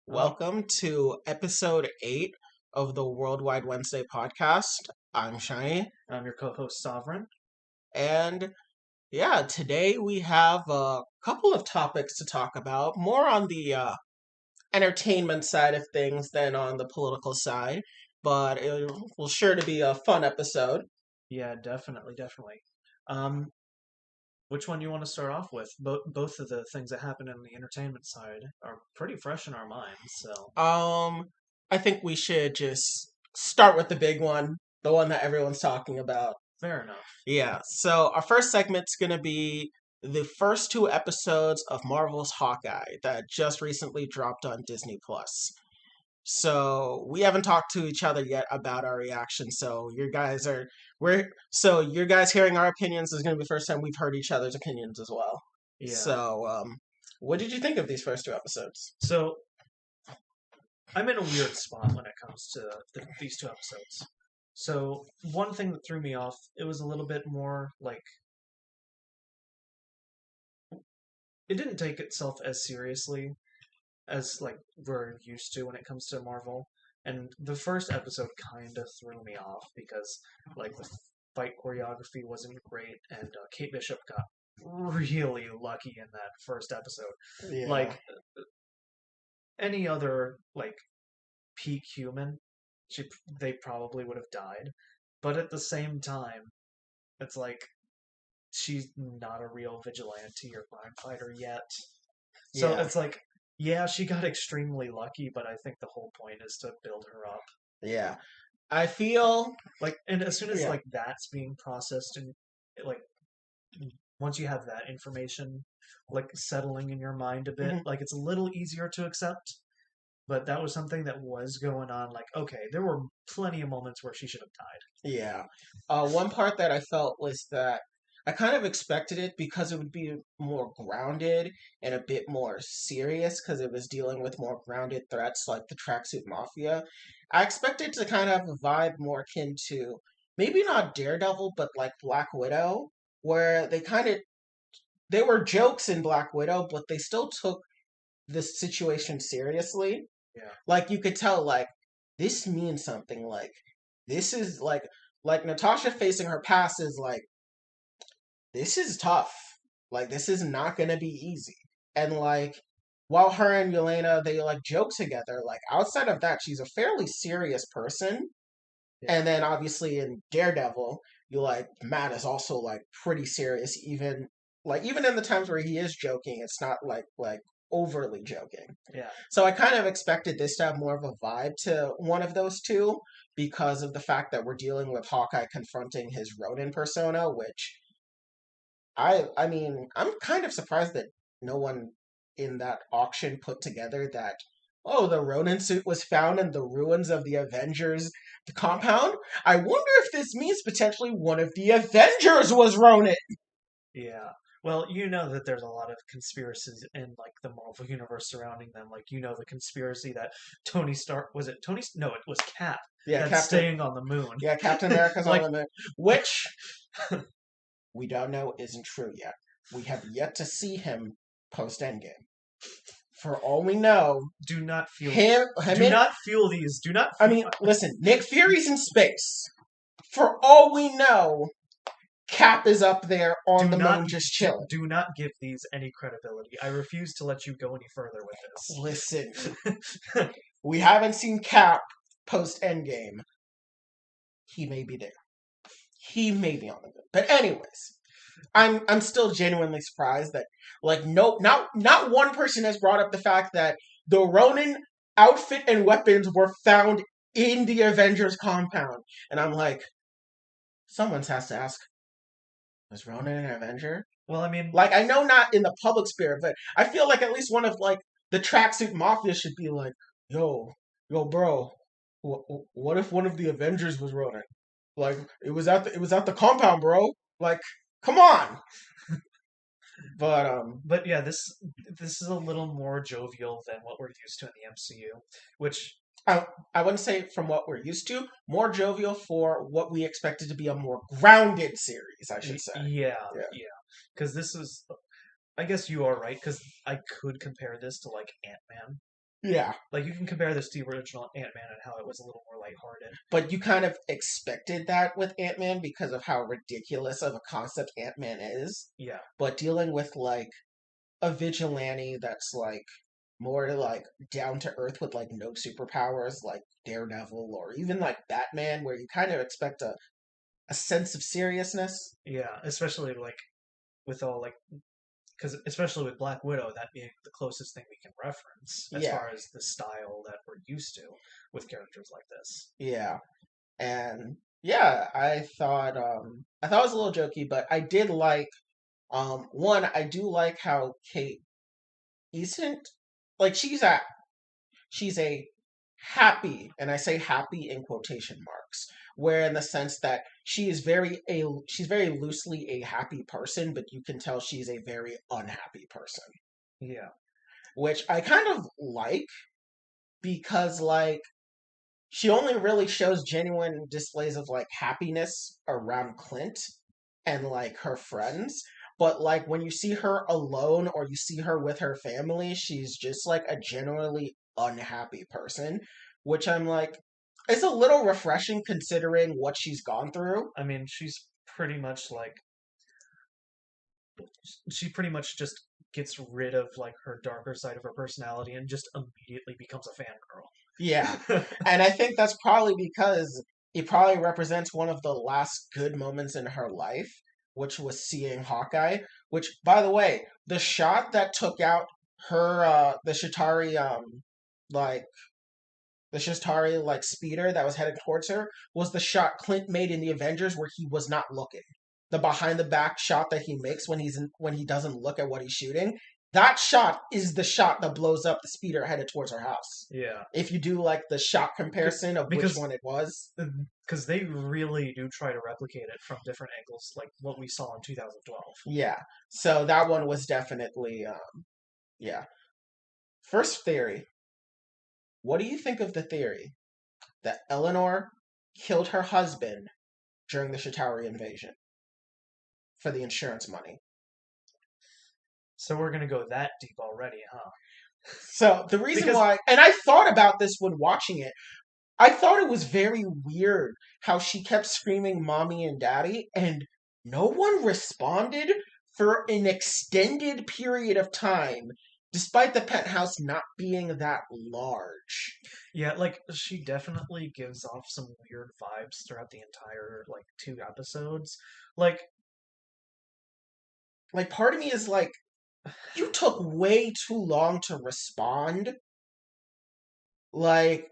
Welcome to episode 8 of the Worldwide Wednesday podcast. I'm Shiny, I'm your co-host, Sovereign. and today we have a couple of topics to talk about, more on the entertainment side of things than on the political side, but it will sure to be a fun episode. Yeah, definitely. Um, which one you want to start off with? Both of the things that happen in the entertainment side are pretty fresh in our minds, so I think we should just start with the big one, the one that everyone's talking about. fair enough. Yeah, so our first segment's going to be the first two episodes of Marvel's Hawkeye that just recently dropped on Disney Plus. So we haven't talked to each other yet about our reaction. So you guys hearing our opinions is going to be the first time we've heard each other's opinions as well. Yeah. So what did you think of these first two episodes? So I'm in a weird spot when it comes to these two episodes. So one thing that threw me off, it was a little bit more like it didn't take itself as seriously as like we're used to when it comes to Marvel. And the first episode kind of threw me off because like the fight choreography wasn't great, and Kate Bishop got really lucky in that first episode. Yeah. Like any other like peak human, they probably would have died. But at the same time, it's like she's not a real vigilante or crime fighter yet. So Yeah. it's like, yeah, she got extremely lucky, but I think the whole point is to build her up. Yeah. I feel Like, and as soon as yeah. like that's being processed and like once you have that information like settling in your mind a bit, Mhm. like it's a little easier to accept. But that was something that was going on. Like, okay, there were plenty of moments where she should have died. Yeah. One part that I felt was that I kind of expected it because it would be more grounded and a bit more serious because it was dealing with more grounded threats like the Tracksuit Mafia. I expected to kind of have a vibe more akin to maybe not Daredevil, but like Black Widow, where they were jokes in Black Widow, but they still took this situation seriously. Yeah. Like you could tell, like this means something. Like this is like Natasha facing her past is like this is tough. Like this is not gonna be easy. And like while her and Yelena they like joke together, like outside of that, she's a fairly serious person. Yeah. And then obviously in Daredevil, you like Matt is also like pretty serious. Even in the times where he is joking, it's not like overly joking. Yeah. So I kind of expected this to have more of a vibe to one of those two because of the fact that we're dealing with Hawkeye confronting his Ronin persona, which I mean, I'm kind of surprised that no one in that auction put together that oh, the Ronin suit was found in the ruins of the Avengers compound. I wonder if this means potentially one of the Avengers was Ronin. Yeah. Well, you know that there's a lot of conspiracies in like the Marvel universe surrounding them. Like you know the conspiracy that Tony Stark was it Tony? No, it was Cap. Yeah, that's Captain. staying on the moon. Yeah, Captain America's like, on the moon, which we don't know isn't true yet. We have yet to see him post Endgame. For all we know, do not feel not feel these. Do not. I mean, listen, Nick Fury's in space. For all we know, Cap is up there on the moon just chilling. Do not give these any credibility. I refuse to let you go any further with this. Listen, we haven't seen Cap post Endgame. He may be there. He may be on the moon. But anyways, I'm still genuinely surprised that not one person has brought up the fact that the Ronin outfit and weapons were found in the Avengers compound. And I'm like, someone has to ask, was Ronin an Avenger? Well, I mean, like I know not in the public spirit, but I feel like at least one of like the Tracksuit Mafia should be like, yo, bro, what if one of the Avengers was Ronin? Like it was at the compound, bro. Like, come on. But yeah, this is a little more jovial than what we're used to in the MCU, which I wouldn't say from what we're used to, more jovial for what we expected to be a more grounded series, I should say. Yeah. Because this is, I guess you are right. Because I could compare this to like Ant-Man, Yeah. Like, you can compare this to the original Ant-Man and how it was a little more lighthearted. But you kind of expected that with Ant-Man because of how ridiculous of a concept Ant-Man is. Yeah. But dealing with like a vigilante that's like more like down to earth with like no superpowers like Daredevil or even like Batman where you kind of expect a sense of seriousness. Yeah, especially, like, with all, like, because especially with Black Widow, that being the closest thing we can reference as Yeah. far as the style that we're used to with characters like this. Yeah. And yeah, I thought it was a little jokey, but I did like one, I do like how Kate isn't like she's a happy, and I say happy in quotation marks, where in the sense that she's very loosely a happy person, but you can tell she's a very unhappy person, Yeah. which I kind of like because like she only really shows genuine displays of like happiness around Clint and like her friends. But like when you see her alone or you see her with her family, she's just like a generally unhappy person, which I'm like, it's a little refreshing considering what she's gone through. I mean, she pretty much just gets rid of, like, her darker side of her personality and just immediately becomes a Yeah. fangirl. And I think that's probably because it probably represents one of the last good moments in her life, which was seeing Hawkeye. Which, by the way, the shot that took out her, like, the Shatari, like, speeder that was headed towards her, was the shot Clint made in the Avengers where he was not looking. The behind the back shot that he makes when he doesn't look at what he's shooting. That shot is the shot that blows up the speeder headed towards her house. Yeah. If you do like the shot comparison of which Because one it was. because they really do try to replicate it from different angles, like what we saw in 2012. Yeah. So that one was definitely yeah. First theory. What do you think of the theory that Eleanor killed her husband during the Shatari invasion for the insurance money? So we're gonna go that deep already, huh? So the reason Because why, and I thought about this when watching it, I thought it was very weird how she kept screaming mommy and daddy and no one responded for an extended period of time, despite the penthouse not being that large. yeah, like, she definitely gives off some weird vibes throughout the entire, like, 2 episodes. Like, Like, part of me is like, you took way too long to respond. Like,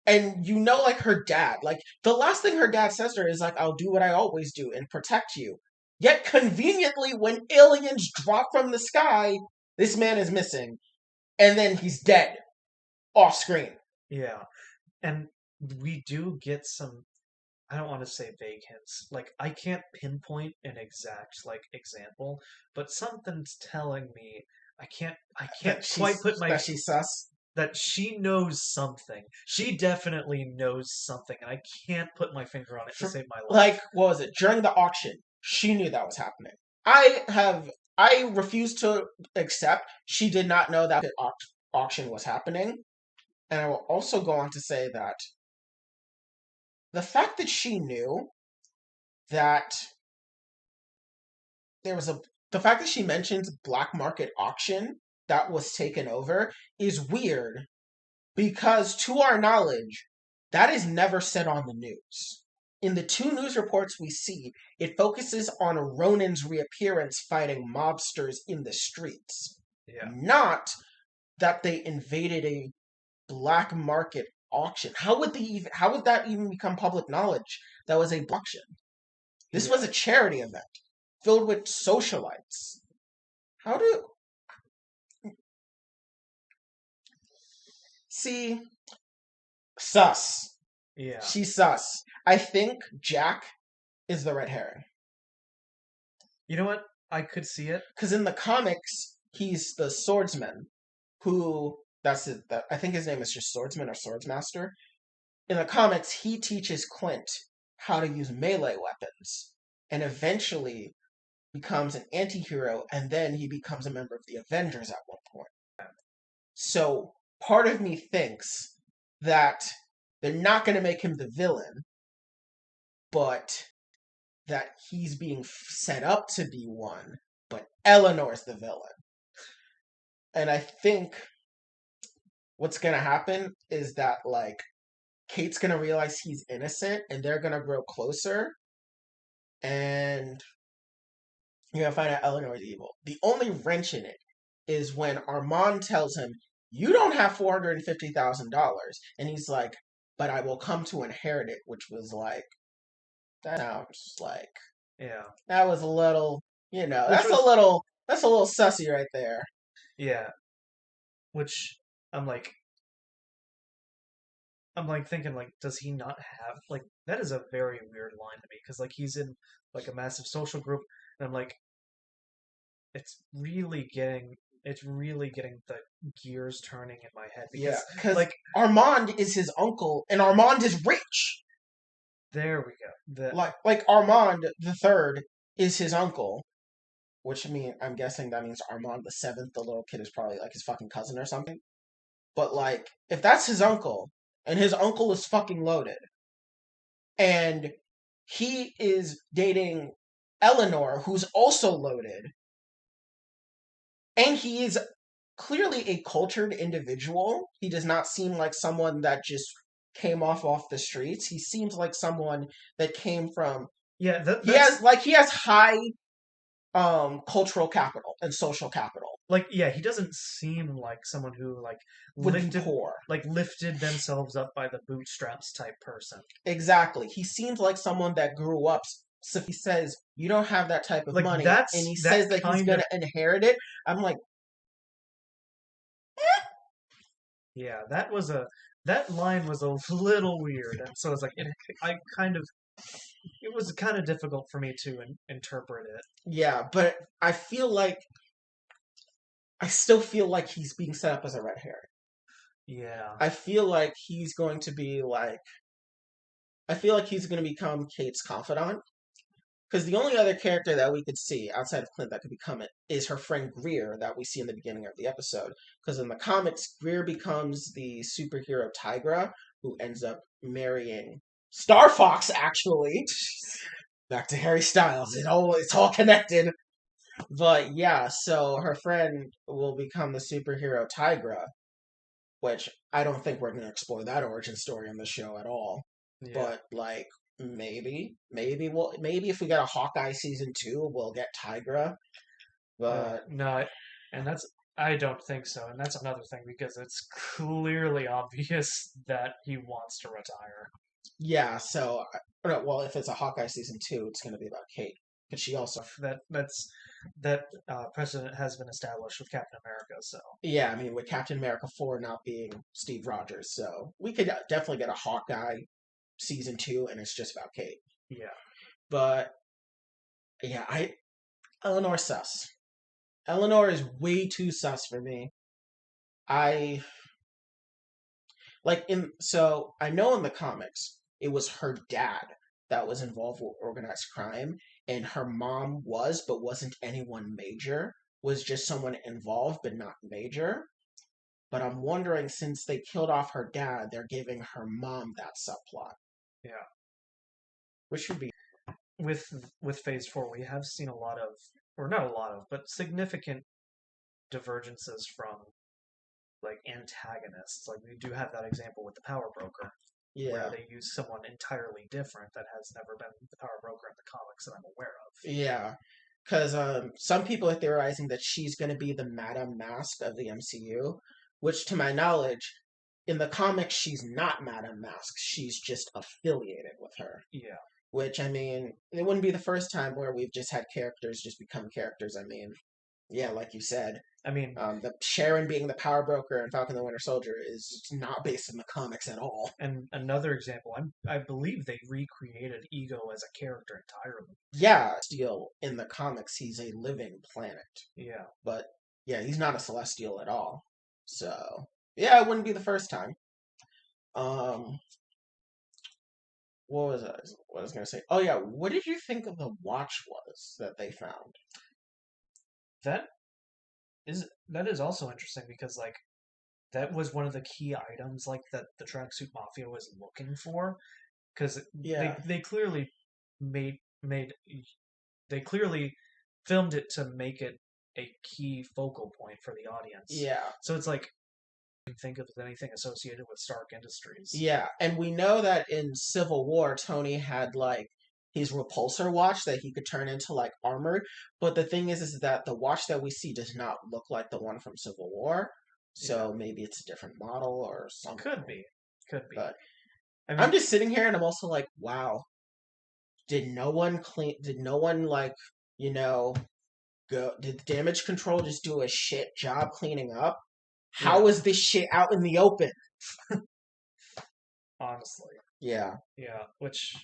and you know, like her dad, like the last thing her dad says to her is like, "I'll do what I always do and protect you." Yet conveniently, when aliens drop from the sky, this man is missing, and then he's dead off screen. yeah, and we do get some. I don't want to say vague hints. Like, I can't pinpoint an exact, like, example, but something's telling me I can't That quite she's put my that she's sus. that she knows something. She definitely knows something, and I can't put my finger on it to For, save my life. like, what was it during the auction? She knew that was happening. I refuse to accept she did not know that the auction was happening, and I will also go on to say that the fact that she knew that there was a the fact that she mentions black market auction that was taken over is weird because to our knowledge that is never said on the news. In the two news reports we see, it focuses on Ronan's reappearance fighting mobsters in the streets, Yeah, not that they invaded a black market auction. How would that even become public knowledge? That was a auction. This was yeah. a charity event filled with socialites. How do see sus? Yeah. She's sus. I think Jack is the red herring You know what? I could see it. because in the comics he's the swordsman who that's it. That I think his name is just swordsman or swordsmaster. In the comics, he teaches Clint how to use melee weapons, and eventually becomes an anti-hero, and then he becomes a member of the Avengers at one point. So part of me thinks that they're not going to make him the villain, but that he's being set up to be one, but Eleanor's the villain. And I think what's going to happen is that, like, Kate's going to realize he's innocent and they're going to grow closer. And you're going to find out Eleanor's evil. The only wrench in it is when Armand tells him, you don't have $450,000. And he's like, but I will come to inherit it, which was like, that sounds like, Yeah. that was a little, Which that's a little sussy right there. Yeah. Which I'm like thinking, like, does he not have, like, that is a very weird line to me, because like he's in like a massive social group, and I'm like, it's really getting the gears turning in my head, Yeah, because because like Armand is his uncle, and Armand is rich. there we go. Like Armand the third is his uncle, which I'm guessing that means Armand the seventh, the little kid, is probably like his fucking cousin or something. But like, if that's his uncle, and his uncle is fucking loaded, and he is dating Eleanor, who's also loaded, and he is clearly a cultured individual. He does not seem like someone that just came off the streets. He seems like someone that came from. Yeah, He has high cultural capital and social capital. like, yeah, he doesn't seem like someone who like Would be poor. lifted themselves up by the bootstraps type person. Exactly. He seems like someone that grew up. So he says you don't have that type of Like, money, that's and he that says that he's kind going of to inherit it. I'm like, yeah, that line was a little weird, and so it's like it was kind of difficult for me to interpret it. yeah, but I still feel like he's being set up as a red herring. Yeah, I feel like he's going to be like, I feel like he's going to become Kate's confidant. Because the only other character that we could see outside of Clint that could become it is her friend Greer that we see in the beginning of the episode. Because in the comics, Greer becomes the superhero Tigra, who ends up marrying Star Fox, actually. Back to Harry Styles. It's all connected. But yeah, so her friend will become the superhero Tigra, which I don't think we're going to explore that origin story on the show at all. yeah. But like, maybe if we get a Hawkeye season 2, we'll get Tigra. But No, and I don't think so, and that's another thing, because it's clearly obvious that he wants to retire. yeah, so well, if it's a Hawkeye season 2, it's going to be about Kate because she also. That precedent has been established with Captain America. So Yeah, with Captain America 4 not being Steve Rogers, so we could definitely get a Hawkeye season 2, and it's just about Kate. yeah, But yeah, Eleanor sus. Eleanor is way too sus for me. I so I know in the comics it was her dad that was involved with organized crime, and her mom but wasn't anyone major. Was just someone involved but not major. But I'm wondering, since they killed off her dad, they're giving her mom that subplot. yeah. Which would be With Phase 4, we have seen a lot of, or not a lot of, but significant divergences from like antagonists. Like, we do have that example with the Power Broker, where they use someone entirely different that has never been the Power Broker in the comics that I'm aware of. Yeah, because some people are theorizing that she's going to be the Madame Mask of the MCU, which, to my knowledge, in the comics, she's not Madame Mask. She's just affiliated with her. Yeah. Which, it wouldn't be the first time where we've just had characters just become characters. Yeah, like you said. The Sharon being the Power Broker and Falcon the Winter Soldier is not based in the comics at all. And another example, I believe they recreated Ego as a character entirely. Yeah, Celestial in the comics, he's a living planet. Yeah. But yeah, he's not a Celestial at all. So yeah, it wouldn't be the first time. What was I was gonna say? Oh yeah, what did you think of the watch was that they found? That is also interesting, because like that was one of the key items like that the Tracksuit Mafia was looking for, because Yeah. they clearly made they clearly filmed it to make it a key focal point for the audience. Yeah. So it's like, you can think of anything associated with Stark Industries. Yeah. And we know that in Civil War, Tony had like his repulsor watch that he could turn into like armor. But the thing is that the watch that we see does not look like the one from Civil War. So maybe it's a different model or something. Could be. But I mean, I'm just sitting here and I'm also like, wow. Did no one like, did damage control just do a shit job cleaning up? How is this shit out in the open? honestly. Yeah. Yeah, which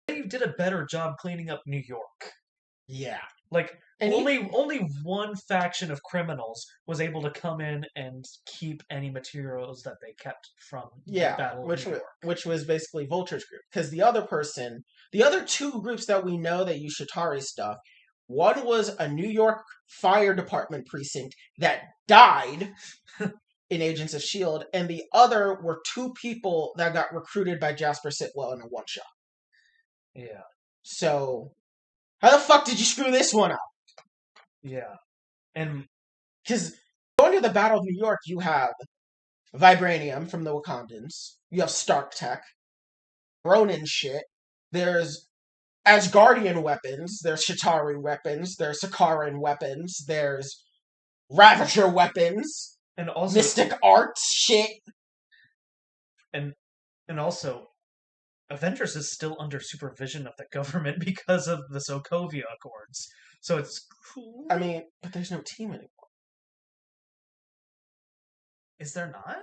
they did a better job cleaning up New York. Yeah. Like, only one faction of criminals was able to come in and keep any materials that they kept from the Battle of New York. Which was basically Vulture's group. Because the other two groups that we know that use Chitauri stuff, one was a New York Fire Department precinct that died in Agents of S.H.I.E.L.D., and the other were two people that got recruited by Jasper Sitwell in a one-shot. Yeah. So, how the fuck did you screw this one up? Yeah. And because going to the Battle of New York, you have Vibranium from the Wakandans. You have Stark Tech. Ronin shit. There's Asgardian weapons. There's Chitauri weapons. There's Sakaran weapons. There's Ravager weapons. And also Mystic Arts shit. And also, Avengers is still under supervision of the government because of the Sokovia Accords. So it's cool. I mean, but there's no team anymore. Is there not?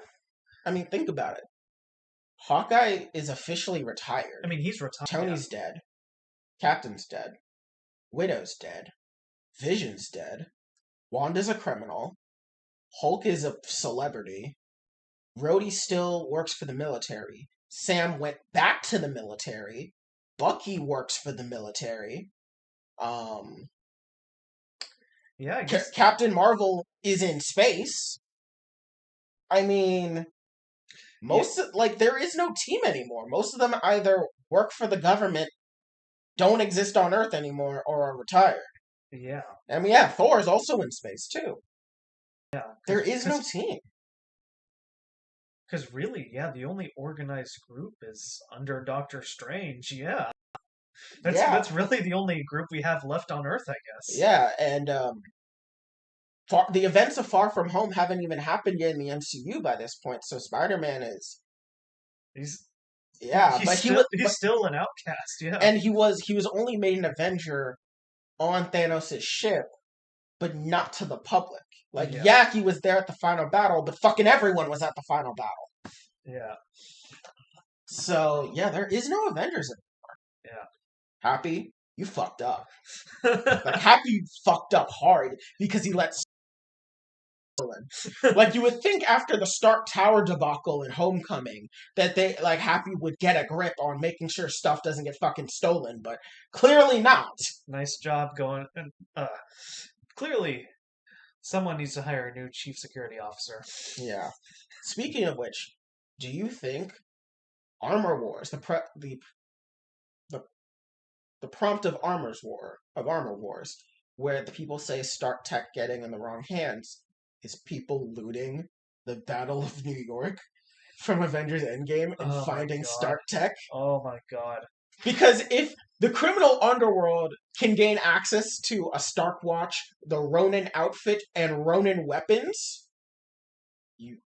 I mean, think about it. Hawkeye is officially retired. I mean, he's retired. Tony's dead. Captain's dead. Widow's dead. Vision's dead. Wanda's a criminal. Hulk is a celebrity. Rhodey still works for the military. Sam went back to the military. Bucky works for the military. Yeah, I guess Captain Marvel is in space. I mean, there is no team anymore. Most of them either work for the government, don't exist on Earth anymore, or are retired. Yeah. I mean, yeah, Thor is also in space too. Yeah. There is no team. Because really, yeah, the only organized group is under Doctor Strange. Yeah. That's really the only group we have left on Earth, I guess. Yeah, and the events of Far From Home haven't even happened yet in the MCU by this point, so Spider-Man is... He's still an outcast, yeah. And he was only made an Avenger on Thanos' ship, but not to the public. Like, yeah, he was there at the final battle, but fucking everyone was at the final battle. Yeah. So, yeah, there is no Avengers anymore. Yeah. Happy, you fucked up. Like, Happy fucked up hard because he let like, you would think after the Stark Tower debacle in Homecoming that they, like, Happy would get a grip on making sure stuff doesn't get fucking stolen, but clearly not. Nice job going. Clearly, someone needs to hire a new chief security officer. Yeah. Speaking of which, do you think Armor Wars, the prompt of Armor Wars, where the people say Stark Tech getting in the wrong hands, is people looting the Battle of New York from Avengers Endgame and finding Stark Tech? Oh my god. Because if the criminal underworld can gain access to a Stark watch, the Ronin outfit, and Ronin weapons,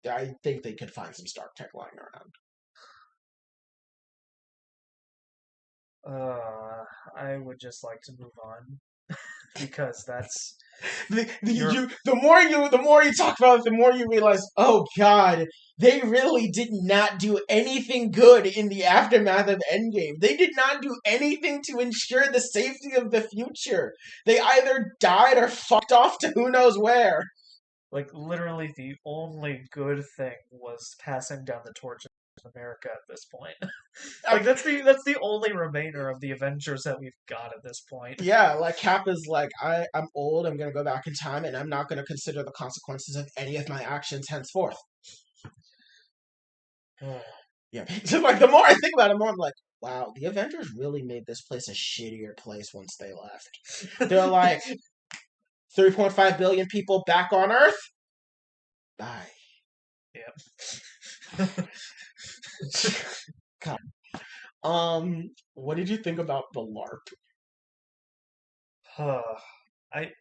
I think they could find some Stark Tech lying around. I would just like to move on. Because that's the more you talk about it, the more you realize, oh god, they really did not do anything good in the aftermath of Endgame. They did not do anything to ensure the safety of the future. They either died or fucked off to who knows where. Like, literally the only good thing was passing down the torch America at this point. Like that's the only remainder of the Avengers that we've got at this point. Yeah, like Cap is like, I'm old, I'm gonna go back in time, and I'm not gonna consider the consequences of any of my actions henceforth. Yeah. So like the more I think about it, the more I'm like, wow, the Avengers really made this place a shittier place once they left. They're like 3.5 billion people back on Earth. Bye. Yep. God. What did you think about the LARP? I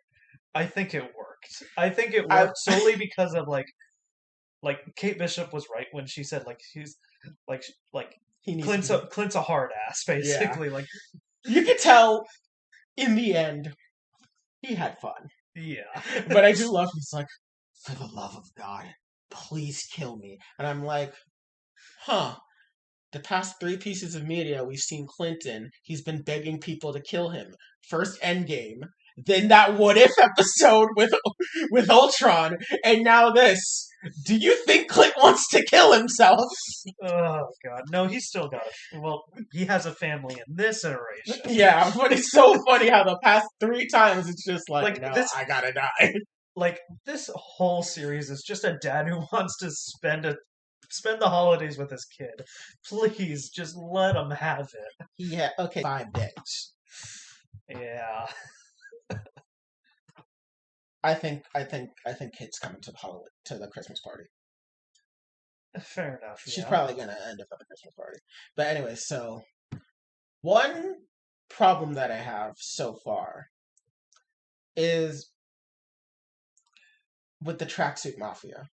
I think it worked. I think it I worked solely because of like Kate Bishop was right when she said like he's like he needs Clint's to a Clint's a hard ass yeah. basically. Like You could tell in the end he had fun. yeah. But I do love he's like, for the love of God, please kill me. And I'm like, huh. The past 3 pieces of media we've seen Clinton, he's been begging people to kill him. First Endgame, then that What If episode with Ultron, and now this. Do you think Clint wants to kill himself? Oh god, no, he's still got it. Well, he has a family in this iteration. Yeah, but it's so funny how the past 3 times it's just like no, this, I gotta die. like this whole series is just a dad who wants to spend the holidays with his kid. Please, just let him have it. Yeah, okay, 5 days. Yeah. I think Kit's coming to the Christmas party. Fair enough. She's Yeah. probably gonna end up at the Christmas party. But anyway, so one problem that I have so far is with the tracksuit mafia.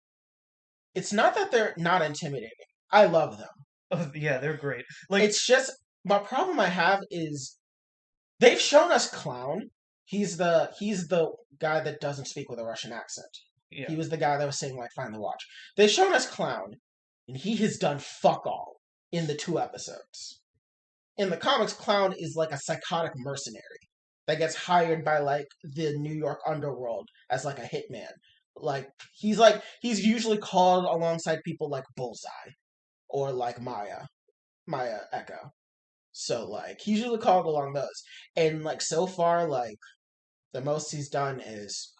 It's not that they're not intimidating. I love them. Oh, yeah, they're great. Like It's just my problem I have is they've shown us Clown. He's the guy that doesn't speak with a Russian accent. yeah. He was the guy that was saying like "Finally watch." They've shown us Clown, and he has done fuck all in the 2 episodes. In the comics, Clown is like a psychotic mercenary that gets hired by like the New York underworld as like a hitman. He's usually called alongside people like Bullseye or like Maya Echo. So like he's usually called along those. And like so far, like the most he's done is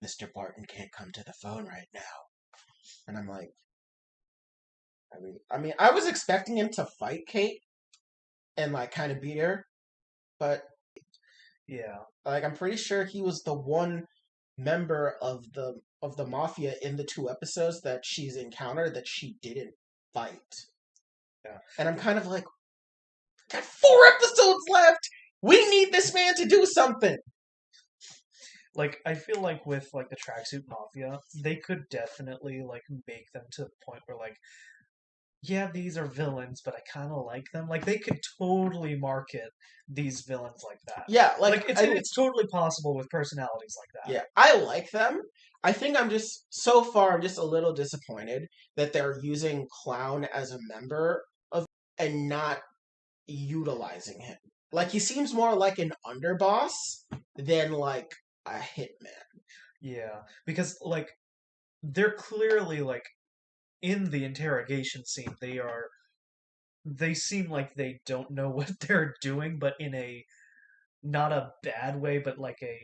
Mr. Barton can't come to the phone right now. And I'm like I mean I was expecting him to fight Kate and like kind of beat her, but Yeah. like I'm pretty sure he was the one member of the mafia in the 2 episodes that she's encountered that she didn't fight. Yeah. And I'm kind of like, got 4 episodes left. We need this man to do something. Like I feel like with like the tracksuit mafia, they could definitely like make them to the point where like, yeah, these are villains, but I kind of like them. Like they could totally market these villains like that. Yeah, Like it's totally possible with personalities like that. yeah, I like them. I think I'm just so far I'm just a little disappointed that they're using Clown as a member of and not utilizing him. Like he seems more like an underboss than like a hitman. Yeah, because like they're clearly like in the interrogation scene, they seem like they don't know what they're doing, but in a not a bad way, but like a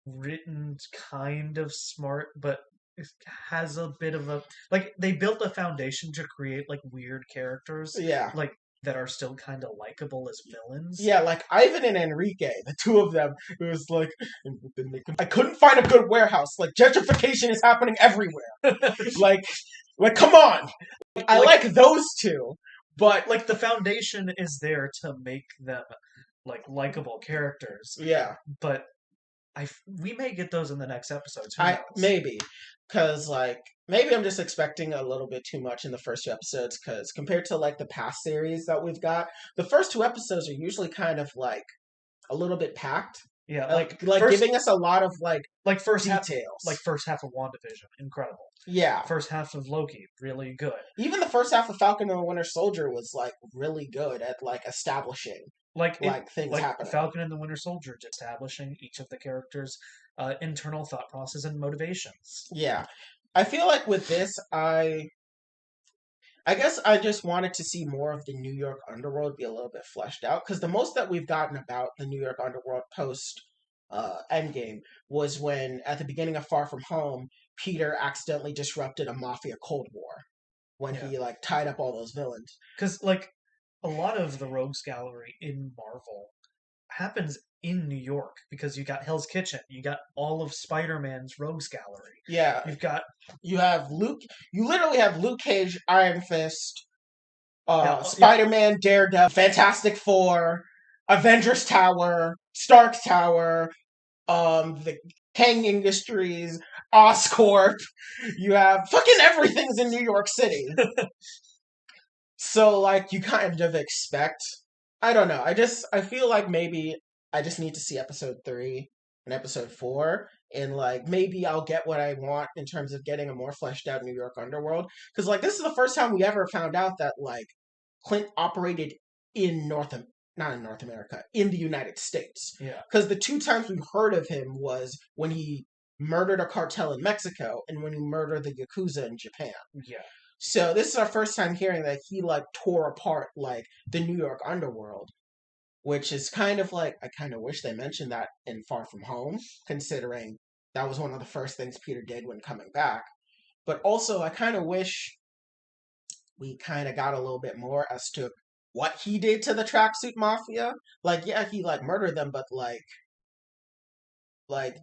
written kind of smart, but it has a bit of a like they built a foundation to create like weird characters, Yeah. like that are still kind of likable as villains. Yeah, like Ivan and Enrique, the two of them, it was like, I couldn't find a good warehouse. Like, gentrification is happening everywhere. like, come on. I like those two, but like the foundation is there to make them like likable characters. Yeah, but we may get those in the next episodes. Maybe because like maybe I'm just expecting a little bit too much in the first 2 episodes. Because compared to like the past series that we've got, the first 2 episodes are usually kind of like a little bit packed. Yeah, like first, giving us a lot of like first details. First half of WandaVision, incredible. Yeah. First half of Loki, really good. Even the first half of Falcon and the Winter Soldier was like really good at like establishing things happening. Falcon and the Winter Soldier, establishing each of the characters' internal thought process and motivations. Yeah, I feel like with this, I guess I just wanted to see more of the New York underworld be a little bit fleshed out because the most that we've gotten about the New York underworld post Endgame was when at the beginning of Far From Home, Peter accidentally disrupted a mafia cold war when Yeah. he like tied up all those villains. Because, like, a lot of the Rogues Gallery in Marvel happens in New York because you got Hell's Kitchen, you got all of Spider-Man's Rogues Gallery. Yeah, You've got you have Luke. You literally have Luke Cage, Iron Fist, yeah, Spider-Man, Daredevil, Fantastic Four, Avengers Tower, Stark Tower, the Kang Industries, Oscorp. You have fucking everything's in New York City. So like you kind of expect. I don't know. I feel like maybe I just need to see episode 3 and episode 4, and like maybe I'll get what I want in terms of getting a more fleshed out New York underworld. Because like this is the first time we ever found out that like Clint operated in not in North America, in the United States. yeah, Because the 2 times we've heard of him was when he murdered a cartel in Mexico and when he murdered the Yakuza in Japan. yeah. So this is our first time hearing that he like tore apart like the New York underworld, which is kind of like I kind of wish they mentioned that in Far From Home, considering that was one of the first things Peter did when coming back. But also I kind of wish we kind of got a little bit more as to what he did to the tracksuit mafia. Like yeah, he like murdered them, but like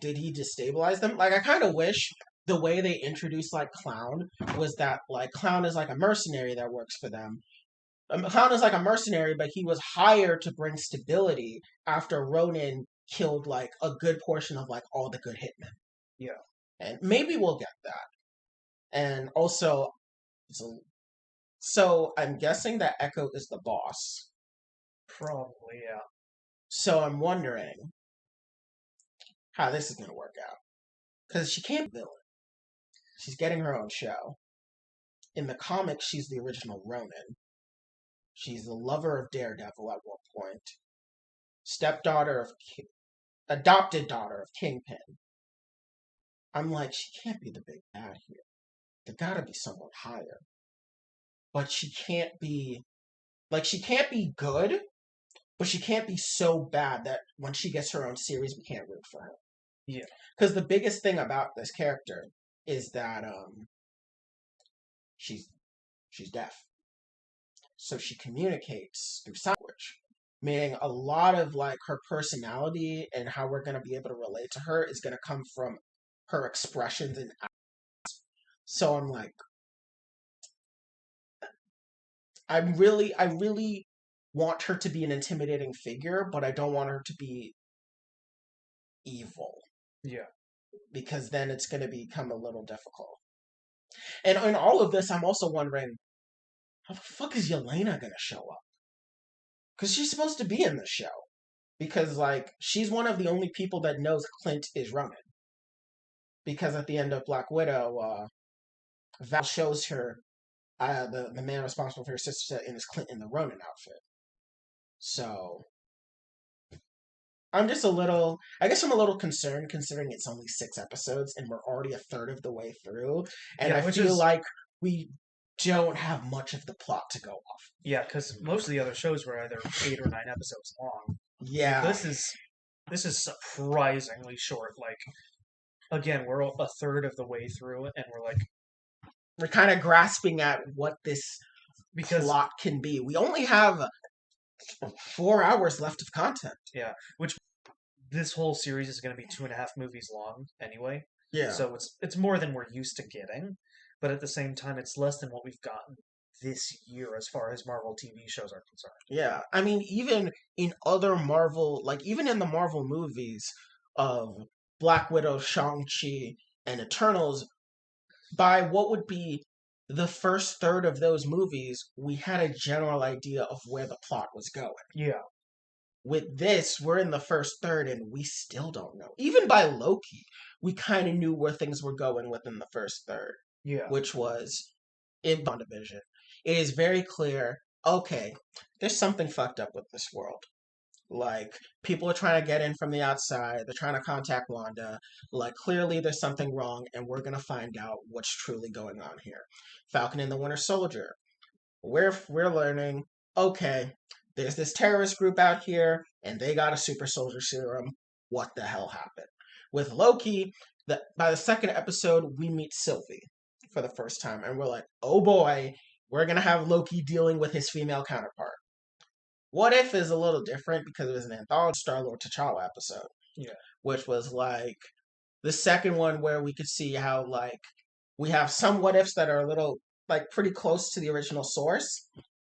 did he destabilize them? Like I kind of wish the way they introduced like Clown was that like Clown is like a mercenary that works for them. Clown is like a mercenary, but he was hired to bring stability after Ronin killed like a good portion of like all the good hitmen. Yeah. And maybe we'll get that. And also, so I'm guessing that Echo is the boss. Probably, yeah. So I'm wondering how this is going to work out. Because she can't be a villain. She's getting her own show. In the comics, she's the original Ronin. She's the lover of Daredevil at one point. Adopted daughter of Kingpin. I'm like, she can't be the big bad here. There gotta be someone higher. But she can't be, like, she can't be good, but she can't be so bad that when she gets her own series, we can't root for her. Yeah. Because the biggest thing about this character is that she's deaf. So she communicates through sign language, meaning a lot of like her personality and how we're going to be able to relate to her is going to come from her expressions and acts. So I'm like, I really want her to be an intimidating figure, but I don't want her to be evil. Yeah. Because then it's going to become a little difficult. And in all of this, I'm also wondering, how the fuck is Yelena going to show up? Because she's supposed to be in the show. Because, like, she's one of the only people that knows Clint is Ronin. Because at the end of Black Widow, Val shows her the man responsible for her sister in his Clint in the Ronin outfit. So, I guess I'm a little concerned considering it's only 6 episodes and we're already a third of the way through. And Yeah, I feel like we don't have much of the plot to go off. Yeah, because most of the other shows were either 8 or 9 episodes long. Yeah. Like, this is surprisingly short. Like, again, we're a third of the way through, and we're kind of grasping at what this plot can be. We only have 4 hours left of content. Yeah, which this whole series is going to be 2.5 movies long anyway. Yeah. So it's more than we're used to getting, but at the same time, it's less than what we've gotten this year as far as Marvel TV shows are concerned. Yeah, I mean, even in other Marvel, like even in the Marvel movies of Black Widow, Shang-Chi, and Eternals, by what would be the first third of those movies, we had a general idea of where the plot was going. Yeah. With this, we're in the first third and we still don't know. Even by Loki, we kind of knew where things were going within the first third. Yeah. Which was in WandaVision. It is very clear, okay, there's something fucked up with this world. Like, people are trying to get in from the outside, they're trying to contact Wanda. Like, clearly there's something wrong, and we're gonna find out what's truly going on here. Falcon and the Winter Soldier. we're learning, okay, there's this terrorist group out here, and they got a super soldier serum. What the hell happened? With Loki, by the second episode, we meet Sylvie for the first time, and we're like, oh boy, we're gonna have Loki dealing with his female counterpart. What If is a little different because it was an anthology Star-Lord T'Challa episode. Yeah. Which was like the second one where we could see how like we have some what ifs that are a little like pretty close to the original source,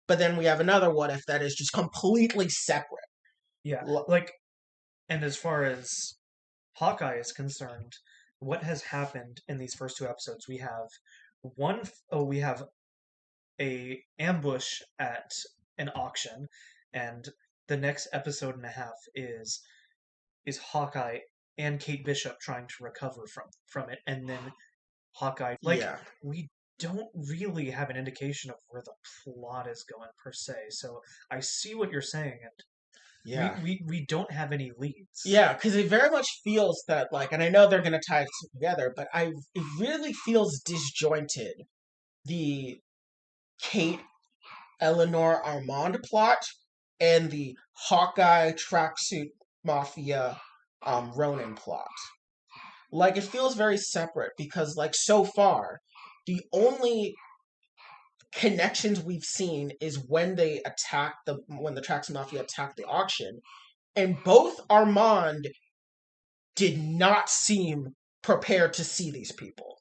but then we have another what if that is just completely separate. Yeah. Like, and as far as Hawkeye is concerned, what has happened in these first two episodes? We have we have a ambush at an auction, and the next episode and a half is Hawkeye and Kate Bishop trying to recover from it, and then Hawkeye. Like, Yeah. we don't really have an indication of where the plot is going per se. So I see what you're saying, and Yeah. we don't have any leads. Yeah, because it very much feels that like, and I know they're gonna tie it together, but it really feels disjointed. The Kate Eleanor Armand plot and the Hawkeye tracksuit mafia Ronin plot. Like it feels very separate because like so far, the only connections we've seen is when the tracksuit mafia attacked the auction, and both Armand did not seem prepared to see these people,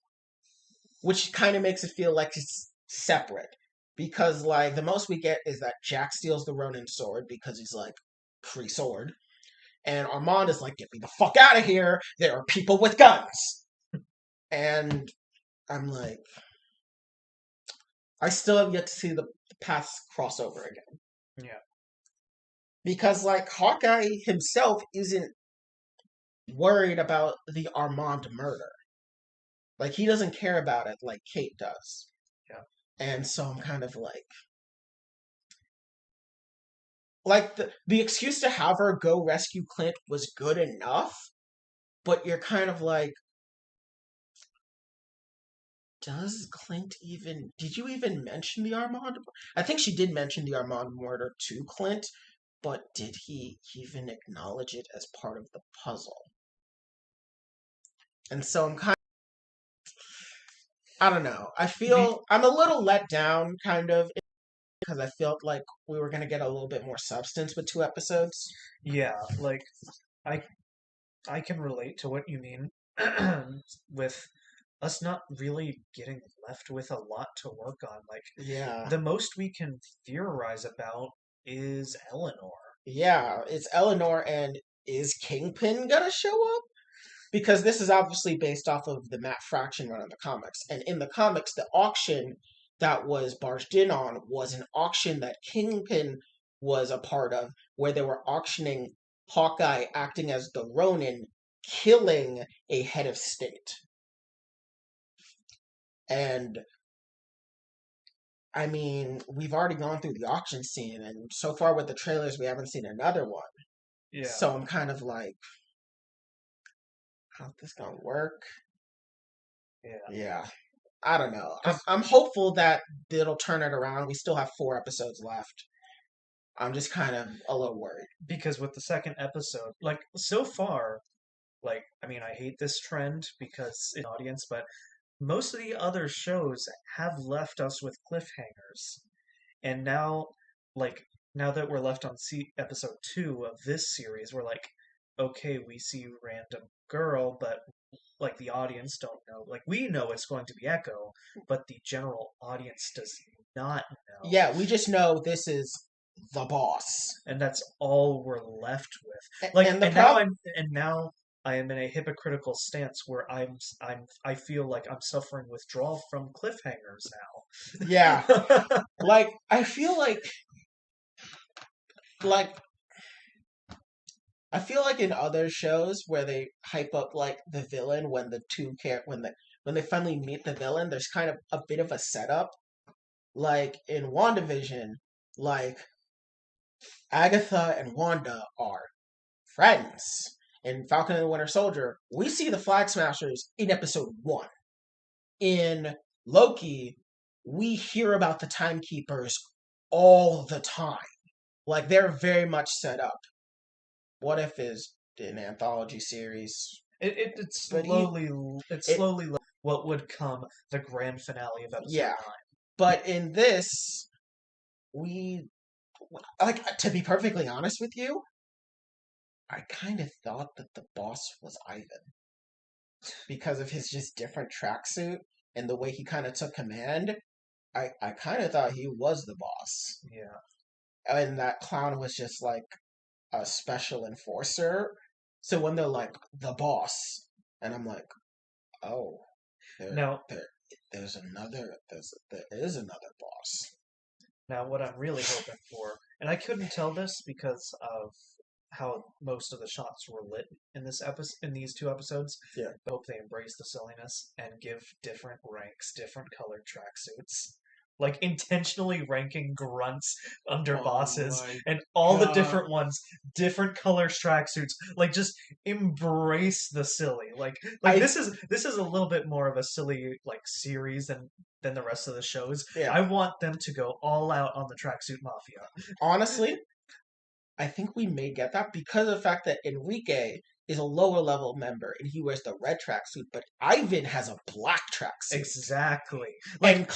which kind of makes it feel like it's separate. Because like the most we get is that Jack steals the Ronin sword because he's like free sword, and Armand is like, "Get me the fuck out of here! There are people with guns." And I'm like, I still have yet to see the paths cross over again. Yeah. Because like Hawkeye himself isn't worried about the Armand murder. Like he doesn't care about it like Kate does. Yeah. And so I'm kind of like the excuse to have her go rescue Clint was good enough, but you're kind of like, does Clint even, did you even mention the Armand? I think she did mention the Armand murder to Clint, but did he even acknowledge it as part of the puzzle? And so I'm kind of, I don't know. I'm a little let down, kind of, because I felt like we were going to get a little bit more substance with 2 episodes. Yeah, like I can relate to what you mean with us not really getting left with a lot to work on. Like, Yeah. the most we can theorize about is Eleanor. Yeah, it's Eleanor, and is Kingpin gonna show up? Because this is obviously based off of the Matt Fraction run in the comics. And in the comics, the auction that was barged in on was an auction that Kingpin was a part of, where they were auctioning Hawkeye acting as the Ronin, killing a head of state. And I mean, we've already gone through the auction scene, and so far with the trailers, we haven't seen another one. Yeah. So I'm kind of like, how's this gonna work? Yeah. I don't know. I'm hopeful that it'll turn it around. We still have 4 episodes left. I'm just kind of a little worried. Because with the second episode, like, so far, like, I mean, I hate this trend because it's an audience, but most of the other shows have left us with cliffhangers. And now, like, now that we're left on episode 2 of this series, we're like, okay, we see random girl, but like the audience don't know. Like, we know it's going to be Echo, but the general audience does not know. Yeah, we just know this is the boss, and that's all we're left with. Like, now I am in a hypocritical stance where I feel like I'm suffering withdrawal from cliffhangers now. Yeah. Like, I feel like I feel like in other shows where they hype up like the villain when when they finally meet the villain, there's kind of a bit of a setup. Like in WandaVision, like Agatha and Wanda are friends. In Falcon and the Winter Soldier, we see the Flag Smashers in episode 1. In Loki, we hear about the timekeepers all the time. Like, they're very much set up. What If is an anthology series. It's But slowly what would come the grand finale of episode 9. But in this, we, like, to be perfectly honest with you, I kind of thought that the boss was Ivan because of his just different tracksuit and the way he kind of took command. I kind of thought he was the boss. Yeah. And that clown was just like a special enforcer. So when they're like, the boss, and I'm like, oh, there is another boss. Now, what I'm really hoping for, and I couldn't tell this because of how most of the shots were lit in these 2 episodes. Yeah. I hope they embrace the silliness and give different ranks, different colored tracksuits. Like, intentionally ranking grunts under bosses, and all the different ones, different color tracksuits. Like, just embrace the silly. This is a little bit more of a silly, like, series than the rest of the shows. Yeah. I want them to go all out on the tracksuit mafia. Honestly, I think we may get that because of the fact that Enrique is a lower level member and he wears the red tracksuit, but Ivan has a black tracksuit. Exactly. And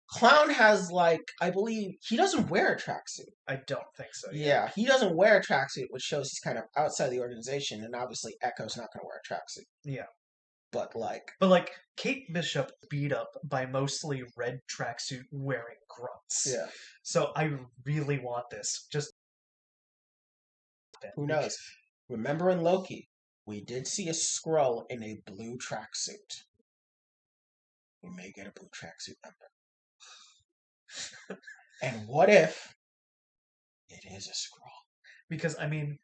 Clown has, like, I believe he doesn't wear a tracksuit. I don't think so. Yeah, he doesn't wear a tracksuit, which shows he's kind of outside the organization, and obviously Echo's not going to wear a tracksuit. Yeah. But Kate Bishop beat up by mostly red tracksuit wearing grunts. Yeah. So I really want this. Just who knows? Remember in Loki, we did see a Skrull in a blue tracksuit. We may get a blue tracksuit member. And what if it is a Skrull? Because, I mean,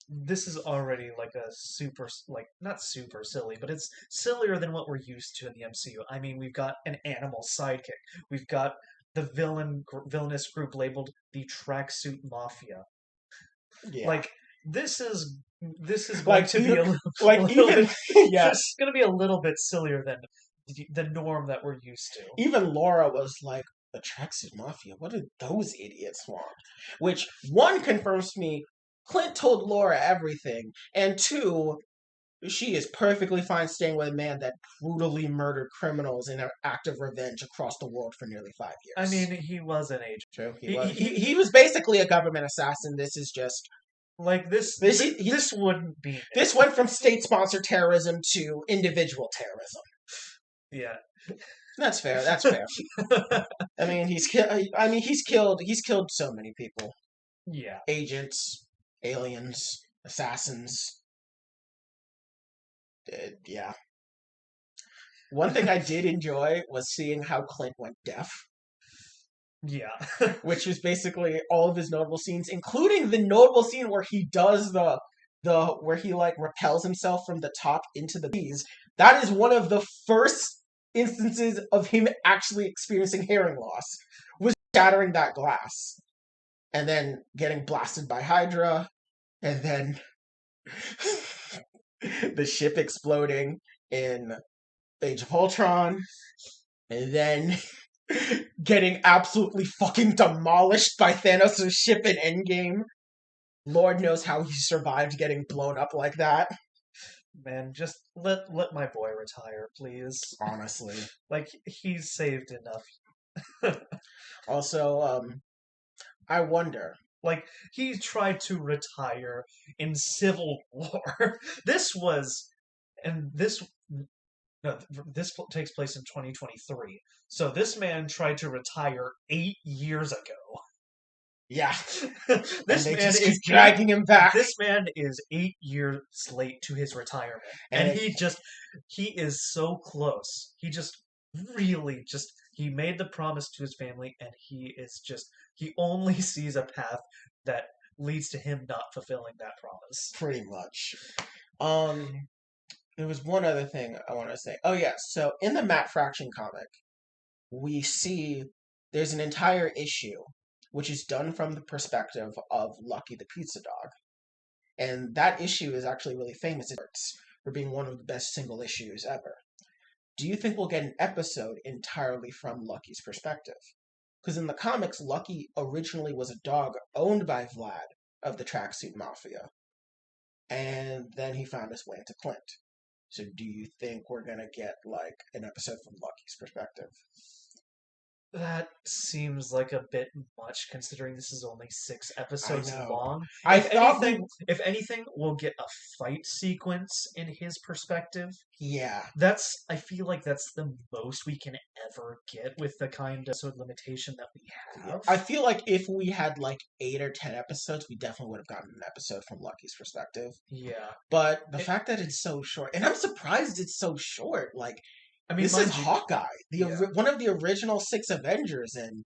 this is already like a super, like, not super silly, but it's sillier than what we're used to in the MCU. I mean, we've got an animal sidekick. We've got the villainous group labeled the Tracksuit Mafia. Yeah. Like, this is going to be a little bit, yes, it's going to be a little bit sillier than the norm that we're used to. Even Laura was like, the Tracksuit Mafia, what did those idiots want? Which, 1, confirms to me, Clint told Laura everything, and 2, she is perfectly fine staying with a man that brutally murdered criminals in an act of revenge across the world for nearly 5 years. I mean, he was an agent. True, he was basically a government assassin. This is just... Like, this wouldn't be... This went from state-sponsored terrorism to individual terrorism. Yeah. That's fair. I mean, he's killed so many people. Yeah. Agents, aliens, assassins. Yeah. One thing I did enjoy was seeing how Clint went deaf. Yeah. Which was basically all of his notable scenes, including the notable scene where he does where he, like, repels himself from the top into the bees. That is one of the first instances of him actually experiencing hearing loss, was shattering that glass and then getting blasted by Hydra, and then the ship exploding in Age of Ultron, and then getting absolutely fucking demolished by Thanos' ship in Endgame. Lord knows how he survived getting blown up like that. Man, just let my boy retire, please. Honestly. Like, he's saved enough. Also, I wonder. Like, he tried to retire in Civil War. This takes place in 2023. So this man tried to retire 8 years ago. Yeah. This man is dragging him back. This man is 8 years late to his retirement. And he is so close. He just really he made the promise to his family, and he only sees a path that leads to him not fulfilling that promise. Pretty much. There was one other thing I want to say. Oh yeah, so in the Matt Fraction comic, we see there's an entire issue which is done from the perspective of Lucky the Pizza Dog. And that issue is actually really famous for being one of the best single issues ever. do you think we'll get an episode entirely from Lucky's perspective? Because in the comics, Lucky originally was a dog owned by Vlad of the Tracksuit Mafia, and then he found his way into Clint. So do you think we're gonna get like an episode from Lucky's perspective? That seems like a bit much, considering this is only 6 episodes know. long. I If thought anything, if anything, we'll get a fight sequence in his perspective. Yeah. I feel like that's the most we can ever get with the kind of episode limitation that we have. I feel like if we had like 8 or 10 episodes, we definitely would have gotten an episode from Lucky's perspective. Yeah. But the fact that it's so short, and I'm surprised it's so short. Like, I mean, this is Hawkeye, Yeah. one of the original 6 Avengers, and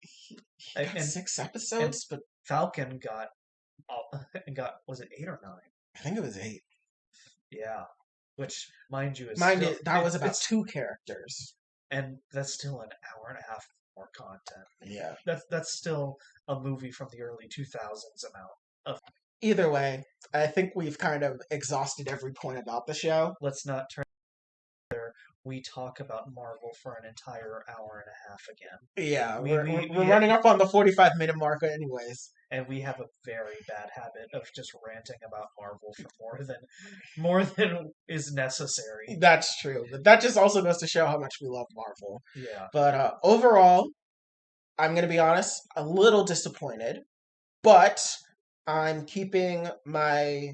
he got And- 6 episodes, but Falcon got was it 8 or 9? I think it was 8. Yeah. Which, mind you, is that was about it's 2 characters. and that's still an hour and a half more content. Yeah. That's still a movie from the early 2000s amount of. Either way, I think we've kind of exhausted every point about the show. Let's not turn there. We talk about Marvel for an entire hour and a half again. Yeah, We- we're we- we're we- running up on the 45-minute mark anyways. And we have a very bad habit of just ranting about Marvel for more than is necessary. That's true. But that just also goes to show how much we love Marvel. Yeah. But overall, I'm going to be honest, a little disappointed. But I'm keeping my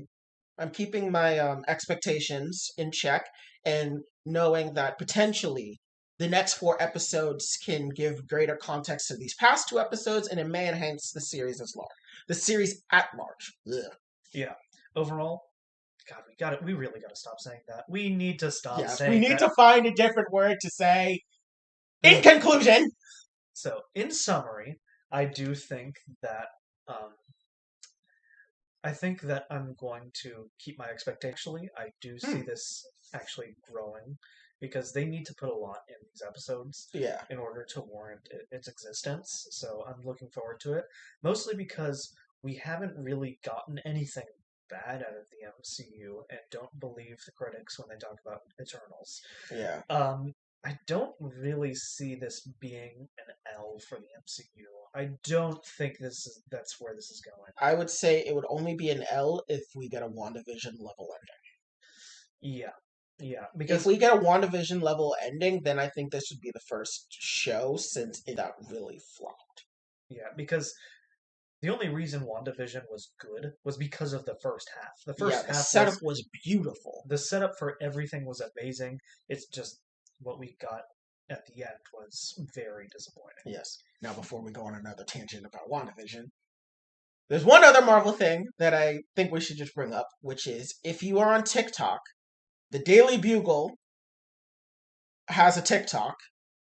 expectations in check, and knowing that potentially the next 4 episodes can give greater context to these past 2 episodes, and it may enhance the series at large. Ugh. Yeah. Overall, God, we really got to stop saying that. We need to stop Yes, saying we need that. to find a different word to say. In conclusion, So, in summary, I do think that I'm going to keep my expectation. Actually, I do see this actually growing, because they need to put a lot in these episodes yeah, in order to warrant its existence. So I'm looking forward to it, mostly because we haven't really gotten anything bad out of the MCU, and don't believe the critics when they talk about Eternals. yeah. I don't really see this being an L for the MCU. I don't think that's where this is going. I would say it would only be an L if we get a WandaVision level ending. Yeah, because If we get a WandaVision level ending, then I think this would be the first show since it got really flopped. Yeah, because the only reason WandaVision was good was because of the first half. The first the half setup was beautiful. The setup for everything was amazing. It's just what we got at the end was very disappointing. Yes. Now, before we go on another tangent about WandaVision, there's one other Marvel thing that I think we should just bring up, which is if you are on TikTok, the Daily Bugle has a TikTok,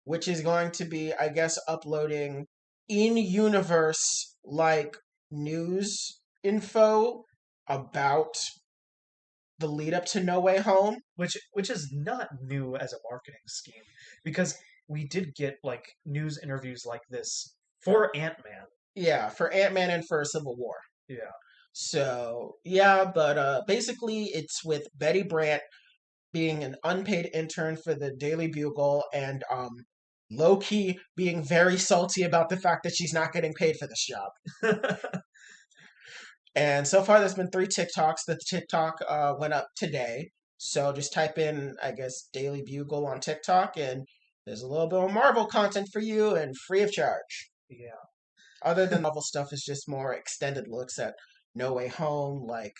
which is going to be, I guess, uploading in-universe, like, news info about the lead up to No Way Home. Which is not new as a marketing scheme, because we did get, like, news interviews like this for Ant-Man. Yeah, for Ant-Man and for Civil War. Yeah. So, yeah, but basically it's with Betty Brant being an unpaid intern for the Daily Bugle, and low-key being very salty about the fact that she's not getting paid for this job. And so far there's been 3 TikToks. The TikTok went up today. So just type in, I guess, Daily Bugle on TikTok, and there's a little bit of Marvel content for you, and free of charge. Yeah. Other than Marvel stuff is just more extended looks at No Way Home, like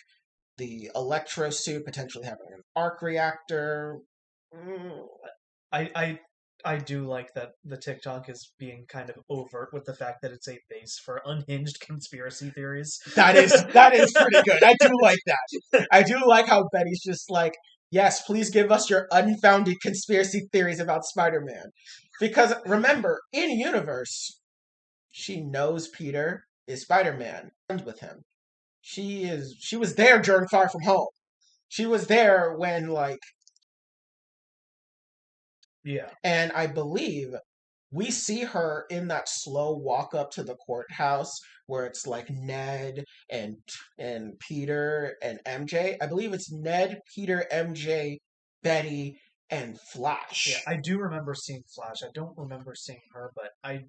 the Electro suit potentially having an arc reactor. I do like that the TikTok is being kind of overt with the fact that it's a base for unhinged conspiracy theories. That is pretty good. I do like that. I do like how Betty's just like, yes, please give us your unfounded conspiracy theories about Spider-Man. Because remember, in universe, she knows Peter is Spider-Man, friends with him. She was there during Far From Home. She was there when, like, Yeah. and I believe we see her in that slow walk up to the courthouse where it's like Ned and Peter and MJ. I believe it's Ned, Peter, MJ, Betty, and Flash. Yeah, I do remember seeing Flash. I don't remember seeing her, but I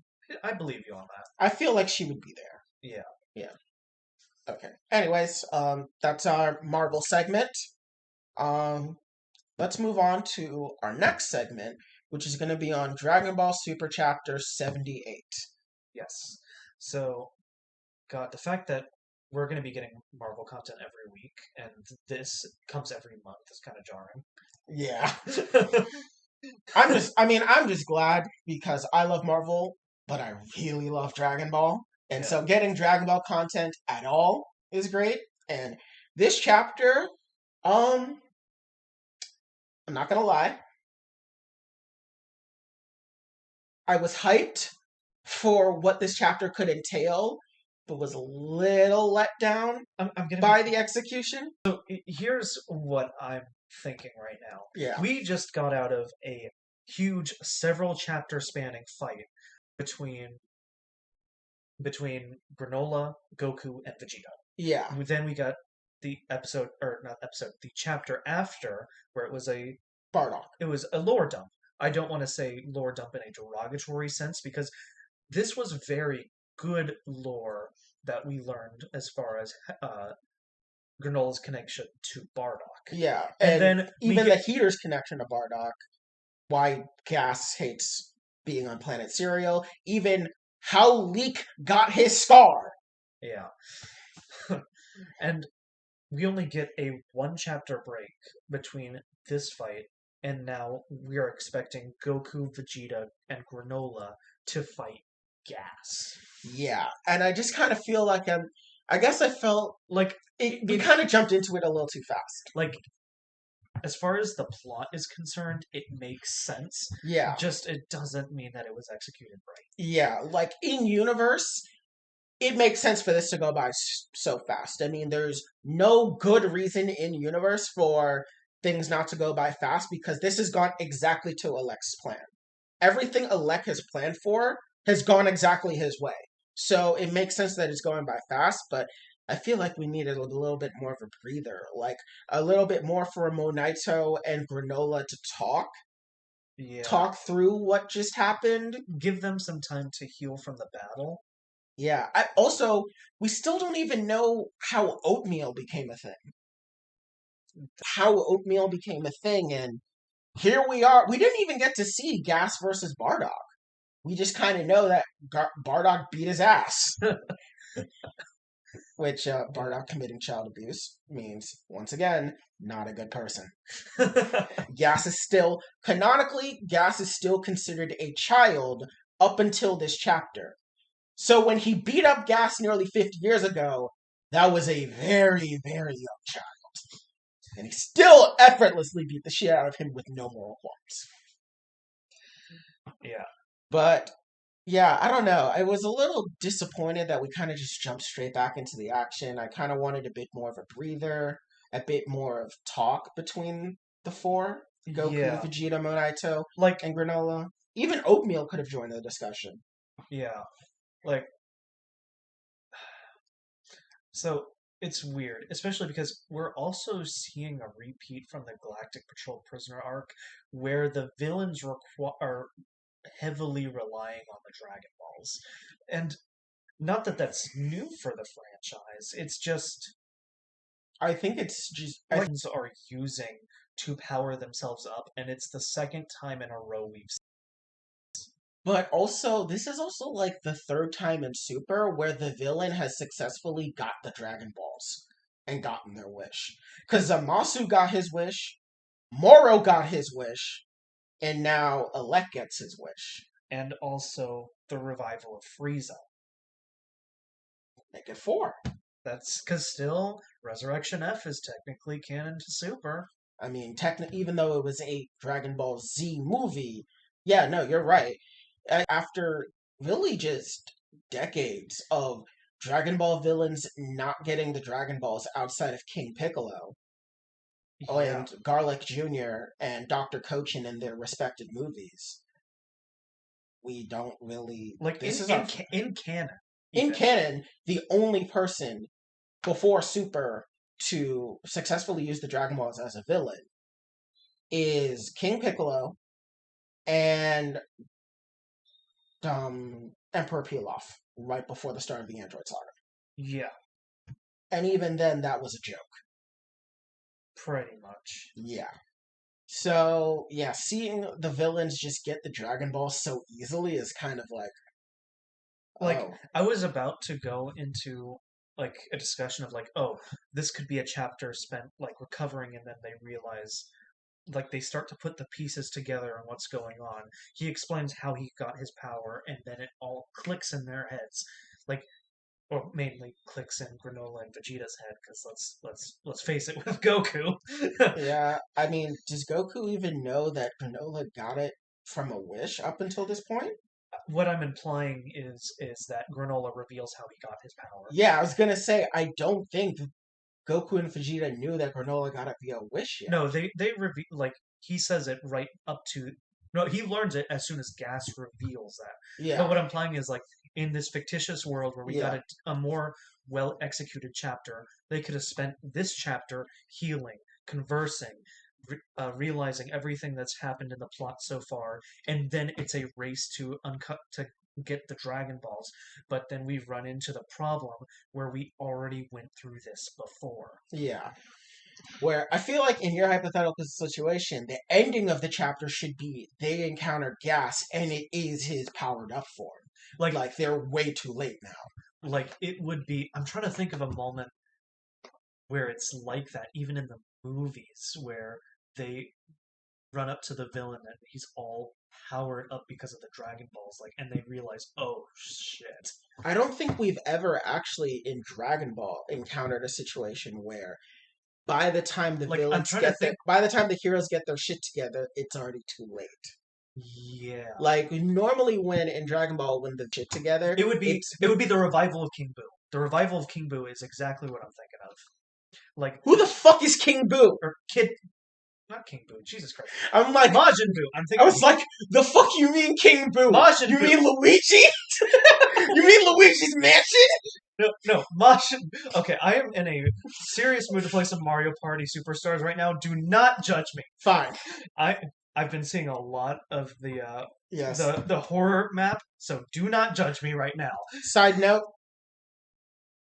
believe you on that. I feel like she would be there. Yeah. Yeah. Okay. Anyways, that's our Marvel segment. Um, let's move on to our next segment, which is going to be on Dragon Ball Super Chapter 78. Yes. So, God, the fact that we're going to be getting Marvel content every week and this comes every month is kind of jarring. Yeah. I'm just glad because I love Marvel, but I really love Dragon Ball. And Yeah. so getting Dragon Ball content at all is great. And this chapter, I'm not gonna lie, I was hyped for what this chapter could entail, but was a little let down I'm gonna by the execution. Here's what I'm thinking right now. Yeah. We just got out of a huge, several chapter spanning fight between Granola, Goku, and Vegeta. Yeah. Then we got the episode, or not episode, the chapter after where it was a Bardock. lore dump. I don't want to say lore dump in a derogatory sense because this was very good lore that we learned as far as Granola's connection to Bardock. Yeah. And then even the Heater's connection to Bardock, why Gas hates being on Planet Cereal, even how Leek got his scar. Yeah. And we only get a one chapter break between this fight and now we are expecting Goku, Vegeta, and Granola to fight Gas. Yeah, and I just kind of feel like I guess I felt like we kind of jumped into it a little too fast. Like, as far as the plot is concerned, it makes sense. Yeah. Just it doesn't mean that it was executed right. Yeah, like in universe, it makes sense for this to go by so fast. I mean, there's no good reason in universe for things not to go by fast because this has gone exactly to Alek's plan. Everything Alek has planned for has gone exactly his way. So it makes sense that it's going by fast, but I feel like we needed a little bit more of a breather, like a little bit more for Monaito and Granola to talk through what just happened. Give them some time to heal from the battle. Yeah. We still don't even know how oatmeal became a thing. And here we are. We didn't even get to see Gas versus Bardock. We just kind of know that Bardock beat his ass. Which Bardock committing child abuse means, once again, not a good person. Canonically, Gas is still considered a child up until this chapter. So when he beat up Gas nearly 50 years ago, that was a very, very young child. And he still effortlessly beat the shit out of him with no moral qualms. Yeah. But, yeah, I don't know. I was a little disappointed that we kind of just jumped straight back into the action. I kind of wanted a bit more of a breather, a bit more of talk between the four. Goku, Vegeta, Monaito, and Granola. Even Oatmeal could have joined the discussion. Yeah. So it's weird, especially because we're also seeing a repeat from the Galactic Patrol Prisoner arc, where the villains are heavily relying on the Dragon Balls, and not that that's new for the franchise. It's just I think it's just villains are using to power themselves up, and it's the second time in a row we've seen. But also, this is also like the third time in Super where the villain has successfully got the Dragon Balls and gotten their wish. Because Zamasu got his wish, Moro got his wish, and now Alek gets his wish. And also the revival of Frieza. Make it 4. That's because still, Resurrection F is technically canon to Super. I mean, even though it was a Dragon Ball Z movie, yeah, no, you're right. After really just decades of Dragon Ball villains not getting the Dragon Balls outside of King Piccolo and Garlic Jr. and Dr. Cochin in their respective movies, we don't really... in canon. In canon, the only person before Super to successfully use the Dragon Balls as a villain is King Piccolo and Emperor Pilaf right before the start of the Android Saga. Yeah, And even then, that was a joke. pretty much. Yeah. So, yeah, seeing the villains just get the Dragon Ball so easily is kind of like, Like, oh, I was about to go into like a discussion of like, oh, this could be a chapter spent like recovering, and then they realize like they start to put the pieces together and what's going on. He explains how he got his power, and then it all clicks in their heads. Like, or mainly clicks in Granola and Vegeta's head, because let's face it, with Goku. yeah. I mean, does Goku even know that Granola got it from a wish up until this point? What I'm implying is that Granola reveals how he got his power. Yeah, I was gonna say, I don't think Goku and Vegeta knew that Granola got it via wish yet. No, they reveal, like, he says it right up to, no, he learns it as soon as Gas reveals that. But Yeah, what I'm implying is like in this fictitious world where we yeah, got a more well executed chapter, they could have spent this chapter healing, conversing, realizing everything that's happened in the plot so far, and then it's a race to uncut to get the Dragon Balls. But then we run into the problem where we already went through this before. yeah. Where I feel like in your hypothetical situation, the ending of the chapter should be they encounter Gas and it is his powered up form. Like they're way too late now. Like it would be, I'm trying to think of a moment where it's like that, even in the movies where they run up to the villain and he's all powered up because of the Dragon Balls, like, and they realize, oh shit. I don't think we've ever actually in Dragon Ball encountered a situation where by the time the Like, I'm villains trying to get think. by the time the heroes get their shit together, it's already too late. Yeah, Like normally when in Dragon Ball when the shit together, it would be it's it would be the revival of King Boo. The revival of King Boo is exactly what I'm thinking of. Like, who the fuck is King Boo? or Kid, not King Boo. Jesus Christ, I'm like Majin Buu. I'm I thinking was like, the fuck you mean King Boo? Majin You Buu. mean Luigi? You mean Luigi's Mansion? No, Majin. Okay, I am in a serious mood to play some Mario Party Superstars right now. Do not judge me. Fine. I've been seeing a lot of Yes. the horror map, so do not judge me right now. Side note,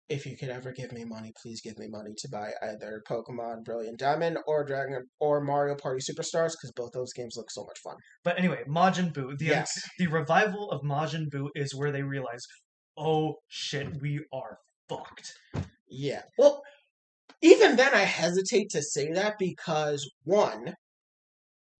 if you could ever give me money, please give me money to buy either Pokemon Brilliant Diamond or Dragon or Mario Party Superstars because both those games look so much fun. But anyway, Majin Buu. Yes. The revival of Majin Buu is where they realize, oh shit, we are fucked. Yeah. Well, even then I hesitate to say that because one,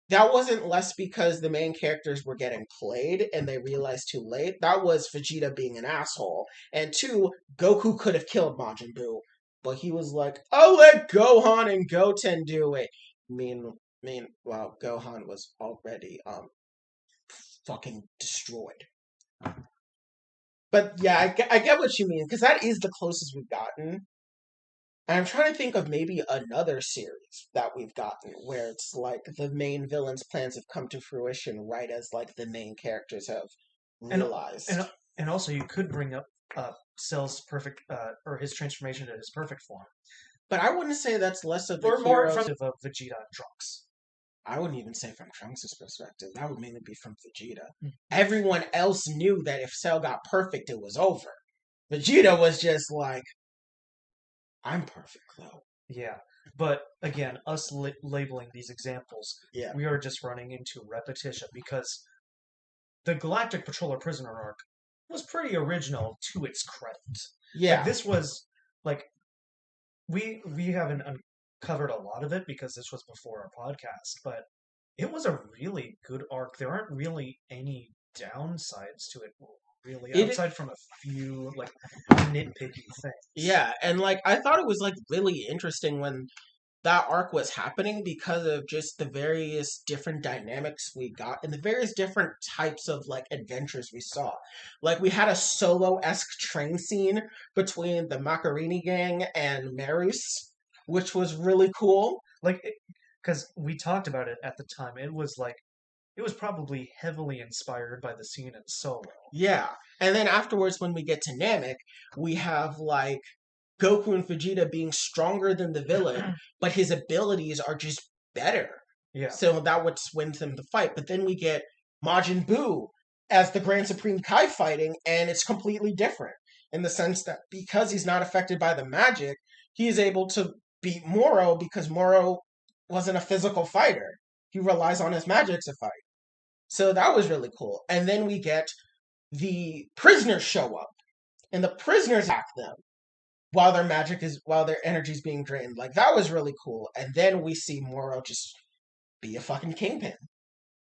that wasn't less because the main characters were getting played and they realized too late. That was Vegeta being an asshole. And two, Goku could have killed Majin Buu, but he was like, I'll let Gohan and Goten do it. Well, Gohan was already fucking destroyed. But yeah, I get what you mean, because that is the closest we've gotten. And I'm trying to think of maybe another series that we've gotten where it's like the main villain's plans have come to fruition right as like the main characters have realized. And also you could bring up Cell's perfect or his transformation to his perfect form. But I wouldn't say that's less of the or more heroes. from Vegeta and Trunks. I wouldn't even say from Trunks' perspective. That would mainly be from Vegeta. Everyone else knew that if Cell got perfect, it was over. Vegeta was just like, I'm perfect, though. Yeah, but again, us labeling these examples, Yeah. we are just running into repetition because the Galactic Patroller Prisoner arc was pretty original to its credit. Yeah. Like, this was like we haven't uncovered a lot of it because this was before our podcast, but it was a really good arc. There aren't really any downsides to it. Really, outside from a few like nitpicky things. Yeah, and like I thought it was like really interesting when that arc was happening because of just the various different dynamics we got and the various different types of like adventures we saw. Like we had a Solo-esque train scene between the Macarini gang and Marus, which was really cool. Like, because we talked about it at the time, it was probably heavily inspired by the scene in Solo. Yeah. And then afterwards, when we get to Namek, we have, like, Goku and Vegeta being stronger than the villain, but his abilities are just better. Yeah. So that would wins them the fight. But then we get Majin Buu as the Grand Supreme Kai fighting, and it's completely different in the sense that because he's not affected by the magic, he is able to beat Moro because Moro wasn't a physical fighter. He relies on his magic to fight. So that was really cool. And then we get the prisoners show up, and the prisoners attack them while their energy's being drained. Like that was really cool. And then we see Moro just be a fucking kingpin.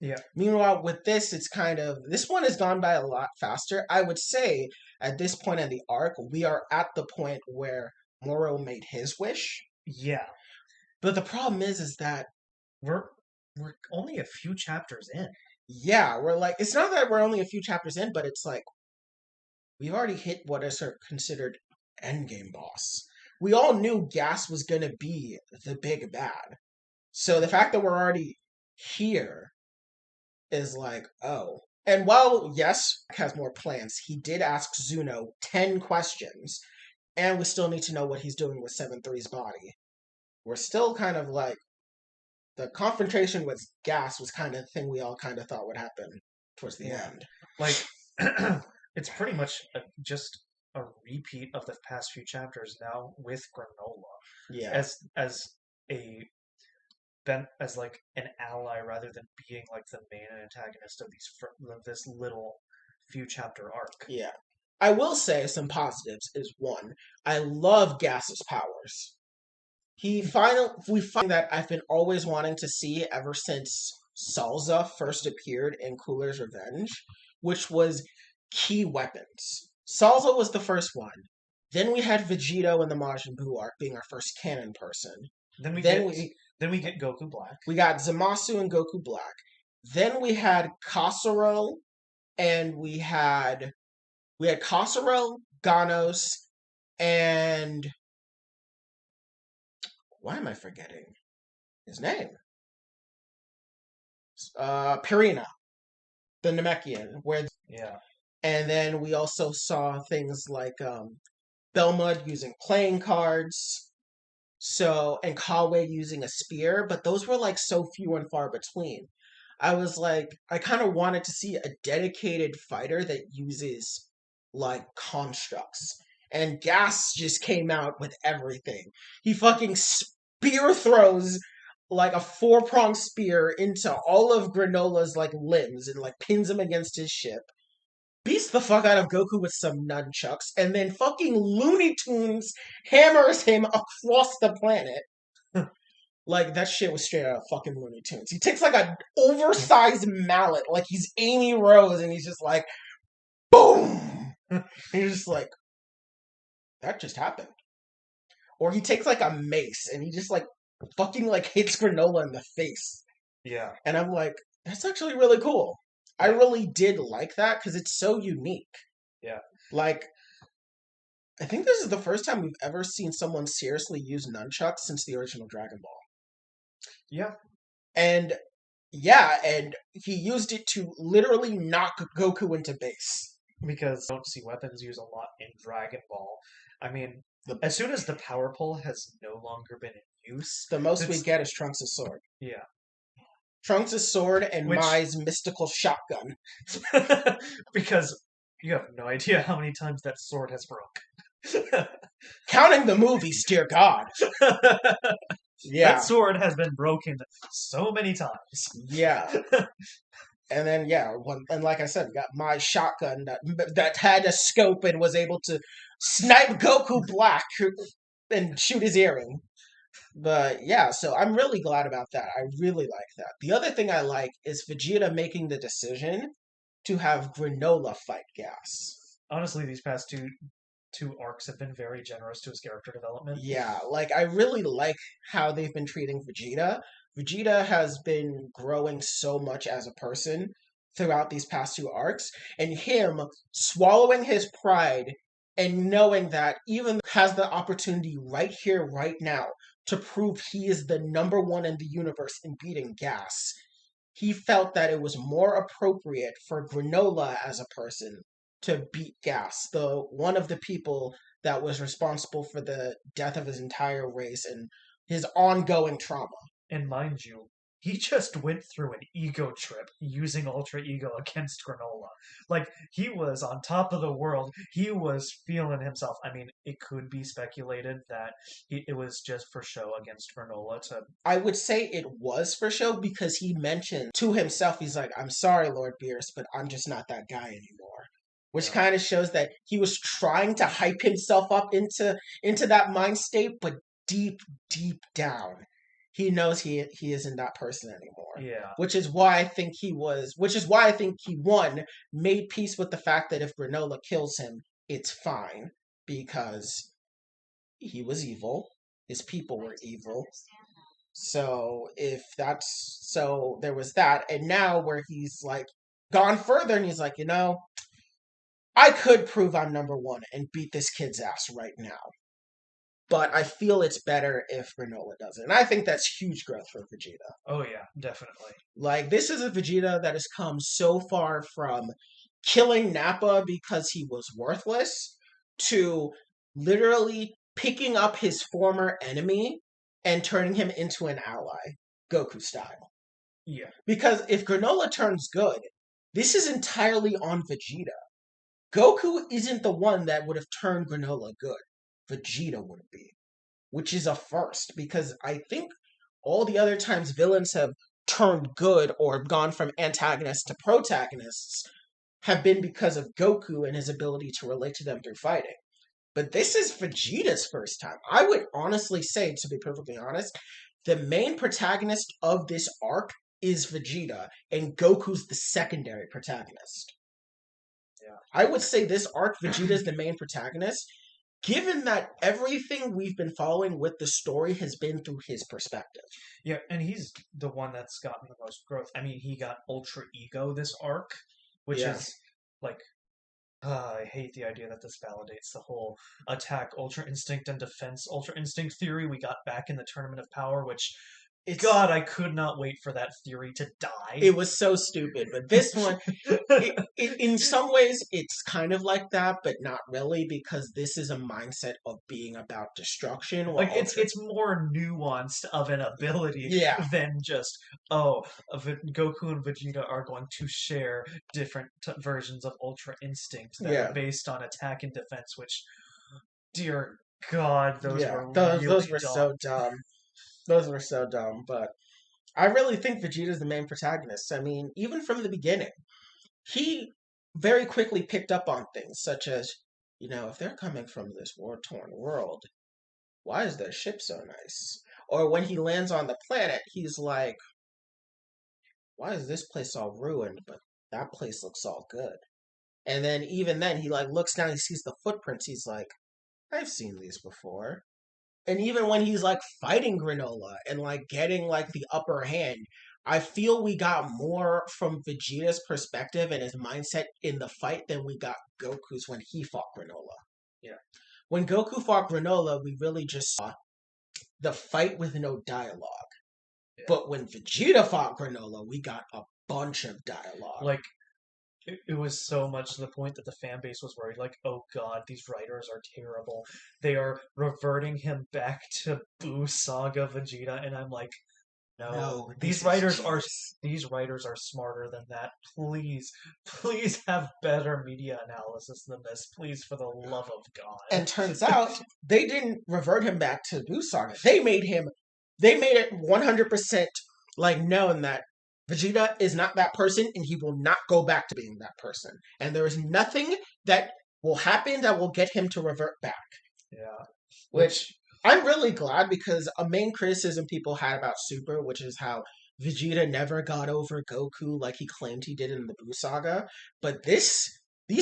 Yeah. Meanwhile, with this, it's kind of this one has gone by a lot faster. I would say at this point in the arc, we are at the point where Moro made his wish. Yeah. But the problem is that we're only a few chapters in. Yeah, we're like it's not that we're only a few chapters in, but it's like we've already hit what is considered endgame boss. We all knew Gas was gonna be the big bad. So the fact that we're already here is like, oh. And while, yes, has more plans, he did ask Zuno 10 questions, and we still need to know what he's doing with 7-3's body. We're still kind of like, the confrontation with Gas was kind of the thing we all kind of thought would happen towards the end. Like, it's pretty much just a repeat of the past few chapters now with Granola. Yeah. As like an ally rather than being like the main antagonist of this little few chapter arc. Yeah. I will say some positives is one, I love Gas's powers. We find that I've been always wanting to see ever since Salza first appeared in Cooler's Revenge, which was key weapons. Salza was the first one. Then we had Vegito in the Majin Buu arc being our first canon person. Then we get Goku Black. We got Zamasu and Goku Black. Then we had Kasuro, and we had Kasuro, Ganos, and why am I forgetting his name? Purina, the Namekian. And then we also saw things like Belmud using playing cards. And Kawe using a spear, but those were like so few and far between. I was like, I kind of wanted to see a dedicated fighter that uses like constructs. And Gas just came out with everything. He fucking spear throws like a 4-pronged spear into all of Granola's like limbs and like pins him against his ship. Beats the fuck out of Goku with some nunchucks, and then fucking Looney Tunes hammers him across the planet. Like, that shit was straight out of fucking Looney Tunes. He takes like an oversized mallet, like he's Amy Rose, and he's just like, boom! And you're just like, that just happened. Or he takes like a mace, and he just like fucking like hits Granola in the face. Yeah. And I'm like, that's actually really cool. I really did like that because it's so unique. Yeah. Like, I think this is the first time we've ever seen someone seriously use nunchucks since the original Dragon Ball. Yeah. And he used it to literally knock Goku into base. Because I don't see weapons used a lot in Dragon Ball. I mean, as soon as the power pole has no longer been in use, the most we get is Trunks' sword. Yeah. Trunks' sword and Mai's mystical shotgun. Because you have no idea how many times that sword has broke. Counting the movies, dear God. Yeah. That sword has been broken so many times. Yeah. And then, and like I said, we got my shotgun that had a scope and was able to snipe Goku Black and shoot his earring. But yeah, so I'm really glad about that. I really like that. The other thing I like is Vegeta making the decision to have Granola fight Gas. Honestly, these past two arcs have been very generous to his character development. Yeah, like I really like how they've been treating Vegeta. Vegeta has been growing so much as a person throughout these past 2 arcs, and him swallowing his pride and knowing that even has the opportunity right here, right now, to prove he is the number 1 in the universe in beating Gas. He felt that it was more appropriate for Granola as a person to beat Gas, one of the people that was responsible for the death of his entire race and his ongoing trauma. And mind you, he just went through an ego trip using Ultra Ego against Granola. Like, he was on top of the world. He was feeling himself. I mean, it could be speculated that it was just for show against Granola to. I would say it was for show because he mentioned to himself, he's like, I'm sorry, Lord Beerus, but I'm just not that guy anymore. Which kind of shows that he was trying to hype himself up into that mind state, but deep, deep down, he knows he isn't that person anymore. Yeah. Which is why I think he won, made peace with the fact that if Granola kills him, it's fine. Because he was evil. His people were evil. So there was that, and now where he's like gone further, and he's like, I could prove I'm number one and beat this kid's ass right now, but I feel it's better if Granola does it, and I think that's huge growth for Vegeta. Oh yeah, definitely. Like, this is a Vegeta that has come so far from killing Nappa because he was worthless to literally picking up his former enemy and turning him into an ally, Goku style. Yeah. Because if Granola turns good, this is entirely on Vegeta. Goku isn't the one that would have turned Granola good. Vegeta would be. Which is a first, because I think all the other times villains have turned good or gone from antagonists to protagonists have been because of Goku and his ability to relate to them through fighting. But this is Vegeta's first time. I would honestly say, to be perfectly honest, the main protagonist of this arc is Vegeta, and Goku's the secondary protagonist. Yeah. I would say this arc, Vegeta's the main protagonist, given that everything we've been following with the story has been through his perspective. Yeah, and he's the one that's gotten the most growth. I mean, he got Ultra Ego this arc, which is like, I hate the idea that this validates the whole attack Ultra Instinct and defense Ultra Instinct theory we got back in the Tournament of Power, which, God, I could not wait for that theory to die. It was so stupid, but this one, in some ways, it's kind of like that, but not really, because this is a mindset of being about destruction. Like, it's more nuanced of an ability than just, Goku and Vegeta are going to share different versions of Ultra Instinct that are based on attack and defense, which, dear God, those were so dumb. Those were so dumb, but I really think Vegeta's the main protagonist. I mean, even from the beginning, he very quickly picked up on things such as, if they're coming from this war-torn world, why is their ship so nice? Or when he lands on the planet, he's like, why is this place all ruined, but that place looks all good? And then even then, he looks down, he sees the footprints, he's like, I've seen these before. And even when he's fighting Granola and getting the upper hand, I feel we got more from Vegeta's perspective and his mindset in the fight than we got Goku's when he fought Granola. Yeah. When Goku fought Granola, we really just saw the fight with no dialogue. Yeah. But when Vegeta fought Granola, we got a bunch of dialogue. It was so much to the point that the fan base was worried, oh God, these writers are terrible. They are reverting him back to Buu Saga Vegeta, and I'm like, no, these writers are smarter than that. Please have better media analysis than this. Please, for the love of God. And turns out they didn't revert him back to Buu Saga. They made it 100% known that Vegeta is not that person, and he will not go back to being that person. And there is nothing that will happen that will get him to revert back. Yeah. Which I'm really glad, because a main criticism people had about Super, which is how Vegeta never got over Goku like he claimed he did in the Buu Saga. But these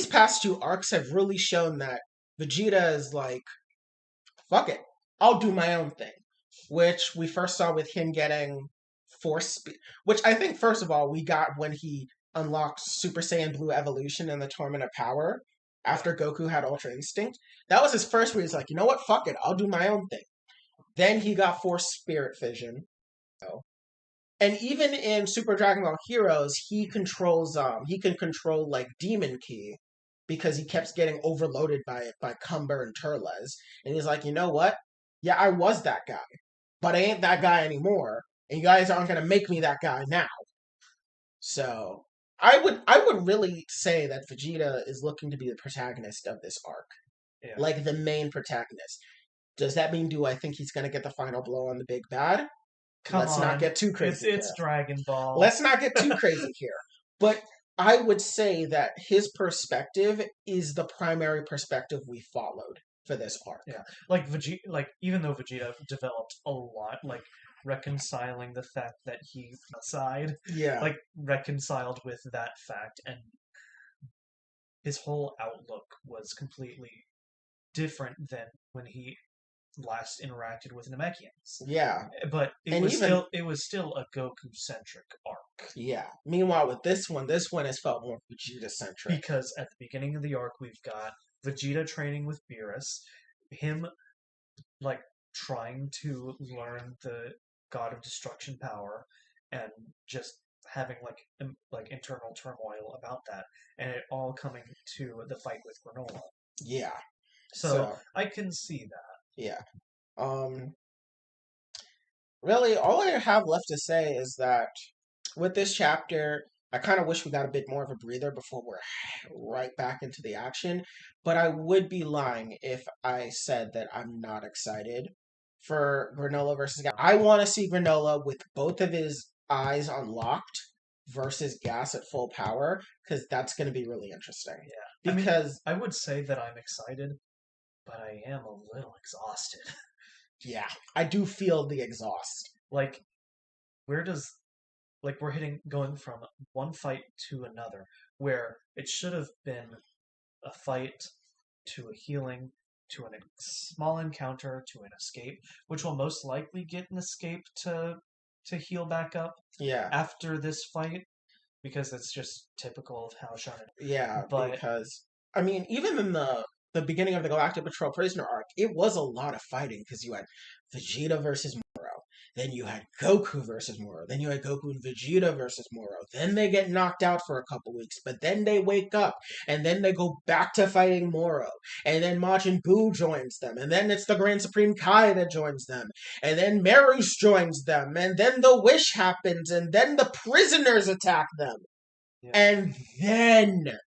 past two arcs have really shown that Vegeta is fuck it, I'll do my own thing. Which we first saw with him getting Force Speed, which I think, first of all, we got when he unlocked Super Saiyan Blue Evolution in the Tournament of Power after Goku had Ultra Instinct. That was his first where he's like, you know what, fuck it, I'll do my own thing. Then he got Force Spirit Vision. And even in Super Dragon Ball Heroes, he can control Demon Ki, because he kept getting overloaded by it by Cumber and Turles. And he's like, you know what? Yeah, I was that guy, but I ain't that guy anymore. and you guys aren't gonna make me that guy now. So I would really say that Vegeta is looking to be the protagonist of this arc, Yeah. like the main protagonist. Does that mean do I think he's gonna get the final blow on the big bad? Let's not get too crazy. It's Dragon Ball. Let's not get too crazy here. But I would say that his perspective is the primary perspective we followed for this arc. Yeah, like Vegeta, like even though Vegeta developed a lot, like reconciling the fact that he outside, Yeah. like reconciled with that fact, and his whole outlook was completely different than when he last interacted with Namekians. Yeah. But it And was even- still a Goku centric arc. Yeah. Meanwhile, with this one has felt more Vegeta centric. Because at the beginning of the arc, we've got Vegeta training with Beerus, him like trying to learn the God of Destruction power, and just having like internal turmoil about that, and it all coming to the fight with Granola. Yeah. So I can see that. Yeah. Really, all I have left to say is that with this chapter, I kind of wish we got a bit more of a breather before we're right back into the action. But I would be lying if I said that I'm not excited for Granola versus Gas. I want to see Granola with both of his eyes unlocked versus Gas at full power, because that's going to be really interesting. Yeah. Because I would say that I'm excited, but I am a little exhausted. Yeah, I do feel the exhaust. Like, we're going from one fight to another, where it should have been a fight to a healing to a small encounter to an escape, which will most likely get an escape to heal back up. Yeah. After this fight, because it's just typical of how Shonen. Yeah, but because I mean, even in the beginning of the Galactic Patrol Prisoner arc, it was a lot of fighting because you had Vegeta versus Moro, then you had Goku versus Moro, then you had Goku and Vegeta versus Moro. Then they get knocked out for a couple weeks, but then they wake up, and then they go back to fighting Moro, and then Majin Buu joins them, and then it's the Grand Supreme Kai that joins them, and then Marus joins them, and then the wish happens, and then the prisoners attack them. Yeah. And then,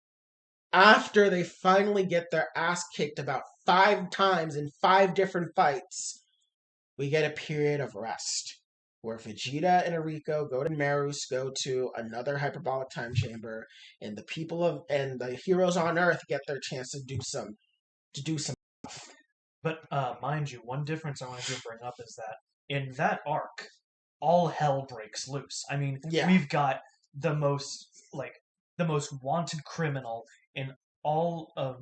after they finally get their ass kicked about 5 times in 5 different fights, we get a period of rest where Vegeta and Eriko go to Marus, go to another hyperbolic time chamber, and the heroes on Earth get their chance to do some stuff. But mind you, one difference I wanted to bring up is that in that arc, all hell breaks loose. I mean, we've got the most wanted criminal in all of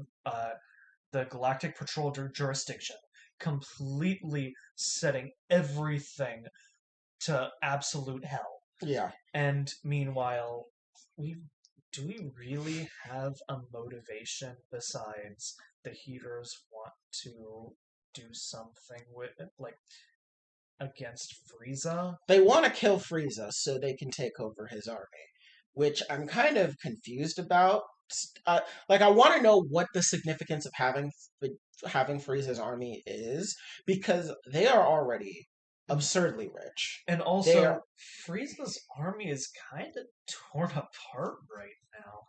the Galactic Patrol jurisdiction, completely setting everything to absolute hell. Yeah. And meanwhile, do we really have a motivation besides the Heaters want to do something with against Frieza? They want to kill Frieza so they can take over his army, which I'm kind of confused about. I want to know what the significance of having Frieza's army is, because they are already absurdly rich. And also, Frieza's army is kind of torn apart right now.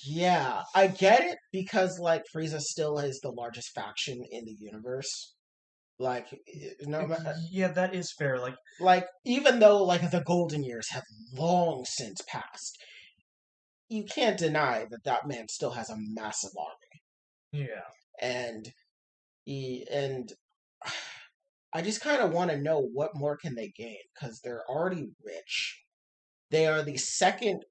Yeah, I get it, because Frieza still is the largest faction in the universe. Yeah, that is fair. Even though the golden years have long since passed, you can't deny that man still has a massive army. Yeah. And I just kind of want to know what more can they gain, because they're already rich. They are the second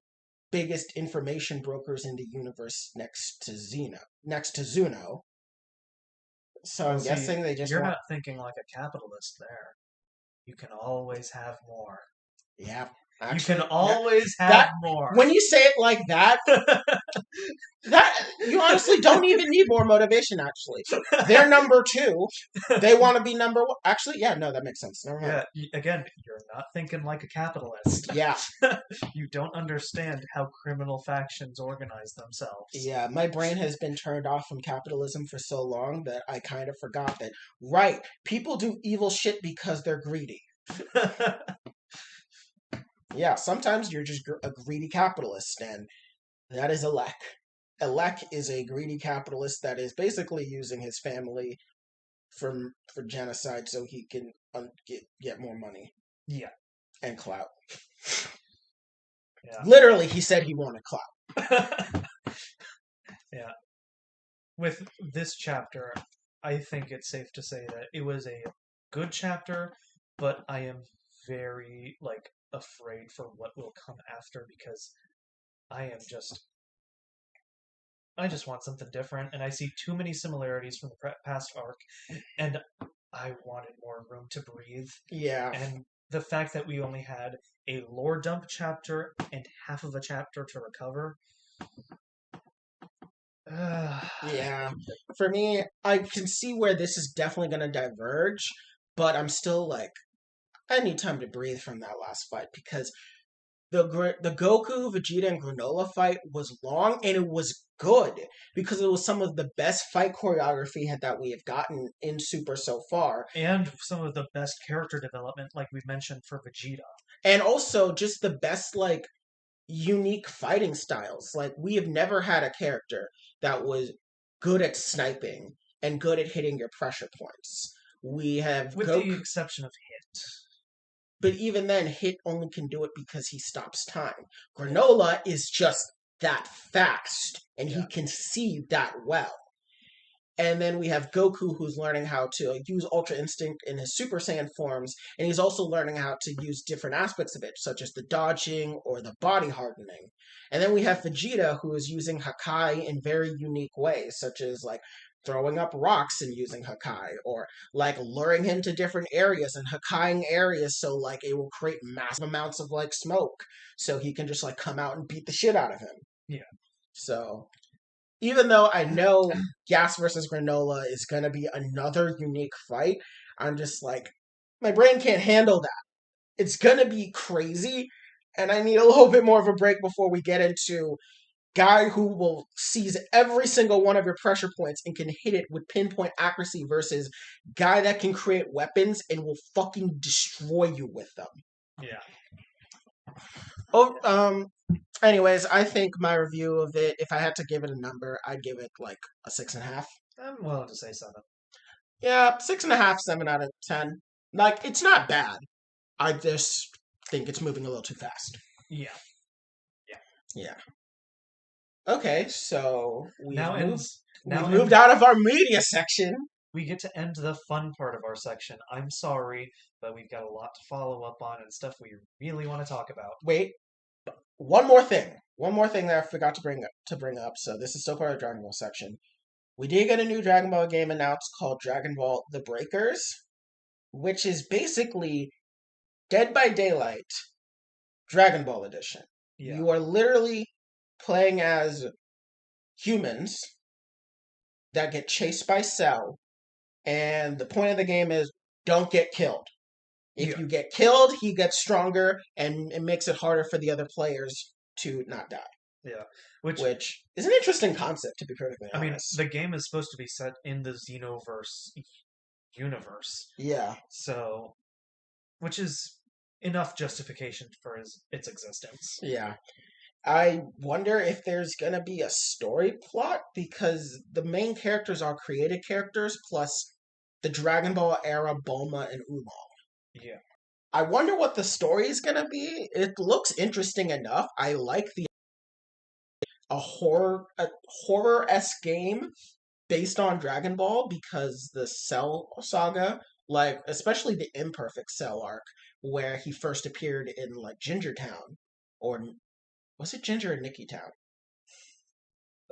biggest information brokers in the universe next to Zuno. So I'm guessing they just not thinking like a capitalist there. You can always have more. Yeah. Actually, you can always have more. When you say it like that, you honestly don't even need more motivation, actually. They're number 2. They want to be number 1. Actually, yeah, no, that makes sense. Never mind. Yeah, again, you're not thinking like a capitalist. Yeah. You don't understand how criminal factions organize themselves. Yeah, my brain has been turned off from capitalism for so long that I kind of forgot that, right, people do evil shit because they're greedy. Yeah, sometimes you're just a greedy capitalist, and that is Elec. Elec is a greedy capitalist that is basically using his family for genocide so he can get more money Yeah. and clout. Yeah. Literally, he said he wanted clout. Yeah. With this chapter, I think it's safe to say that it was a good chapter, but I am very afraid for what will come after because I am I just want something different, and I see too many similarities from the past arc, and I wanted more room to breathe. Yeah. And the fact that we only had a lore dump chapter and half of a chapter to recover. Yeah. For me, I can see where this is definitely going to diverge, but I'm still like, I need time to breathe from that last fight because the Goku, Vegeta, and Granola fight was long and it was good because it was some of the best fight choreography that we have gotten in Super so far. And some of the best character development, like we mentioned, for Vegeta. And also just the best, like, unique fighting styles. Like, we have never had a character that was good at sniping and good at hitting your pressure points. We have With the exception of Hit. But even then, Hit only can do it because he stops time. Granola is just that fast, and he can see that well. And then we have Goku, who's learning how to use Ultra Instinct in his Super Saiyan forms, and he's also learning how to use different aspects of it, such as the dodging or the body hardening. And then we have Vegeta, who is using Hawkeye in very unique ways, such as like throwing up rocks and using Hawkeye, or like luring him to different areas and Hakkaiing areas so like it will create massive amounts of like smoke, so he can just like come out and beat the shit out of him. Yeah. So even though I know Gas versus Granola is going to be another unique fight, I'm just like, my brain can't handle that. It's going to be crazy, and I need a little bit more of a break before we get into guy who will seize every single one of your pressure points and can hit it with pinpoint accuracy versus guy that can create weapons and will fucking destroy you with them. Yeah. Oh, anyways, I think my review of it, if I had to give it a number, I'd give it like a 6.5. I'm willing to say 7. Yeah, 6.5, 7 out of 10. Like, it's not bad. I just think it's moving a little too fast. Yeah. Yeah. Okay, so we've moved out of our media section. We get to end the fun part of our section. I'm sorry, but we've got a lot to follow up on and stuff we really want to talk about. Wait, one more thing. One more thing that I forgot to bring up. So this is still part of the Dragon Ball section. We did get a new Dragon Ball game announced called Dragon Ball The Breakers, which is basically Dead by Daylight Dragon Ball Edition. Yeah. You are literally playing as humans that get chased by Cell, and the point of the game is don't get killed. If you get killed, he gets stronger, and it makes it harder for the other players to not die. Yeah, which is an interesting concept, to be perfectly honest. I mean, the game is supposed to be set in the Xenoverse universe. Yeah. So, which is enough justification for its existence. Yeah. I wonder if there's going to be a story plot, because the main characters are created characters, plus the Dragon Ball era Bulma and Oolong. Yeah. I wonder what the story is going to be. It looks interesting enough. I like a horror-esque game based on Dragon Ball, because the Cell saga, like especially the Imperfect Cell arc, where he first appeared in like Ginger Town, or was it Ginger or Nikki Town?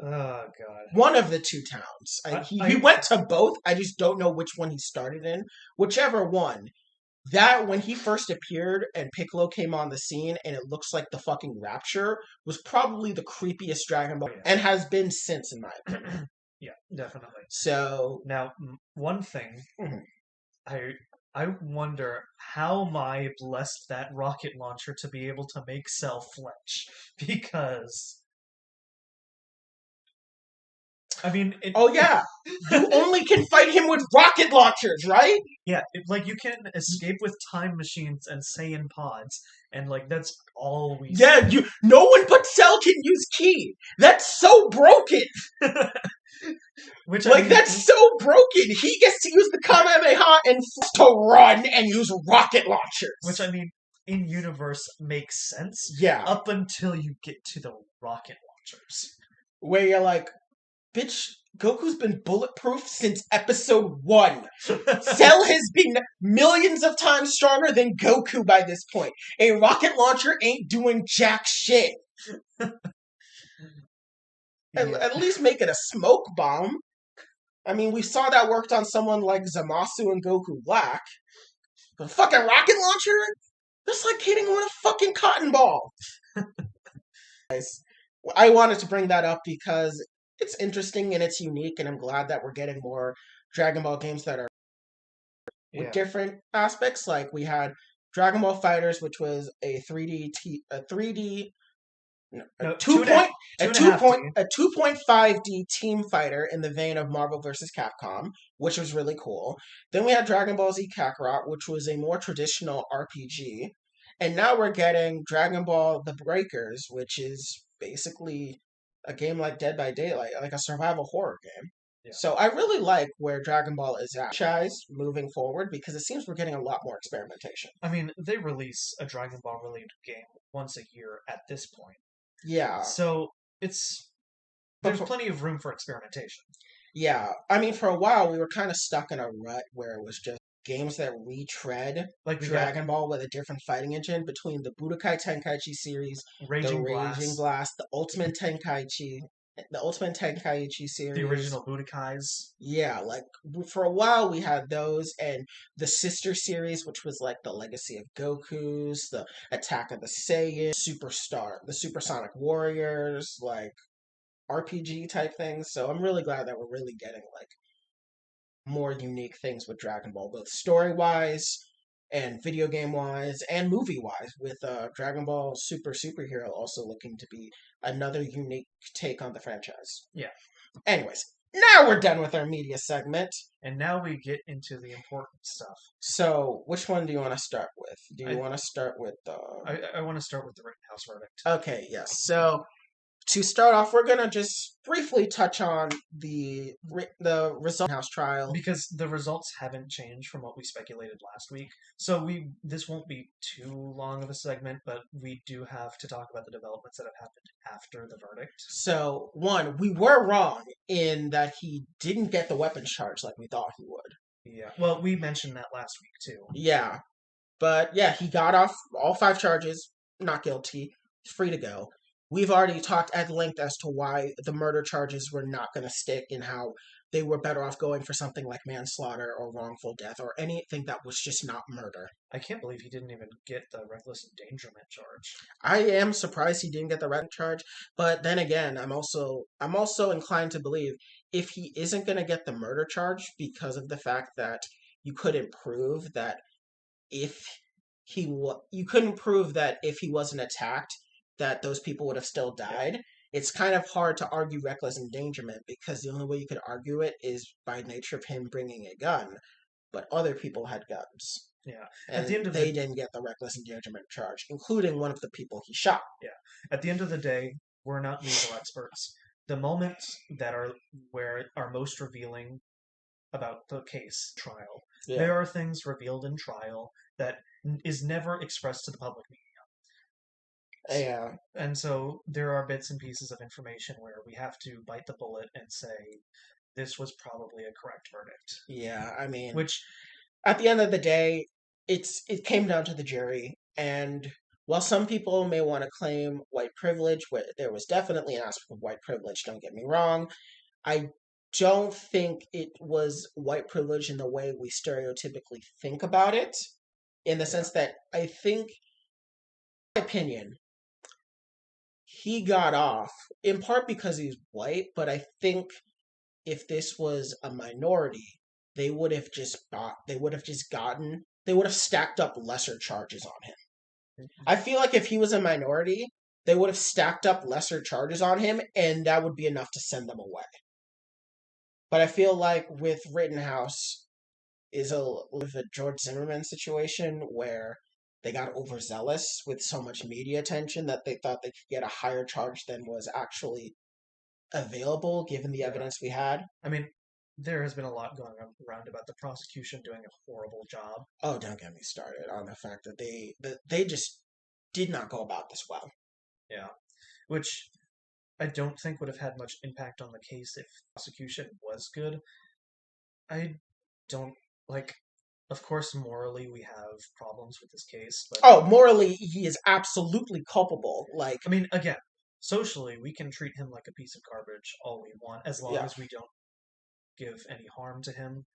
Oh god, one of the two towns. He went to both. I just don't know which one he started in. Whichever one. That, when he first appeared and Piccolo came on the scene and it looks like the fucking Rapture, was probably the creepiest Dragon Ball, and has been since, in my opinion. Yeah, definitely. So now, one thing, I wonder how Mai blessed that rocket launcher to be able to make Cell flinch, because I mean, Oh yeah, you only can fight him with rocket launchers, right? yeah, like you can escape with time machines and Saiyan pods, and like that's all we Yeah, no one but Cell can use Ki. That's so broken. Which Like, that's so broken. He gets to use the Kamehameha and to run and use rocket launchers. Which I mean, in universe makes sense. Yeah. Up until you get to the rocket launchers, where you're like, bitch, Goku's been bulletproof since episode 1. Cell has been millions of times stronger than Goku by this point. A rocket launcher ain't doing jack shit. At least make it a smoke bomb. I mean, we saw that worked on someone like Zamasu and Goku Black. But fucking rocket launcher? That's like hitting him with a fucking cotton ball. I wanted to bring that up because it's interesting and it's unique, and I'm glad that we're getting more Dragon Ball games that are with different aspects. Like we had Dragon Ball Fighters, which was a 2.5D team fighter in the vein of Marvel vs. Capcom, which was really cool. Then we had Dragon Ball Z Kakarot, which was a more traditional RPG. And now we're getting Dragon Ball The Breakers, which is basically a game like Dead by Daylight, like a survival horror game. Yeah. So I really like where Dragon Ball is at moving forward, because it seems we're getting a lot more experimentation. I mean, they release a Dragon Ball related game once a year at this point. Yeah. So there's plenty of room for experimentation. Yeah. I mean, for a while we were kind of stuck in a rut where it was just games that retread like Dragon Ball with a different fighting engine between the Budokai Tenkaichi series, Raging Blast, the Ultimate Tenkaichi series, the original Budokais. Yeah, like for a while we had those, and the sister series, which was like the Legacy of Goku's, the Attack of the Saiyans, the Supersonic Warriors, like RPG type things. So I'm really glad that we're really getting like more unique things with Dragon Ball, both story-wise and video game-wise and movie-wise, with Dragon Ball Superhero also looking to be another unique take on the franchise. Yeah. Anyways, now we're done with our media segment. And now we get into the important stuff. So, which one do you want to start with? Do you want to start with the... I want to start with the Rittenhouse verdict. Okay, yes. So, to start off, we're going to just briefly touch on the Rittenhouse trial. Because the results haven't changed from what we speculated last week. So this won't be too long of a segment, but we do have to talk about the developments that have happened after the verdict. So, one, we were wrong in that he didn't get the weapons charge like we thought he would. Yeah. Well, we mentioned that last week, too. Yeah. But, yeah, he got off all 5 charges, not guilty, free to go. We've already talked at length as to why the murder charges were not going to stick and how they were better off going for something like manslaughter or wrongful death or anything that was just not murder. I can't believe he didn't even get the reckless endangerment charge. I am surprised he didn't get the reckless charge, but then again, I'm also inclined to believe if he isn't going to get the murder charge because of the fact that you couldn't prove that if he wasn't attacked, that those people would have still died. It's kind of hard to argue reckless endangerment because the only way you could argue it is by nature of him bringing a gun, but other people had guns. Yeah. And they didn't get the reckless endangerment charge, including one of the people he shot. Yeah. At the end of the day, we're not legal experts. The moments that are most revealing about the case trial, there are things revealed in trial that is never expressed to the public media. Yeah. And so there are bits and pieces of information where we have to bite the bullet and say this was probably a correct verdict. Yeah, I mean, which at the end of the day, it came down to the jury, and while some people may want to claim white privilege, there was definitely an aspect of white privilege, don't get me wrong, I don't think it was white privilege in the way we stereotypically think about it, in the sense that I think, in my opinion, he got off, in part because he's white, but I think if this was a minority, they would have stacked up lesser charges on him. I feel like if he was a minority, they would have stacked up lesser charges on him, and that would be enough to send them away. But I feel like with Rittenhouse is a with a George Zimmerman situation where they got overzealous with so much media attention that they thought they could get a higher charge than was actually available given the evidence we had. I mean, there has been a lot going around about the prosecution doing a horrible job. Oh, don't get me started on the fact that they just did not go about this well. Yeah. Which I don't think would have had much impact on the case if prosecution was good. I don't like. Of course, morally we have problems with this case, but Oh, morally, he is absolutely culpable. Like, I mean, again, socially we can treat him like a piece of garbage all we want, as long yeah, as we don't give any harm to him.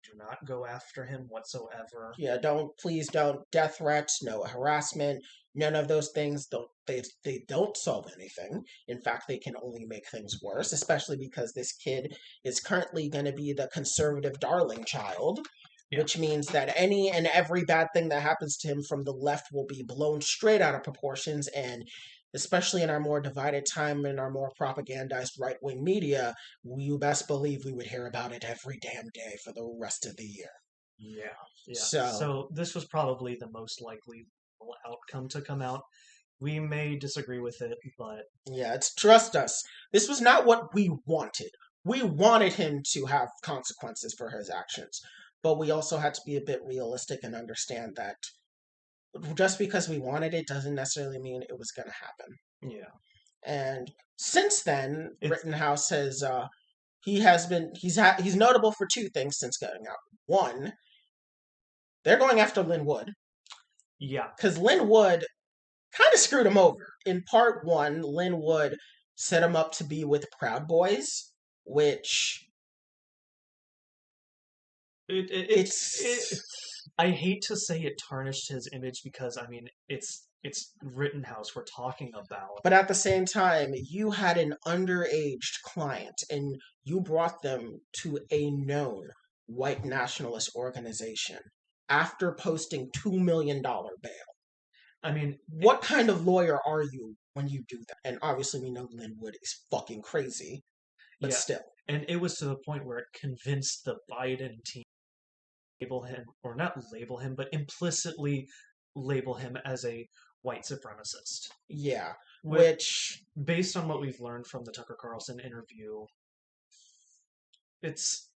Do not go after him whatsoever. yeah. Please don't death threats, no harassment, none of those things. They don't solve anything. In fact, they can only make things worse. Especially because this kid is currently going to be the conservative darling child, Yeah. which means that any and every bad thing that happens to him from the left will be blown straight out of proportions. And especially in our more divided time, in our more propagandized right wing media, you best believe we would hear about it every damn day for the rest of the year. Yeah, yeah. So, So this was probably the most likely outcome to come out. We may disagree with it, but yeah, it's trust us. This was not what we wanted. We wanted him to have consequences for his actions, but we also had to be a bit realistic and understand that just because we wanted it doesn't necessarily mean it was going to happen. yeah. And since then, It's Rittenhouse has he's notable for two things since going out. One, they're going after Lynn Wood yeah. because Lynn Wood kind of screwed him over. In part one, Lynn Wood set him up to be with Proud Boys, which It I hate to say it tarnished his image because I mean it's Rittenhouse we're talking about. but at the same time, you had an underage client and you brought them to a known white nationalist organization after posting $2 million bail. I mean, What kind of lawyer are you when you do that? And obviously, we know Linwood is fucking crazy, but yeah, still. and it was to the point where it convinced the Biden team to label him, or not label him, but implicitly label him as a white supremacist. Yeah. Which, Which, based on what we've learned from the Tucker Carlson interview, it's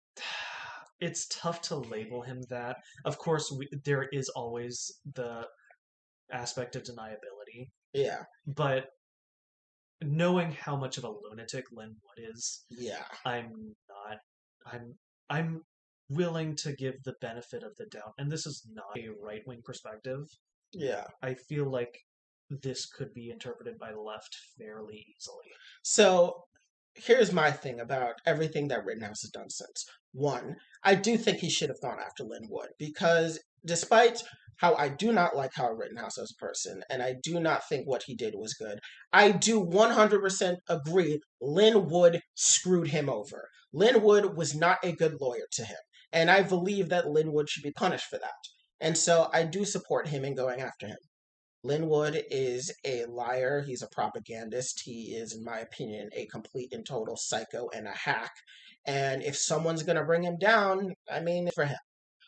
it's tough to label him that. Of course, there is always the aspect of deniability, yeah, but knowing how much of a lunatic Lynn Wood is, yeah. I'm not. I'm willing to give the benefit of the doubt, and this is not a right wing perspective. Yeah. I feel like this could be interpreted by the left fairly easily. So here's my thing about everything that Rittenhouse has done since. One, I do think he should have gone after Linwood because despite how I do not like Howard Rittenhouse as a person, and I do not think what he did was good, I do 100% agree Linwood screwed him over. Linwood was not a good lawyer to him, and I believe that Linwood should be punished for that. And so I do support him in going after him. Linwood is a liar. He's a propagandist. He is, in my opinion, a complete and total psycho and a hack. And if someone's going to bring him down, I mean, for him.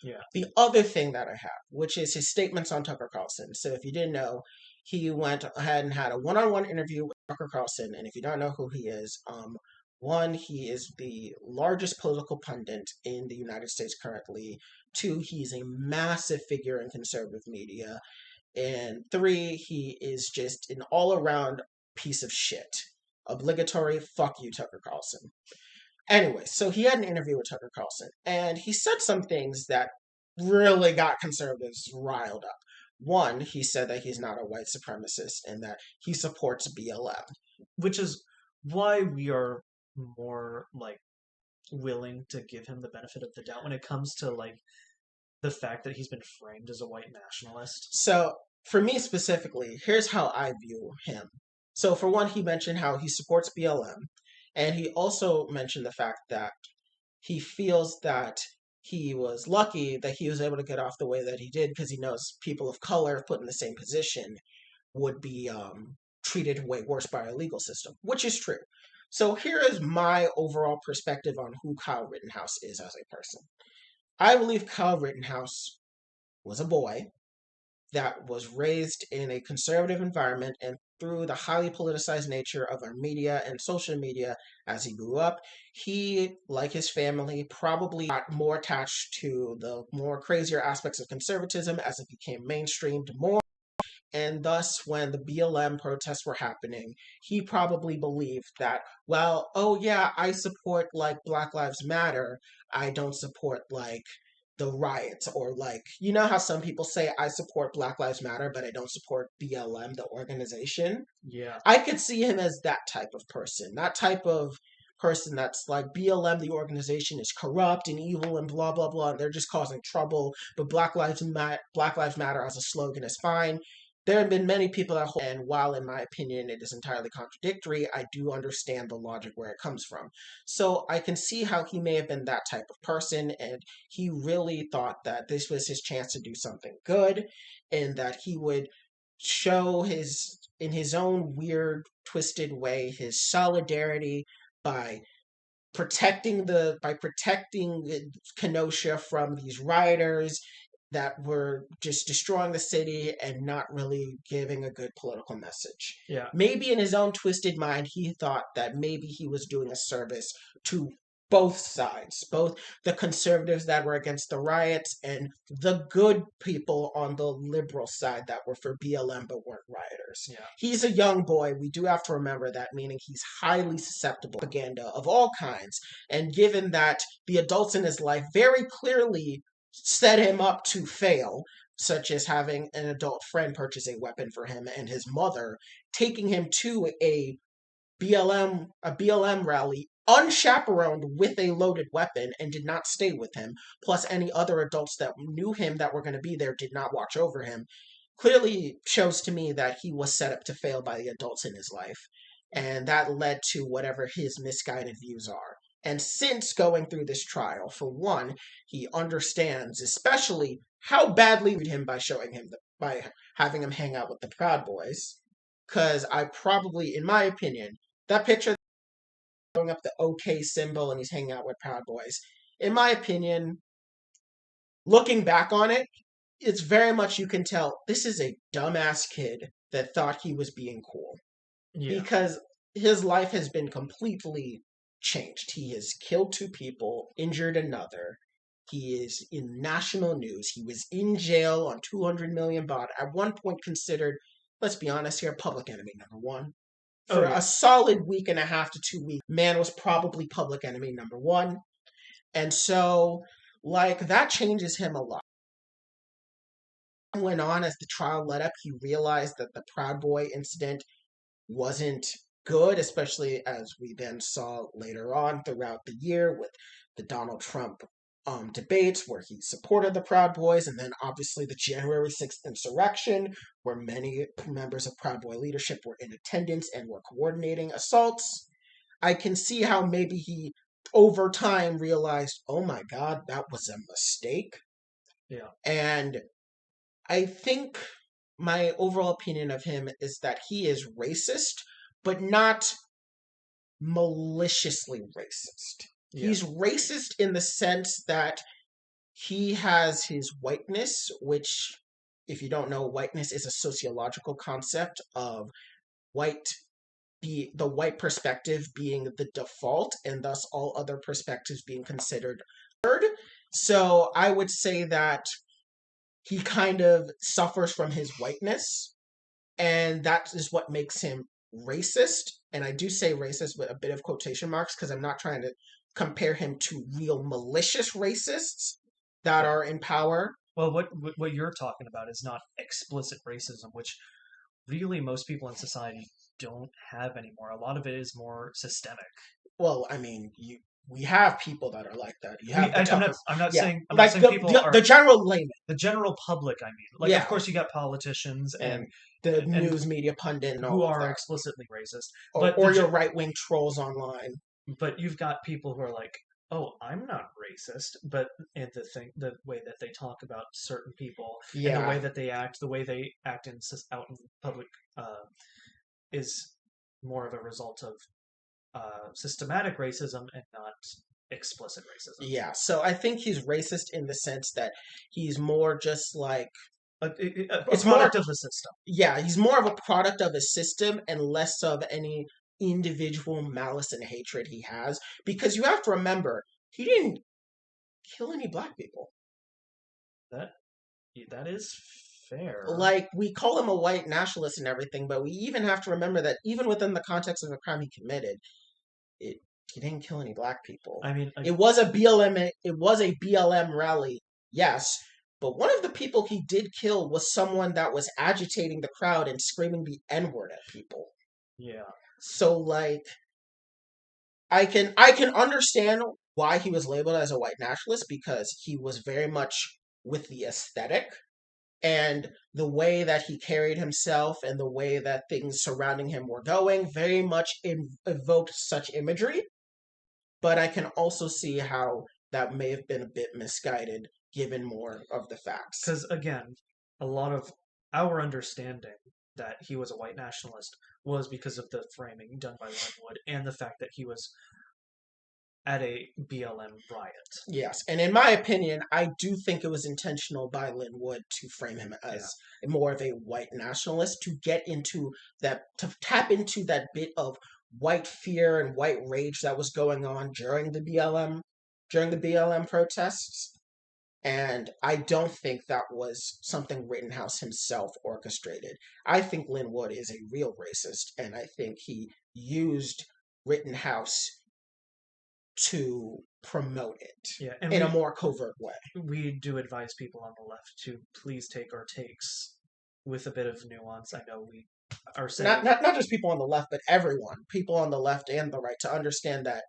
Yeah. The other thing that I have, which is his statements on Tucker Carlson. So if you didn't know, he went ahead and had a one-on-one interview with Tucker Carlson. And if you don't know who he is, one, he is the largest political pundit in the United States currently. Two, he's a massive figure in conservative media. And three, he is just an all around piece of shit. Obligatory, fuck you, Tucker Carlson. Anyway, so he had an interview with Tucker Carlson, and he said some things that really got conservatives riled up. One, he said that he's not a white supremacist and that he supports BLM. Which is why we are more like willing to give him the benefit of the doubt when it comes to like the fact that he's been framed as a white nationalist. So, for me specifically, here's how I view him. So, for one, he mentioned how he supports BLM, and he also mentioned the fact that he feels that he was lucky that he was able to get off the way that he did because he knows people of color put in the same position would be treated way worse by our legal system, which is true. So here is my overall perspective on who Kyle Rittenhouse is as a person. I believe Kyle Rittenhouse was a boy that was raised in a conservative environment, and through the highly politicized nature of our media and social media as he grew up, he, like his family, probably got more attached to the more crazier aspects of conservatism as it became mainstreamed more. And thus, when the BLM protests were happening, he probably believed that, well, oh yeah, I support like Black Lives Matter. I don't support like the riots, or like, you know how some people say, I support Black Lives Matter, but I don't support BLM, the organization? Yeah. I could see him as that type of person. That type of person that's like, BLM, the organization, is corrupt and evil and blah blah blah, and they're just causing trouble. But Black Lives Matter as a slogan is fine. There have been many people that hold, and while in my opinion it is entirely contradictory, I do understand the logic where it comes from. So I can see how he may have been that type of person, and he really thought that this was his chance to do something good, and that he would show his, in his own weird twisted way, his solidarity by protecting Kenosha from these rioters that were just destroying the city and not really giving a good political message. Yeah. Maybe in his own twisted mind, he thought that maybe he was doing a service to both sides, both the conservatives that were against the riots and the good people on the liberal side that were for BLM but weren't rioters. Yeah. He's a young boy. We do have to remember that, meaning he's highly susceptible to propaganda of all kinds. And given that the adults in his life very clearly set him up to fail, such as having an adult friend purchase a weapon for him and his mother taking him to a BLM rally unchaperoned with a loaded weapon and did not stay with him, plus any other adults that knew him that were going to be there did not watch over him, clearly shows to me that he was set up to fail by the adults in his life. And that led to whatever his misguided views are. And since going through this trial, for one, he understands especially how badly we him by showing him by having him hang out with the Proud Boys. Because I probably, in my opinion, that picture throwing up the OK symbol and he's hanging out with Proud Boys, in my opinion, looking back on it, it's very much, you can tell this is a dumbass kid that thought he was being cool. Yeah. Because his life has been completely changed. He has killed 2 people, injured another. He is in national news. He was in jail on 200 million baht. At one point considered, let's be honest here, public enemy number 1. For a solid week and a half to 2 weeks, man was probably public enemy number 1. And so, like, that changes him a lot. Went on as the trial led up, he realized that the Proud Boy incident wasn't good, especially as we then saw later on throughout the year with the Donald Trump debates where he supported the Proud Boys, and then obviously the January 6th insurrection where many members of Proud Boy leadership were in attendance and were coordinating assaults. I can see how maybe he over time realized, oh my God, that was a mistake. Yeah. And I think my overall opinion of him is that he is racist, but not maliciously racist. Yeah. He's racist in the sense that he has his whiteness, which, if you don't know, whiteness is a sociological concept of the white perspective being the default, and thus all other perspectives being considered third. So I would say that he kind of suffers from his whiteness, and that is what makes him racist. And I do say racist with a bit of quotation marks because I'm not trying to compare him to real malicious racists that are in power. Well, what you're talking about is not explicit racism, which really most people in society don't have anymore. A lot of it is more systemic. Well, I mean, we have people that are like that. You have I'm not yeah, saying like people are the general layman, the general public. I mean, like, Yeah. of course, you got politicians and the and news media pundit and all who of are that. explicitly racist, or your right wing trolls online. But you've got people who are like, "Oh, I'm not racist," but the way that they talk about certain people, and the Yeah, way that they act, out in public, is more of a result of systematic racism and not explicit racism. Yeah, so I think he's racist in the sense that he's more just like A it's product more of the system. yeah, he's more of a product of a system and less of any individual malice and hatred he has. Because you have to remember, he didn't kill any black people. That is fair. Like, we call him a white nationalist and everything, but we even have to remember that even within the context of the crime he committed, he didn't kill any black people. I mean, It was a BLM rally, yes, but one of the people he did kill was someone that was agitating the crowd and screaming the N-word at people. yeah. So like I can understand why he was labeled as a white nationalist because he was very much with the aesthetic and the way that he carried himself and the way that things surrounding him were going very much evoked such imagery. But I can also see how that may have been a bit misguided given more of the facts. Because again, a lot of our understanding that he was a white nationalist was because of the framing done by Linwood and the fact that he was at a BLM riot. Yes, and in my opinion, I do think it was intentional by Linwood to frame him as more of a white nationalist to get into that, to tap into that bit of white fear and white rage that was going on during the BLM protests. And I don't think that was something Rittenhouse himself orchestrated. I think Linwood is a real racist, and I think he used Rittenhouse to promote it in a more covert way. We do advise people on the left to please take our takes with a bit of nuance. I know we are saying not just people on the left, but everyone, people on the left and the right, to understand that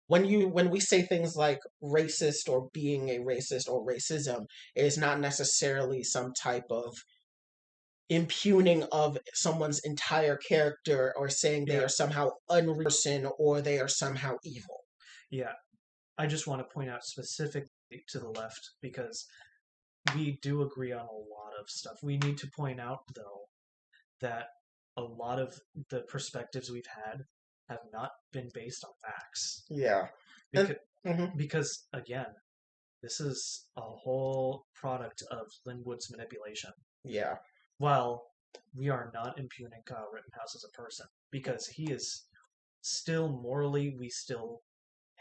when we say things like racist or being a racist or racism, it is not necessarily some type of impugning of someone's entire character or saying they are somehow unreal person or they are somehow evil. Yeah, I just want to point out specifically to the left because we do agree on a lot of stuff. We need to point out, though, that a lot of the perspectives we've had have not been based on facts. Yeah. Because again, this is a whole product of Linwood's manipulation. Yeah. Well, we are not impugning Kyle Rittenhouse as a person because he is still morally, we still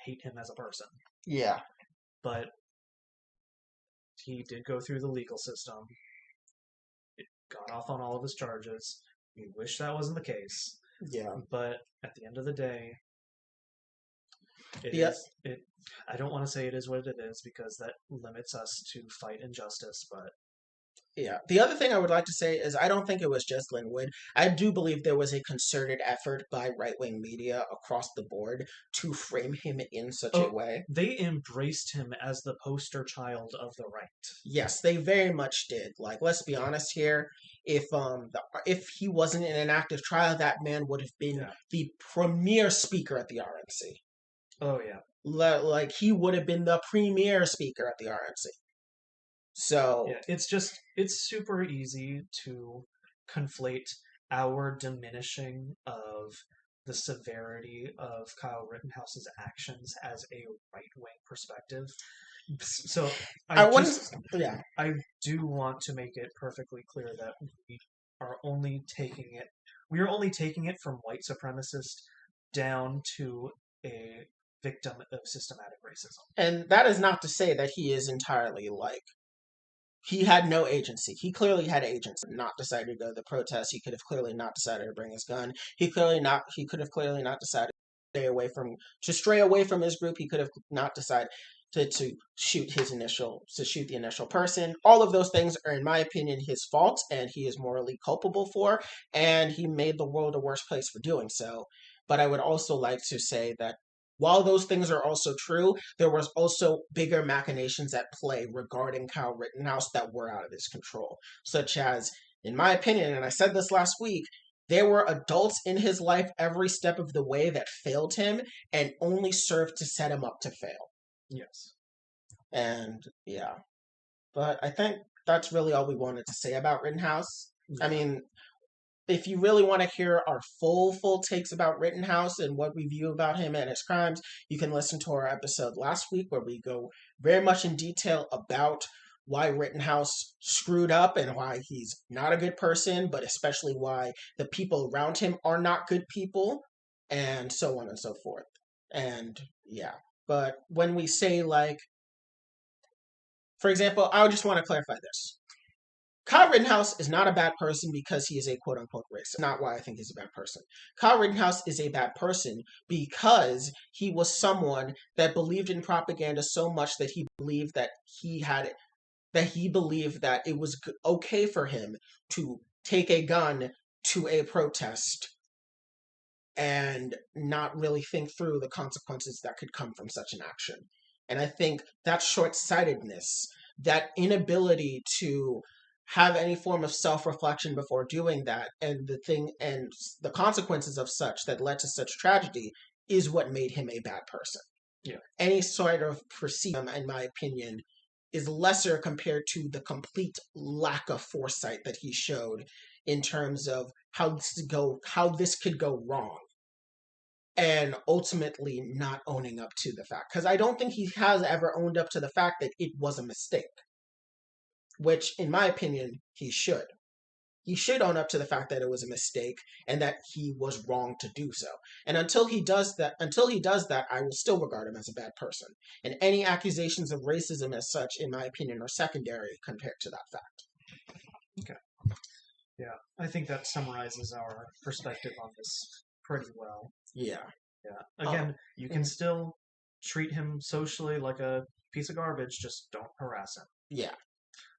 hate him as a person. Yeah. But he did go through the legal system. It got off on all of his charges. We wish that wasn't the case. Yeah. But at the end of the day, I don't want to say it is what it is because that limits us to fight injustice, but yeah. The other thing I would like to say is I don't think it was just Linwood. I do believe there was a concerted effort by right-wing media across the board to frame him in such a way. They embraced him as the poster child of the right. Yes, they very much did. Like, let's be honest here. If he wasn't in an active trial, that man would have been the premier speaker at the RNC. Oh, yeah. Like, he would have been the premier speaker at the RNC. So yeah, it's super easy to conflate our diminishing of the severity of Kyle Rittenhouse's actions as a right-wing perspective. So I do want to make it perfectly clear that we are only taking it from white supremacist down to a victim of systematic racism. And that is not to say that he is entirely like, he had no agency. He clearly had agency. Not decided to go to the protest. He could have clearly not decided to bring his gun. He could have clearly not decided to stray away from his group. He could have not decided to shoot the initial person. All of those things are, in my opinion, his fault, and he is morally culpable for, and he made the world a worse place for doing so. But I would also like to say that while those things are also true, there was also bigger machinations at play regarding Kyle Rittenhouse that were out of his control, such as, in my opinion, and I said this last week, there were adults in his life every step of the way that failed him and only served to set him up to fail. Yes. And, yeah. But I think that's really all we wanted to say about Rittenhouse. Yeah. I mean, if you really want to hear our full takes about Rittenhouse and what we view about him and his crimes, you can listen to our episode last week where we go very much in detail about why Rittenhouse screwed up and why he's not a good person, but especially why the people around him are not good people, and so on and so forth. And yeah, but when we say, like, for example, I just want to clarify this. Kyle Rittenhouse is not a bad person because he is a quote-unquote racist. Not why I think he's a bad person. Kyle Rittenhouse is a bad person because he was someone that believed in propaganda so much that he believed that it was okay for him to take a gun to a protest and not really think through the consequences that could come from such an action. And I think that short-sightedness, that inability to have any form of self-reflection before doing that, and the consequences of such that led to such tragedy is what made him a bad person. Yeah. Any sort of procedure, in my opinion, is lesser compared to the complete lack of foresight that he showed in terms of how this could go wrong, and ultimately not owning up to the fact. Because I don't think he has ever owned up to the fact that it was a mistake, which, in my opinion, he should. He should own up to the fact that it was a mistake and that he was wrong to do so. And until he does that, I will still regard him as a bad person. And any accusations of racism as such, in my opinion, are secondary compared to that fact. Okay. Yeah, I think that summarizes our perspective on this pretty well. Yeah. Yeah. Again, you can still treat him socially like a piece of garbage, just don't harass him. Yeah.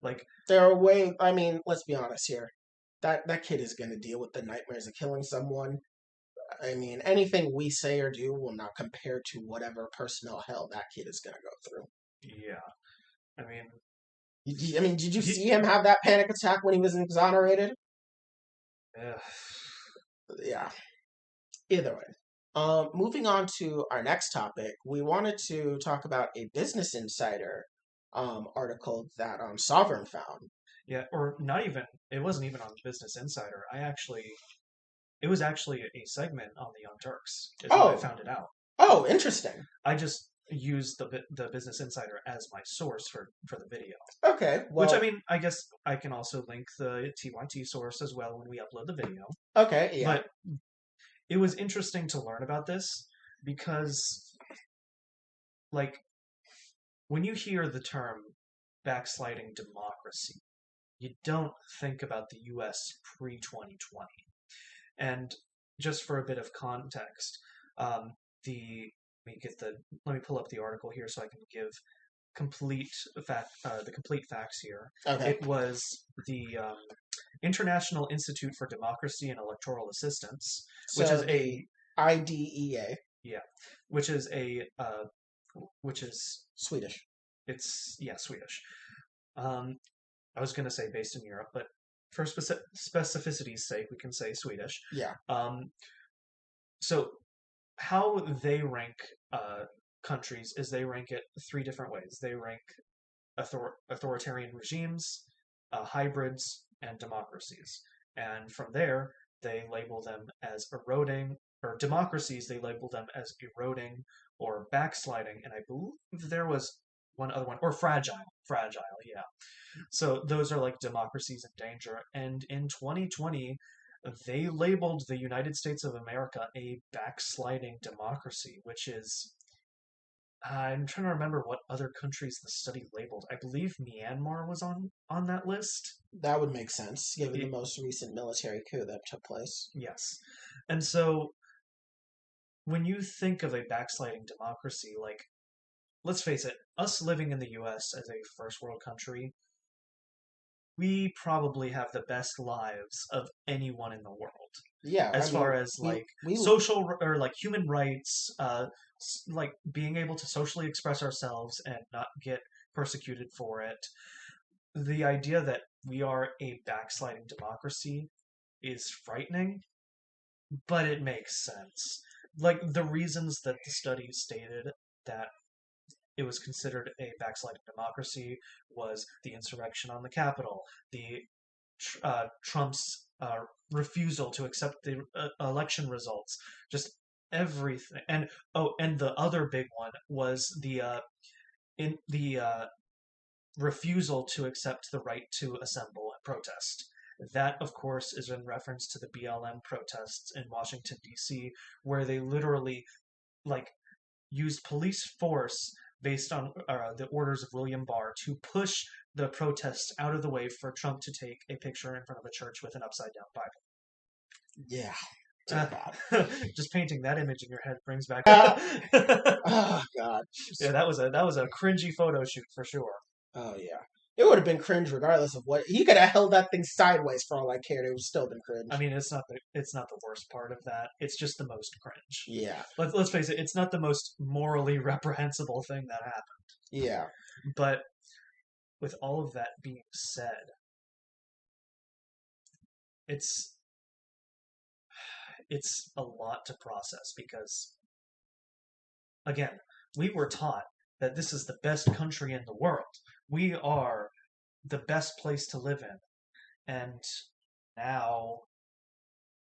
Like, there are ways, I mean, let's be honest here. That kid is going to deal with the nightmares of killing someone. I mean, anything we say or do will not compare to whatever personal hell that kid is going to go through. Yeah. I mean, did you see him have that panic attack when he was exonerated? Yeah. Either way. Moving on to our next topic, we wanted to talk about a Business Insider article that Sovereign found. Yeah, or not even, it wasn't even on Business Insider. It was actually a segment on the Young Turks, is how I found it out. Oh, interesting. I just used the Business Insider as my source for the video. Okay. Well, which, I mean, I guess I can also link the TYT source as well when we upload the video. Okay, yeah. But it was interesting to learn about this because, like, when you hear the term backsliding democracy, you don't think about the US pre-2020. And just for a bit of context, let me pull up the article here so I can give the complete facts here. Okay. It was the International Institute for Democracy and Electoral Assistance, which is a IDEA. Yeah, which is Swedish. It's Swedish. I was going to say based in Europe, but for specificity's sake, we can say Swedish. Yeah. So how they rank countries is they rank it three different ways. They rank authoritarian regimes, hybrids, and democracies. And from there, they label them as eroding, or democracies, they label them as eroding or backsliding. And I believe there was one other one, or fragile, yeah. So those are like democracies in danger. And in 2020, they labeled the United States of America a backsliding democracy, which is, I'm trying to remember what other countries the study labeled. I believe Myanmar was on that list. That would make sense, given the most recent military coup that took place. Yes. And so, when you think of a backsliding democracy, like, let's face it, us living in the US as a first world country, we probably have the best lives of anyone in the world. Yeah. As far as social or like human rights, like being able to socially express ourselves and not get persecuted for it. The idea that we are a backsliding democracy is frightening, but it makes sense. Like the reasons that the study stated that it was considered a backsliding democracy was the insurrection on the Capitol, the Trump's refusal to accept the election results, just everything. And the other big one was the refusal to accept the right to assemble and protest. That, of course, is in reference to the BLM protests in Washington, D.C., where they literally like used police force based on the orders of William Barr to push the protests out of the way for Trump to take a picture in front of a church with an upside down Yeah. Bible. Just painting that image in your head brings back. Oh God. Yeah, that was a cringy photo shoot for sure. Oh yeah. It would have been cringe regardless of what he could have held that thing sideways for all I cared. It would still been cringe. I mean, it's not the worst part of that. It's just the most cringe. Yeah. Let's face it. It's not the most morally reprehensible thing that happened. Yeah. But with all of that being said, it's a lot to process because, again, we were taught that this is the best country in the world. We are the best place to live in. And now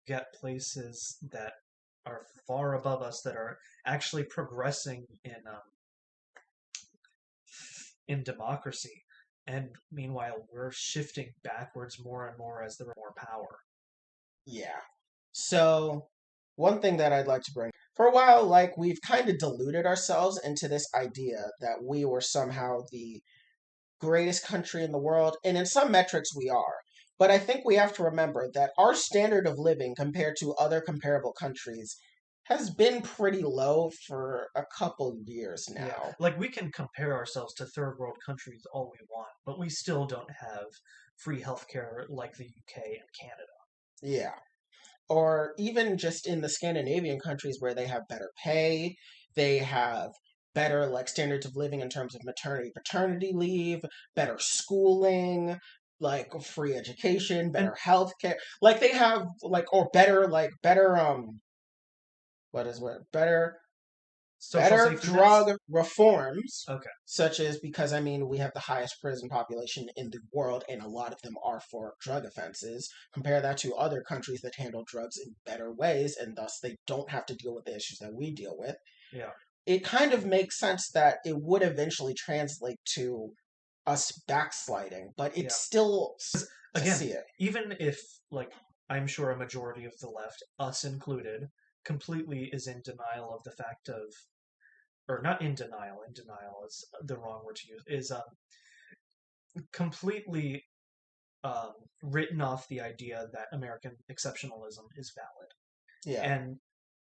get places that are far above us that are actually progressing in democracy. And meanwhile, we're shifting backwards more and more as there are more power. Yeah. So, one thing that I'd like to bring for a while, like we've kind of deluded ourselves into this idea that we were somehow the greatest country in the world, and in some metrics we are. But I think we have to remember that our standard of living compared to other comparable countries has been pretty low for a couple years now. Yeah. Like, we can compare ourselves to third world countries all we want, but we still don't have free healthcare like the UK and Canada. Yeah. Or even just in the Scandinavian countries where they have better pay, they have better like standards of living in terms of maternity paternity leave, better schooling, like free education, better health care. Like they have like or better what is what better better drug reforms. Okay. Such as because I mean we have the highest prison population in the world and a lot of them are for drug offenses. Compare that to other countries that handle drugs in better ways and thus they don't have to deal with the issues that we deal with. Yeah. It kind of makes sense that it would eventually translate to us backsliding, but it's still again, see it. Even if like I'm sure a majority of the left, us included, completely is in denial of the fact of or not in denial is the wrong word to use, is completely written off the idea that American exceptionalism is valid. Yeah.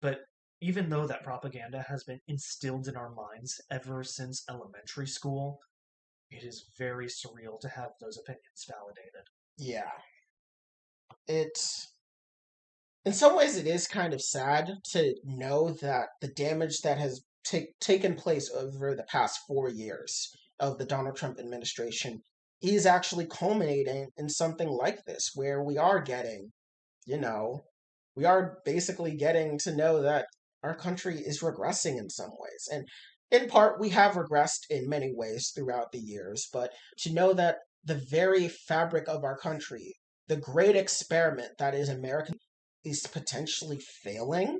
But even though that propaganda has been instilled in our minds ever since elementary school, it is very surreal to have those opinions validated. Yeah. It's in some ways it is kind of sad to know that the damage that has taken place over the past 4 years of the Donald Trump administration is actually culminating in something like this, where we are getting, we are basically getting to know that our country is regressing in some ways. And in part, we have regressed in many ways throughout the years, but to know that the very fabric of our country, the great experiment that is American, is potentially failing.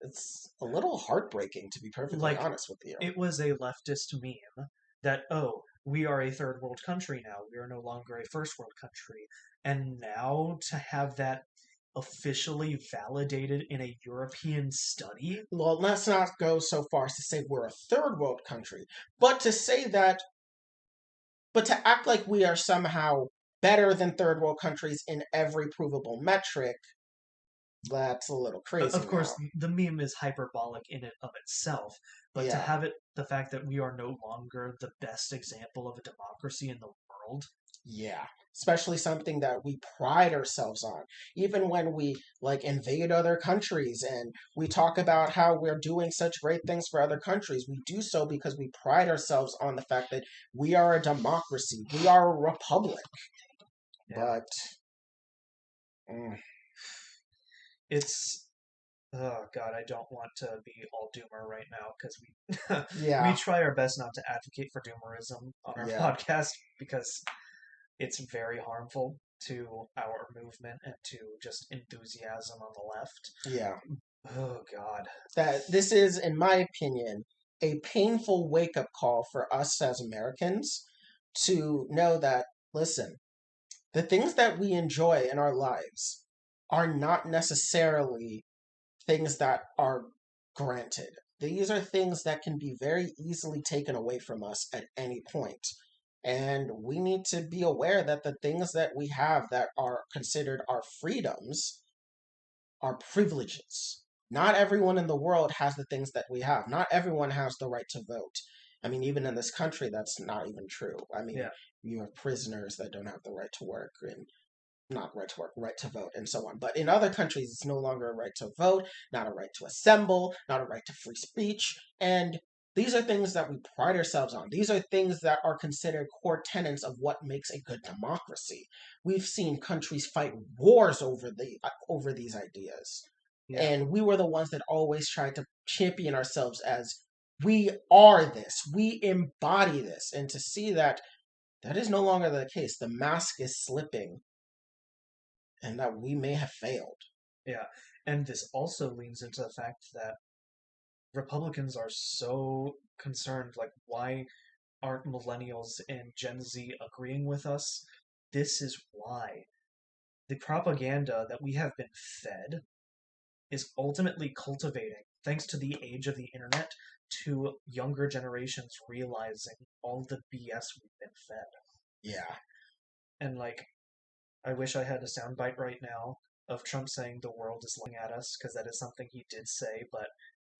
It's a little heartbreaking, to be perfectly honest with you. It was a leftist meme that, oh, we are a third world country now. We are no longer a first world country. And now to have that officially validated in a European study? Well, let's not go so far as to say we're a third world country, but to say that, but to act like we are somehow better than third world countries in every provable metric, that's a little crazy. Of course, the meme is hyperbolic in and of itself, but to have it, the fact that we are no longer the best example of a democracy in the world. Yeah, especially something that we pride ourselves on. Even when we like invade other countries and we talk about how we're doing such great things for other countries, we do so because we pride ourselves on the fact that we are a democracy. We are a republic. Yeah. But it's oh god, I don't want to be all doomer right now because we try our best not to advocate for doomerism on our podcast because it's very harmful. to our movement and to just enthusiasm on the left. Yeah. Oh, God. That this is, in my opinion, a painful wake-up call for us as Americans to know that, listen, the things that we enjoy in our lives are not necessarily things that are granted. These are things that can be very easily taken away from us at any point. And we need to be aware that the things that we have that are considered our freedoms are privileges. Not everyone in the world has the things that we have. Not everyone has the right to vote. I mean, even in this country, that's not even true. I mean, Yeah. you have prisoners that don't have the right to work, and not right to work, right to vote, and so on. But in other countries, it's no longer a right to vote, not a right to assemble, not a right to free speech. And these are things that we pride ourselves on. These are things that are considered core tenets of what makes a good democracy. We've seen countries fight wars over these ideas. Yeah. And we were the ones that always tried to champion ourselves as we are this, we embody this. And to see that that is no longer the case, the mask is slipping, and that we may have failed. Yeah. And this also leans into the fact that Republicans are so concerned, like, why aren't millennials and Gen Z agreeing with us? This is why. The propaganda that we have been fed is ultimately cultivating, thanks to the age of the internet, to younger generations realizing all the BS we've been fed. Yeah. And, like, I wish I had a soundbite right now of Trump saying the world is looking at us, because that is something he did say, but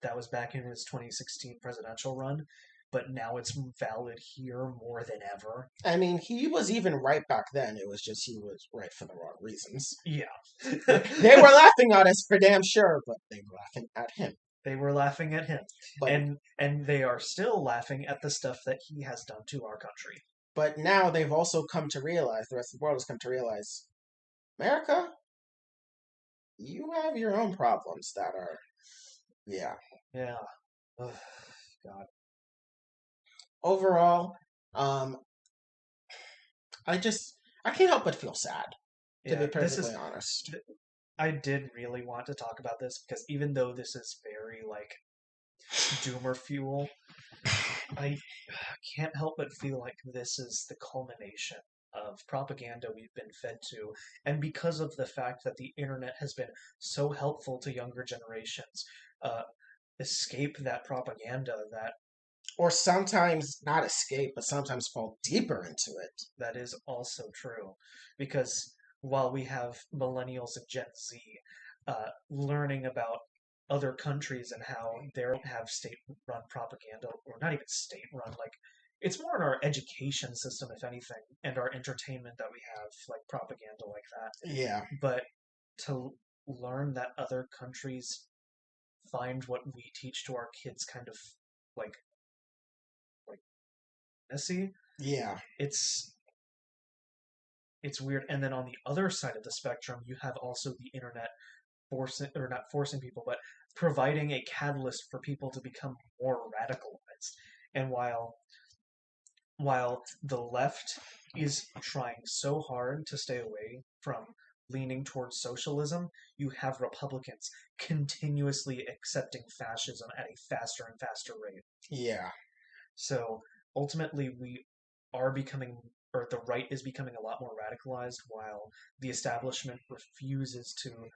that was back in his 2016 presidential run. But now it's valid here more than ever. I mean, he was even right back then. It was just he was right for the wrong reasons. Yeah. They were laughing at us for damn sure, but they were laughing at him. They were laughing at him. But, and they are still laughing at the stuff that he has done to our country. but now they've also come to realize, the rest of the world has come to realize, America, you have your own problems that are, yeah. Yeah. Ugh, God. Overall, I can't help but feel sad, to Yeah, be perfectly honest. I did really want to talk about this because even though this is very, like, doomer fuel, I can't help but feel like this is the culmination of propaganda we've been fed to. And because of the fact that the internet has been so helpful to younger generations, escape that propaganda Or sometimes not escape, but sometimes fall deeper into it. that is also true. Because while we have millennials and Gen Z learning about other countries and how they don't have state-run propaganda, or not even state-run, like, it's more in our education system, if anything, and our entertainment that we have, like, propaganda like that. Yeah. But to learn that other countries find what we teach to our kids kind of, like messy, Yeah. it's weird. And then on the other side of the spectrum, you have also the internet forcing, or not forcing people, but providing a catalyst for people to become more radicalized. And while the left is trying so hard to stay away from leaning towards socialism, you have Republicans continuously accepting fascism at a faster and faster rate. Yeah. So ultimately, we are becoming, or the right is becoming a lot more radicalized, while the establishment refuses to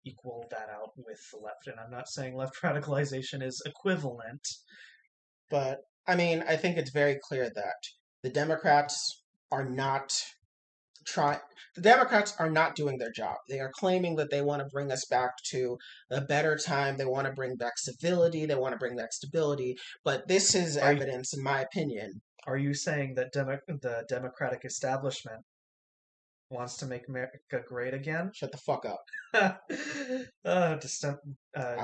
equal that out with the left. And I'm not saying left radicalization is equivalent. But, I mean, I think it's very clear that the Democrats are not the Democrats are not doing their job. They are claiming that they want to bring us back to a better time. They want to bring back civility. They want to bring back stability. But this is evidence, in my opinion. Are you saying that the Democratic establishment wants to make America great again? Shut the fuck up.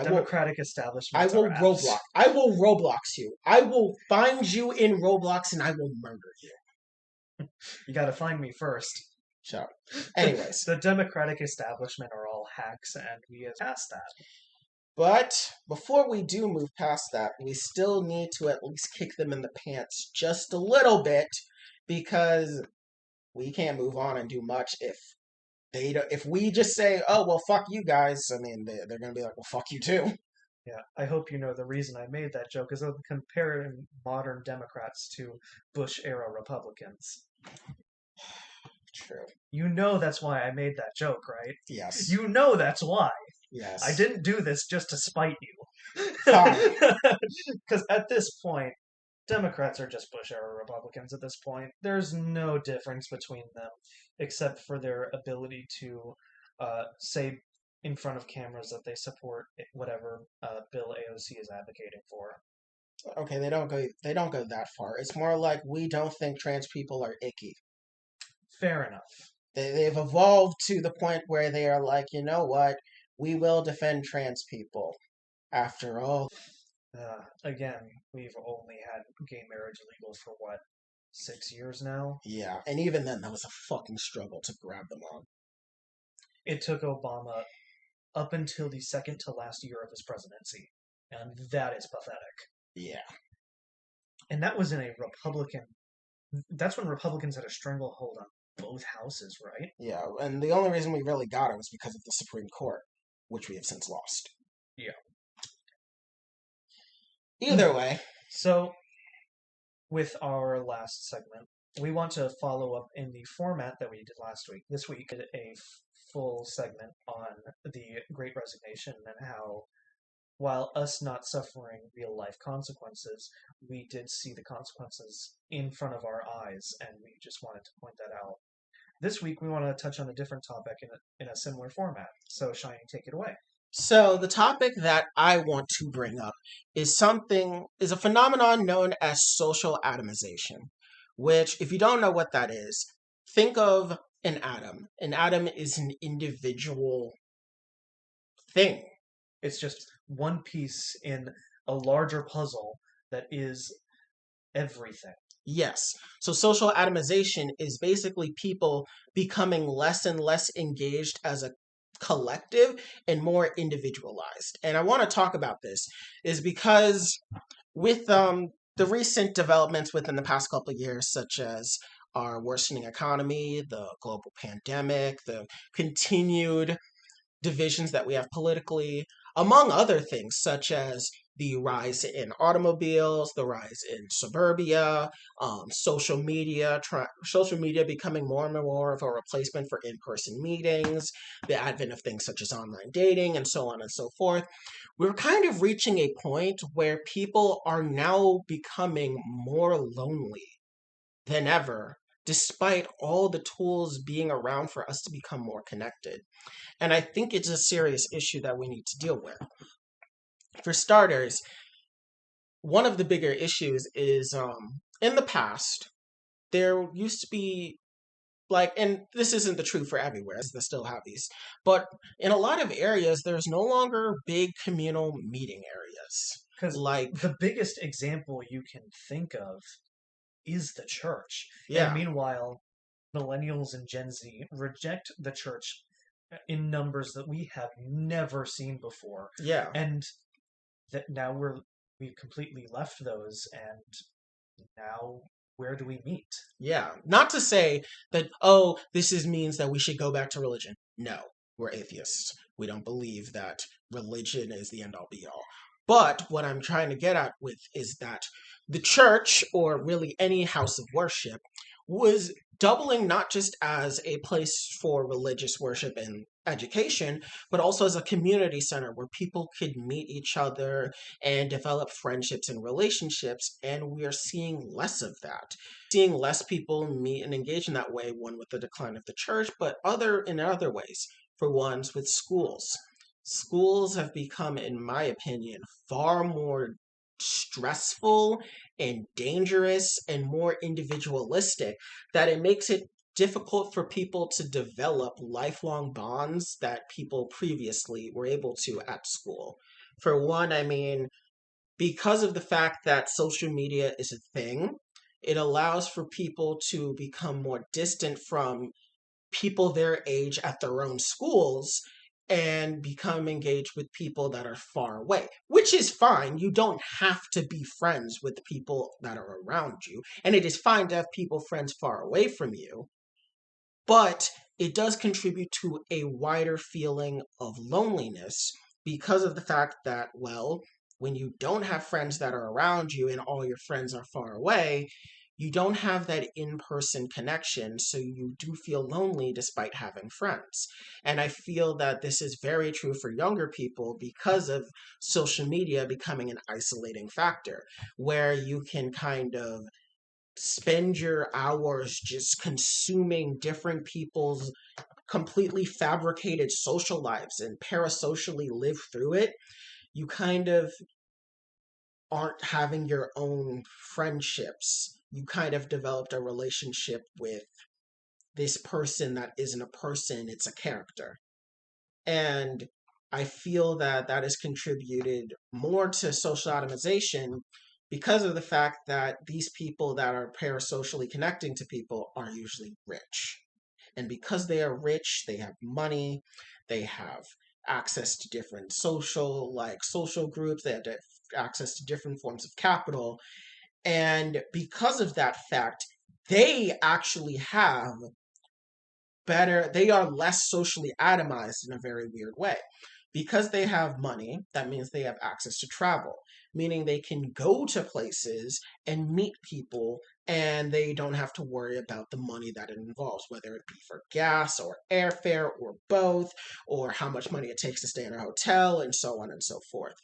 Democratic establishment. I will Roblox. I will Roblox you. I will find you in Roblox and I will murder you. You gotta find me first. Shut up. Anyways. The Democratic establishment are all hacks, and we have passed that. But before we do move past that, we still need to at least kick them in the pants just a little bit, because we can't move on and do much if they don't, if we just say, oh well, fuck you guys. I mean, they're gonna be like, well, fuck you too. Yeah, I hope you know the reason I made that joke is I'm comparing modern Democrats to Bush era Republicans. True. You know that's why I made that joke, right? Yes. You know that's why. Yes. I didn't do this just to spite you. Fine. Because at this point, Democrats are just Bush era Republicans at this point. There's no difference between them except for their ability to say in front of cameras that they support whatever bill AOC is advocating for. Okay, they don't go that far. It's more like we don't think trans people are icky. Fair enough. They've evolved to the point where they are like, you know what? We will defend trans people. After all, Again, we've only had gay marriage legal for what, 6 years now? yeah. And even then, that was a fucking struggle to grab them on. It took Obama up until the second to last year of his presidency, and that is pathetic. Yeah. And that was in a Republican. That's when Republicans had a stranglehold on both houses, right? Yeah. And the only reason we really got it was because of the Supreme Court, which we have since lost. Yeah. Either way. So, with our last segment, we want to follow up in the format that we did last week. This week, we did a full segment on the Great Resignation and how, while us not suffering real life consequences, we did see the consequences in front of our eyes, and we just wanted to point that out. This week, we want to touch on a different topic in a similar format. So, Shiny, take it away. So the topic that I want to bring up is a phenomenon known as social atomization, which, if you don't know what that is, think of an atom. An atom is an individual thing. It's just one piece in a larger puzzle that is everything. Yes. So social atomization is basically people becoming less and less engaged as a collective and more individualized. And I want to talk about this is because with the recent developments within the past couple of years, such as our worsening economy, the global pandemic, the continued divisions that we have politically, among other things, such as the rise in automobiles, the rise in suburbia, social media becoming more and more of a replacement for in-person meetings, the advent of things such as online dating, and so on and so forth. We're kind of reaching a point where people are now becoming more lonely than ever, despite all the tools being around for us to become more connected. And I think it's a serious issue that we need to deal with. For starters, one of the bigger issues is in the past, there used to be and this isn't the truth for everywhere, as they still have these, but in a lot of areas, there's no longer big communal meeting areas. Because the biggest example you can think of is the church. Yeah. And meanwhile, millennials and Gen Z reject the church in numbers that we have never seen before. Yeah. And that now we've completely left those, and now where do we meet? Yeah. Not to say that, means that we should go back to religion. No, we're atheists. We don't believe that religion is the end all be all. But what I'm trying to get at with is that the church, or really any house of worship, was doubling not just as a place for religious worship and education, but also as a community center where people could meet each other and develop friendships and relationships. And we are seeing less of that. Seeing less people meet and engage in that way, one with the decline of the church, but in other ways. For ones with schools. Schools have become, in my opinion, far more stressful and dangerous and more individualistic, that it makes it difficult for people to develop lifelong bonds that people previously were able to at school. For one, I mean, because of the fact that social media is a thing, it allows for people to become more distant from people their age at their own schools and become engaged with people that are far away, which is fine. You don't have to be friends with the people that are around you. And it is fine to have friends far away from you. But it does contribute to a wider feeling of loneliness because of the fact that, well, when you don't have friends that are around you and all your friends are far away, you don't have that in-person connection, so you do feel lonely despite having friends. And I feel that this is very true for younger people because of social media becoming an isolating factor, where you can kind of spend your hours just consuming different people's completely fabricated social lives and parasocially live through it. You kind of aren't having your own friendships. You kind of developed a relationship with this person that isn't a person, it's a character. And I feel that that has contributed more to social atomization because of the fact that these people that are parasocially connecting to people are usually rich. And because they are rich, they have money, they have access to different social groups, they have access to different forms of capital. And because of that fact, they actually have they are less socially atomized in a very weird way. Because they have money, that means they have access to travel, meaning they can go to places and meet people and they don't have to worry about the money that it involves, whether it be for gas or airfare or both, or how much money it takes to stay in a hotel, and so on and so forth.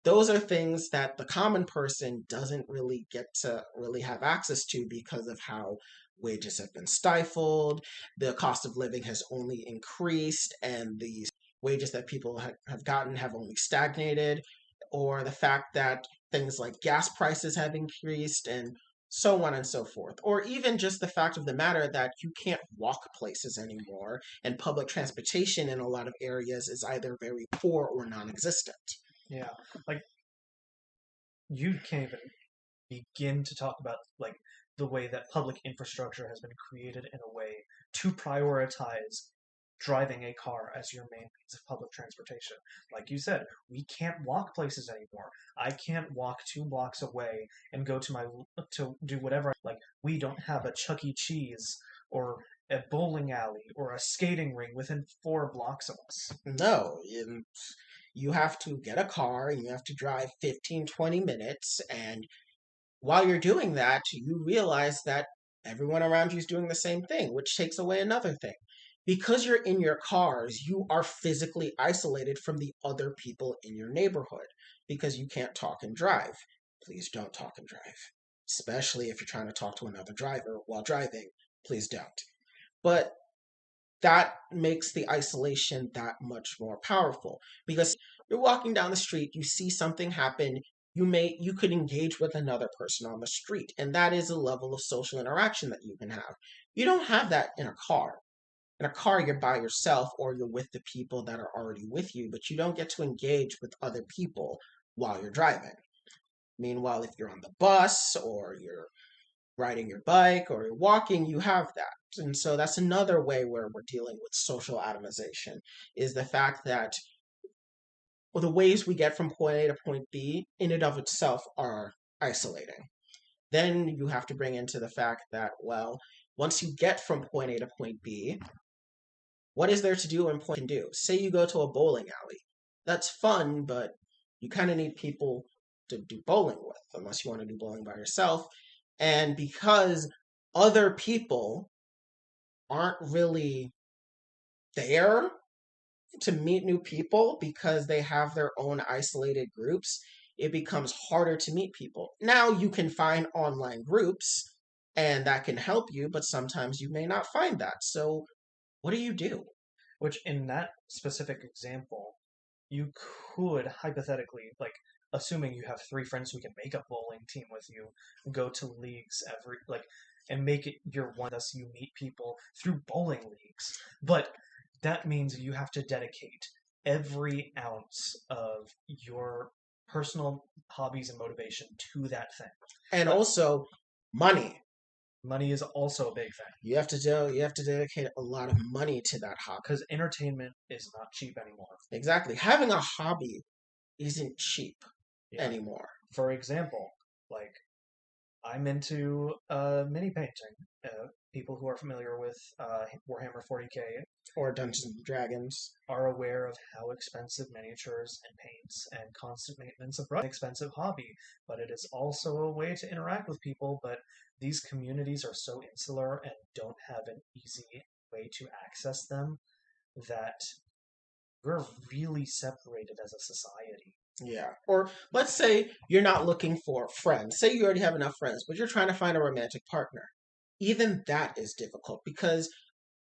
Those are things that the common person doesn't really get to really have access to because of how wages have been stifled, the cost of living has only increased, and the wages that people have gotten have only stagnated, or the fact that things like gas prices have increased, and so on and so forth. Or even just the fact of the matter that you can't walk places anymore, and public transportation in a lot of areas is either very poor or non existent. Yeah, like you can't even begin to talk about like the way that public infrastructure has been created in a way to prioritize driving a car as your main means of public transportation. Like you said, we can't walk places anymore. I can't walk 2 blocks away and go to do whatever. Like we don't have a Chuck E. Cheese or a bowling alley or a skating ring within 4 blocks of us. No, you have to get a car and you have to drive 15, 20 minutes. And while you're doing that, you realize that everyone around you is doing the same thing, which takes away another thing. Because you're in your cars, you are physically isolated from the other people in your neighborhood because you can't talk and drive. Please don't talk and drive, especially if you're trying to talk to another driver while driving. Please don't. But that makes the isolation that much more powerful because you're walking down the street, you see something happen, you could engage with another person on the street, and that is a level of social interaction that you can have. You don't have that in a car. In a car, you're by yourself or you're with the people that are already with you, but you don't get to engage with other people while you're driving. Meanwhile, if you're on the bus or you're riding your bike or you're walking, you have that. And so that's another way where we're dealing with social atomization is the fact that the ways we get from point A to point B in and of itself are isolating. Then you have to bring into the fact that, well, once you get from point A to point B, what is there to do and point can do? Say you go to a bowling alley. That's fun, but you kind of need people to do bowling with, unless you want to do bowling by yourself. And because other people aren't really there to meet new people because they have their own isolated groups, it becomes harder to meet people. Now you can find online groups and that can help you, but sometimes you may not find that. So what do you do? Which, in that specific example, you could hypothetically, like, assuming you have 3 friends who can make a bowling team with you, go to leagues and make it your one, thus you meet people through bowling leagues. But that means you have to dedicate every ounce of your personal hobbies and motivation to that thing. And also money. Money is also a big thing. You have to dedicate a lot of money to that hobby. Because entertainment is not cheap anymore. Exactly. Having a hobby isn't cheap anymore. For example, like I'm into mini painting, people who are familiar with Warhammer 40k Or Dungeons and Dragons. are aware of how expensive miniatures and paints and constant maintenance of an expensive hobby, but it is also a way to interact with people. But these communities are so insular and don't have an easy way to access them that we're really separated as a society. Yeah. Or let's say you're not looking for friends. Say you already have enough friends, but you're trying to find a romantic partner. Even that is difficult because,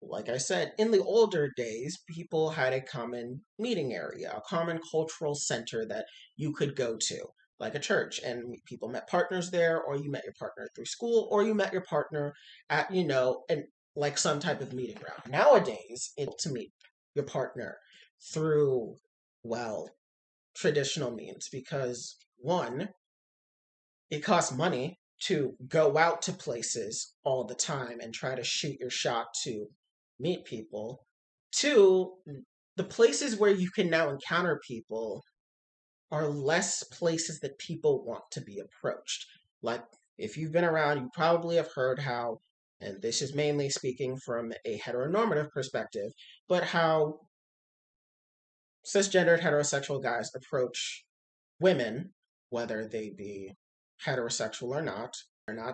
like I said, in the older days, people had a common meeting area, a common cultural center that you could go to, like a church, and people met partners there, or you met your partner through school, or you met your partner at, and like some type of meeting ground. Nowadays, it's to meet your partner through, well, traditional means because one, it costs money to go out to places all the time and try to shoot your shot to meet people. Two, the places where you can now encounter people are less places that people want to be approached. Like, if you've been around, you probably have heard how, and this is mainly speaking from a heteronormative perspective, but how cisgendered heterosexual guys approach women, whether they be heterosexual or not,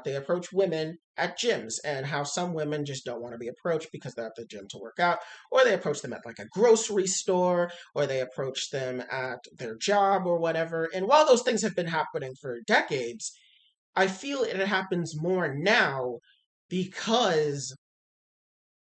they approach women at gyms, and how some women just don't want to be approached because they're at the gym to work out, or they approach them at like a grocery store, or they approach them at their job or whatever. And while those things have been happening for decades, I feel it happens more now because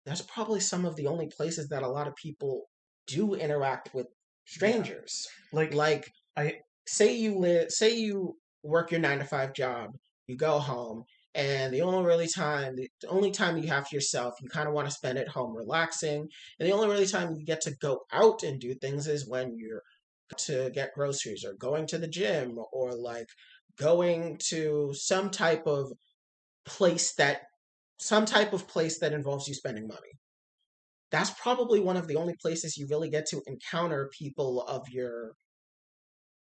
that's probably some of the only places that a lot of people do interact with strangers. Like Like, I say you work your 9 to 5 job, you go home, and the only time you have to yourself, you kind of want to spend at home relaxing, and the only really time you get to go out and do things is when you're to get groceries or going to the gym or like going to place that some type of place that involves you spending money. That's probably one of the only places you really get to encounter people of your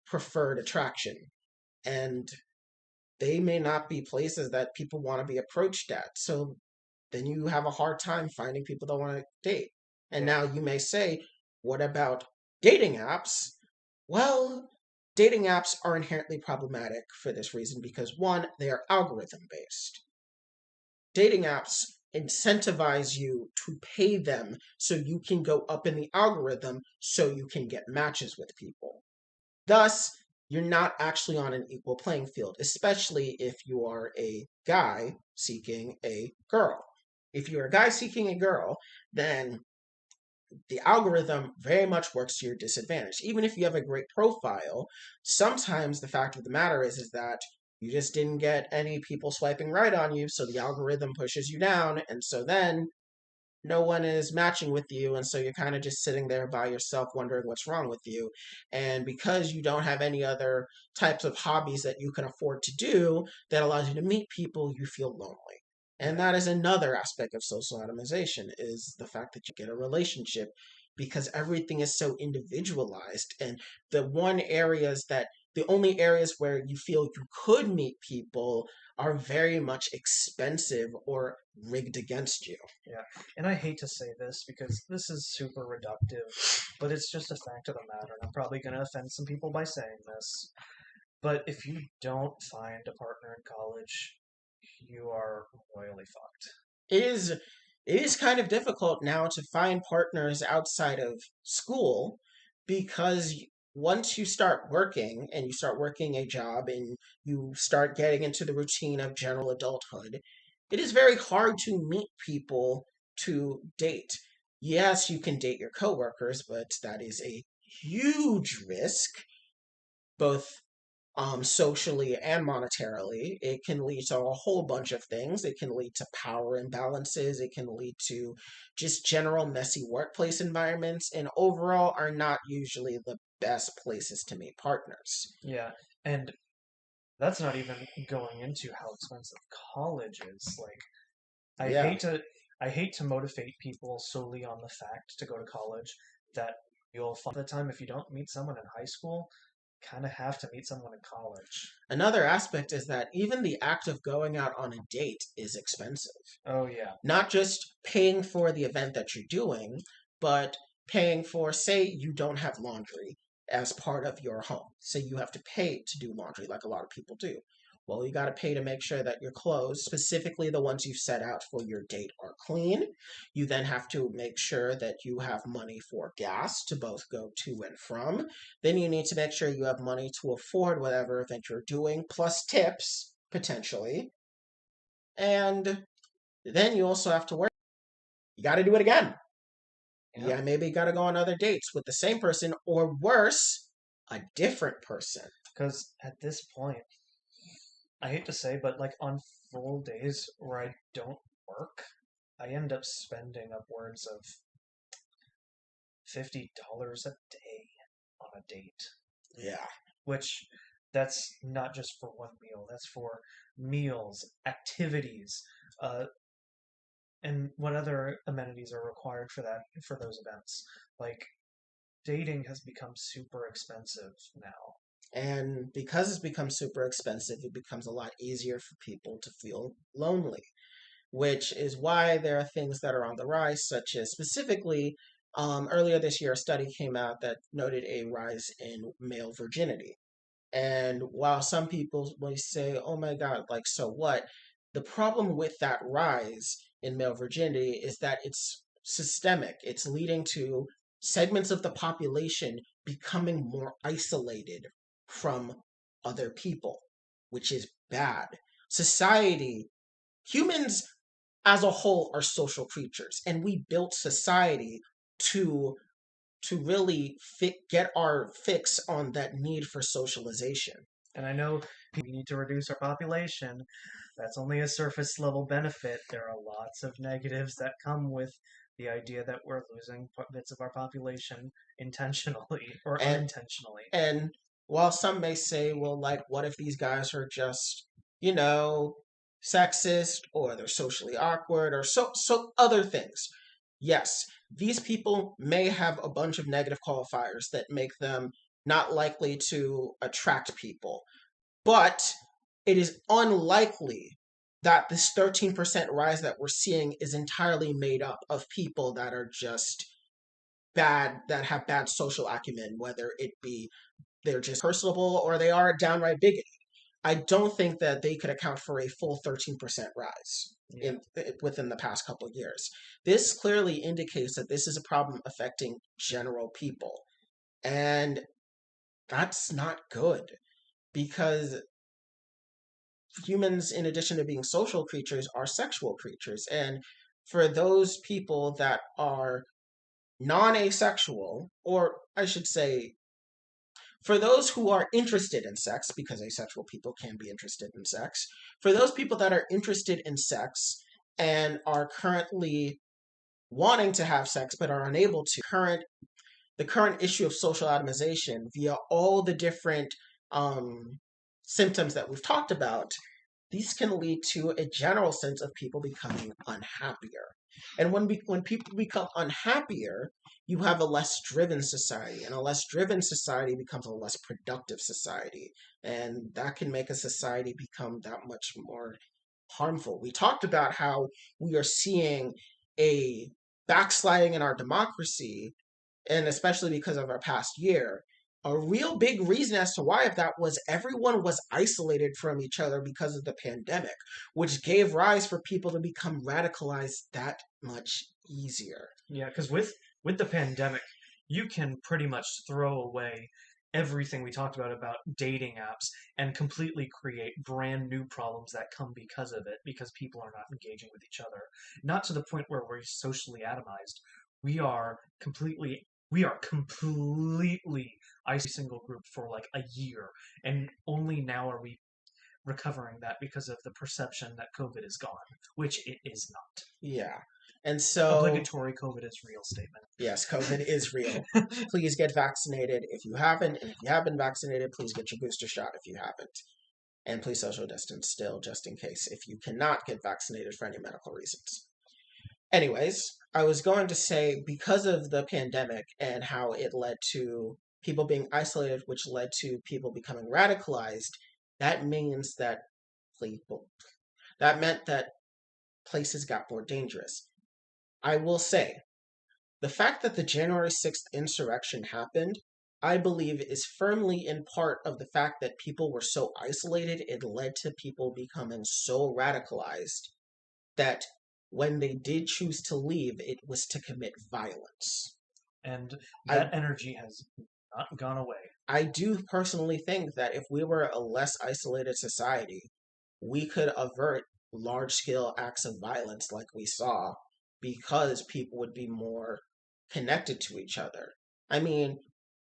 preferred attraction. And they may not be places that people want to be approached at. So then you have a hard time finding people that want to date. And Yeah. now you may say, what about dating apps? Well, dating apps are inherently problematic for this reason because one, they are algorithm based. Dating apps incentivize you to pay them so you can go up in the algorithm so you can get matches with people. Thus, you're not actually on an equal playing field, especially if you are a guy seeking a girl. If you're a guy seeking a girl, then the algorithm very much works to your disadvantage. Even if you have a great profile, sometimes the fact of the matter is that you just didn't get any people swiping right on you, so the algorithm pushes you down, and so then no one is matching with you, and so you're kind of just sitting there by yourself wondering what's wrong with you. And because you don't have any other types of hobbies that you can afford to do that allows you to meet people, you feel lonely. And that is another aspect of social atomization, is the fact that you get a relationship because everything is so individualized. And the only areas where you feel you could meet people are very much expensive or rigged against you. Yeah, and I hate to say this because this is super reductive, but it's just a fact of the matter, and I'm probably going to offend some people by saying this. But if you don't find a partner in college, you are royally fucked. It is kind of difficult now to find partners outside of school because once you start working and you start working a job and you start getting into the routine of general adulthood, it is very hard to meet people to date. Yes, you can date your coworkers, but that is a huge risk, both socially and monetarily. It can lead to a whole bunch of things. It can lead to power imbalances. It can lead to just general messy workplace environments, and overall are not usually the best places to meet partners. Yeah, and that's not even going into how expensive college is. Like, Yeah. I hate to motivate people solely on the fact to go to college that you'll find the time if you don't meet someone in high school, kind of have to meet someone in college. Another aspect is that even the act of going out on a date is expensive. Oh, yeah. Not just paying for the event that you're doing, but paying for, say, you don't have laundry as part of your home. Say you have to pay to do laundry, like a lot of people do. Well, you got to pay to make sure that your clothes, specifically the ones you've set out for your date, are clean. You then have to make sure that you have money for gas to both go to and from. Then you need to make sure you have money to afford whatever event you're doing, plus tips, potentially. And then you also have to work. You got to do it again. Yep. Yeah, maybe you got to go on other dates with the same person, or worse, a different person. Because at this point, I hate to say, but like on full days where I don't work, I end up spending upwards of $50 a day on a date. Yeah. Which that's not just for one meal, that's for meals, activities, and what other amenities are required for those events. Like dating has become super expensive now. And because it's become super expensive, it becomes a lot easier for people to feel lonely, which is why there are things that are on the rise, such as specifically earlier this year, a study came out that noted a rise in male virginity. And while some people may say, oh my God, like, so what? The problem with that rise in male virginity is that it's systemic. It's leading to segments of the population becoming more isolated from other people, which is bad. Society, humans as a whole are social creatures, and we built society to really get our fix on that need for socialization. And I know we need to reduce our population. That's only a surface level benefit. There are lots of negatives that come with the idea that we're losing bits of our population intentionally or And unintentionally. and while some may say, well, like, what if these guys are just, you know, sexist or they're socially awkward or so other things. Yes, these people may have a bunch of negative qualifiers that make them not likely to attract people. But it is unlikely that this 13% rise that we're seeing is entirely made up of people that are just bad, that have bad social acumen, whether it be they're just personable or they are downright bigoted. I don't think that they could account for a full 13% rise within the past couple of years. This clearly indicates that this is a problem affecting general people. And that's not good because humans, in addition to being social creatures, are sexual creatures. And for those people that are non asexual, or I should say, for those who are interested in sex, because asexual people can be interested in sex, for those people that are interested in sex and are currently wanting to have sex but are unable to, the current issue of social atomization via all the different symptoms that we've talked about, these can lead to a general sense of people becoming unhappier. And when people become unhappier, you have a less driven society, and a less driven society becomes a less productive society, and that can make a society become that much more harmful. We talked about how we are seeing a backsliding in our democracy, and especially because of our past year. A real big reason as to why of that was everyone was isolated from each other because of the pandemic, which gave rise for people to become radicalized that much easier. Yeah, because with the pandemic, you can pretty much throw away everything we talked about dating apps and completely create brand new problems that come because of it, because people are not engaging with each other. Not to the point where we're socially atomized. We are completely a single group for like a year, and only now are we recovering that because of the perception that COVID is gone, which it is not. Yeah. And so obligatory COVID is real statement. Yes, COVID is real. Please get vaccinated if you haven't, and if you have been vaccinated, please get your booster shot if you haven't. And please social distance still, just in case if you cannot get vaccinated for any medical reasons. Anyways, I was going to say, because of the pandemic and how it led to people being isolated, which led to people becoming radicalized, that means that people, that meant that places got more dangerous. I will say, the fact that the January 6th insurrection happened, I believe, is firmly in part of the fact that people were so isolated, it led to people becoming so radicalized that when they did choose to leave, it was to commit violence. And I that energy has not gone away. I do personally think that if we were a less isolated society, we could avert large scale acts of violence like we saw because people would be more connected to each other. I mean,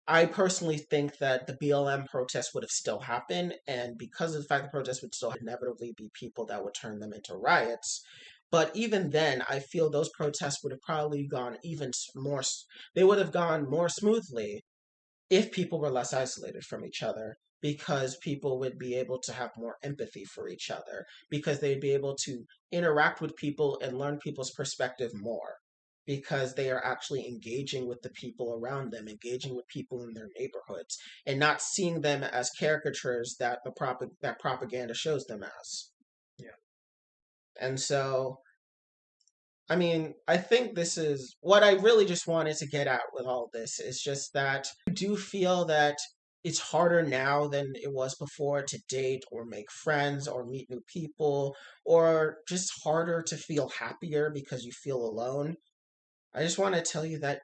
I personally think that the BLM protests would have still happened, and because of the fact the protests would still inevitably be people that would turn them into riots. But even then, I feel those protests would have probably gone even more, they would have gone more smoothly if people were less isolated from each other, because people would be able to have more empathy for each other, because they'd be able to interact with people and learn people's perspective more, because they are actually engaging with the people around them, engaging with people in their neighborhoods, and not seeing them as caricatures that that propaganda shows them as. Yeah. And so, I mean, I think this is what I really just wanted to get at with all this is just that I do feel that it's harder now than it was before to date or make friends or meet new people, or just harder to feel happier because you feel alone. I just want to tell you that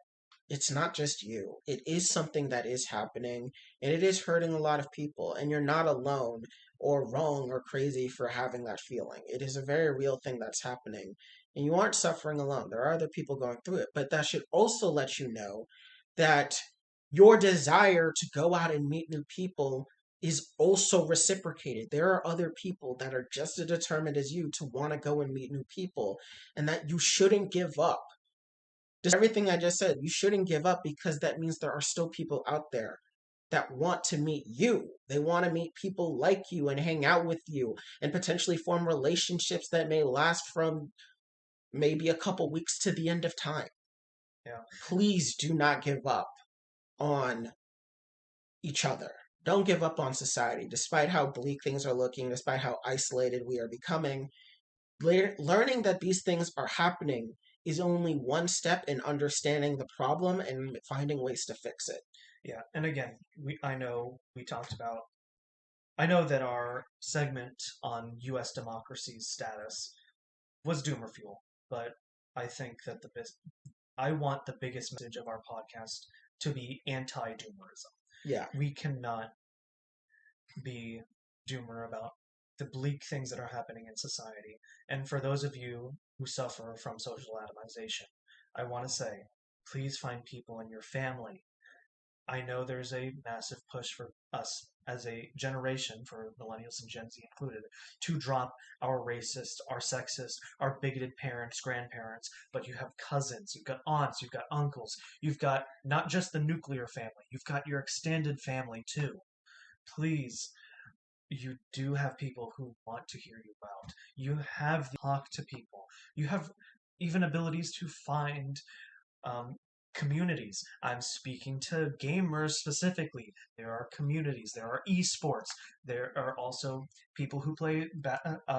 it's not just you. It is something that is happening, and it is hurting a lot of people, and you're not alone or wrong or crazy for having that feeling. It is a very real thing that's happening, and you aren't suffering alone. There are other people going through it, but that should also let you know that your desire to go out and meet new people is also reciprocated. There are other people that are just as determined as you to want to go and meet new people, and that you shouldn't give up. Just everything I just said, you shouldn't give up, because that means there are still people out there that want to meet you. They want to meet people like you and hang out with you and potentially form relationships that may last from maybe a couple weeks to the end of time. Yeah. Please do not give up on each other. Don't give up on society, despite how bleak things are looking, despite how isolated we are becoming. Learning that these things are happening is only one step in understanding the problem and finding ways to fix it. Yeah. And again, I know we talked about, I know that our segment on U.S. democracy's status was doomer fuel, but I think that I want the biggest message of our podcast to be anti-doomerism. Yeah. We cannot be doomer about the bleak things that are happening in society. And for those of you who suffer from social atomization, I want to say, please find people in your family. I know there's a massive push for us as a generation, for millennials and Gen Z included, to drop our racist, our sexist, our bigoted parents, grandparents, but you have cousins, you've got aunts, you've got uncles, you've got not just the nuclear family, you've got your extended family too. Please, you do have people who want to hear you out. You have the talk to people. You have even abilities to find um, communities. I'm speaking to gamers specifically. There are communities. There are esports. There are also people who play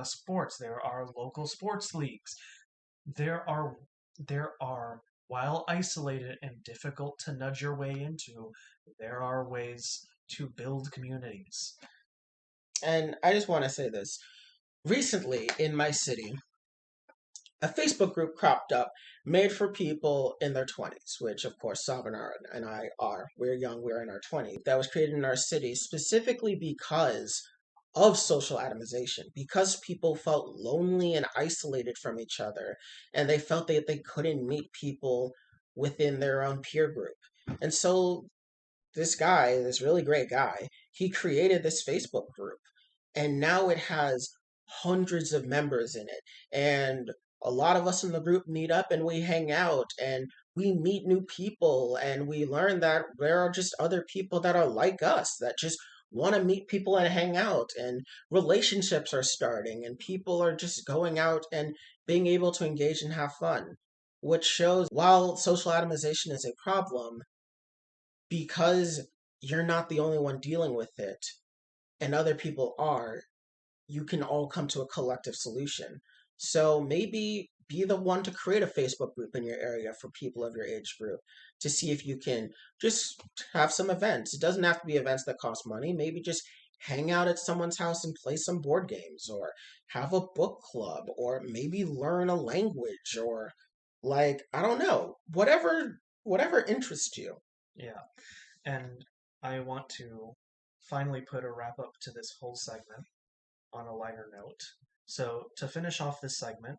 sports. There are local sports leagues. There are there are while isolated and difficult to nudge your way into, there are ways to build communities. And I just want to say this. Recently in my city, a Facebook group cropped up made for people in their 20s, which of course Savinar and I are. We're young, we're in our 20s. That was created in our city specifically because of social atomization, because people felt lonely and isolated from each other, and they felt that they couldn't meet people within their own peer group. And so this guy, this really great guy, he created this Facebook group, and now it has hundreds of members in it. And a lot of us in the group meet up and we hang out and we meet new people, and we learn that there are just other people that are like us that just want to meet people and hang out, and relationships are starting, and people are just going out and being able to engage and have fun, which shows while social atomization is a problem, because you're not the only one dealing with it, and other people are, you can all come to a collective solution. So maybe be the one to create a Facebook group in your area for people of your age group to see if you can just have some events. It doesn't have to be events that cost money. Maybe just hang out at someone's house and play some board games, or have a book club, or maybe learn a language, or like, I don't know, whatever interests you. Yeah. And I want to finally put a wrap up to this whole segment on a lighter note. So to finish off this segment,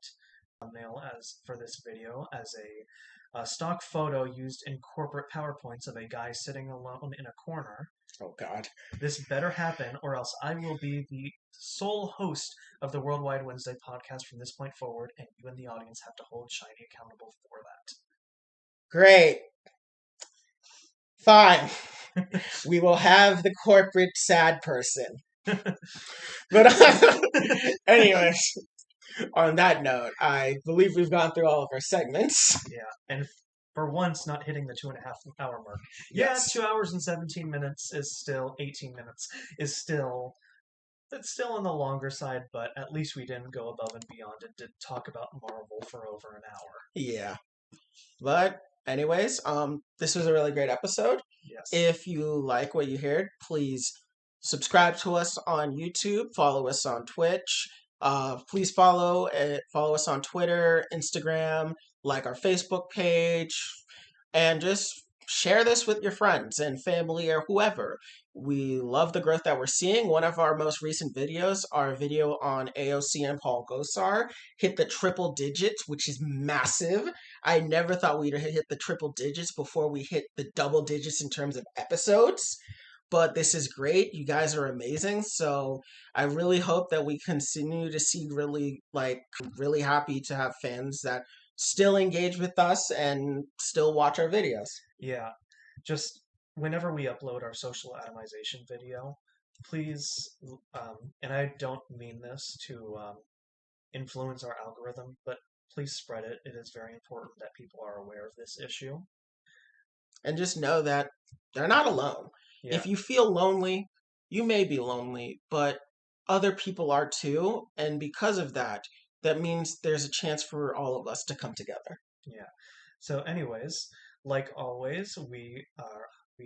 thumbnail as for this video as a stock photo used in corporate PowerPoints of a guy sitting alone in a corner. Oh God. This better happen, or else I will be the sole host of the Worldwide Wednesday podcast from this point forward, and you and the audience have to hold Shiny accountable for that. Great. Fine. We will have the corporate sad person. But anyways, on that note, I believe we've gone through all of our segments. Yeah, and for once, not hitting the 2.5 hour mark. Yes. Yeah, 2 hours and 17 minutes is still 18 minutes. Is still It's still on the longer side, but at least we didn't go above and beyond and did talk about Marvel for over an hour. Yeah. But anyways, this was a really great episode. Yes. If you like what you heard, please subscribe to us on YouTube, follow us on Twitch. Please follow us on Twitter, Instagram, like our Facebook page, and just share this with your friends and family or whoever. We love the growth that we're seeing. One of our most recent videos, our video on AOC and Paul Gosar, hit the triple digits, which is massive. I never thought we'd hit the triple digits before we hit the double digits in terms of episodes. But this is great. You guys are amazing. So I really hope that we continue to see really happy to have fans that still engage with us and still watch our videos. Yeah. Just whenever we upload our social atomization video, please, and I don't mean this to influence our algorithm, but please spread it. It is very important that people are aware of this issue. And just know that they're not alone. Yeah. If you feel lonely, you may be lonely, but other people are too. And because of that, that means there's a chance for all of us to come together. Yeah. So anyways, like always, we are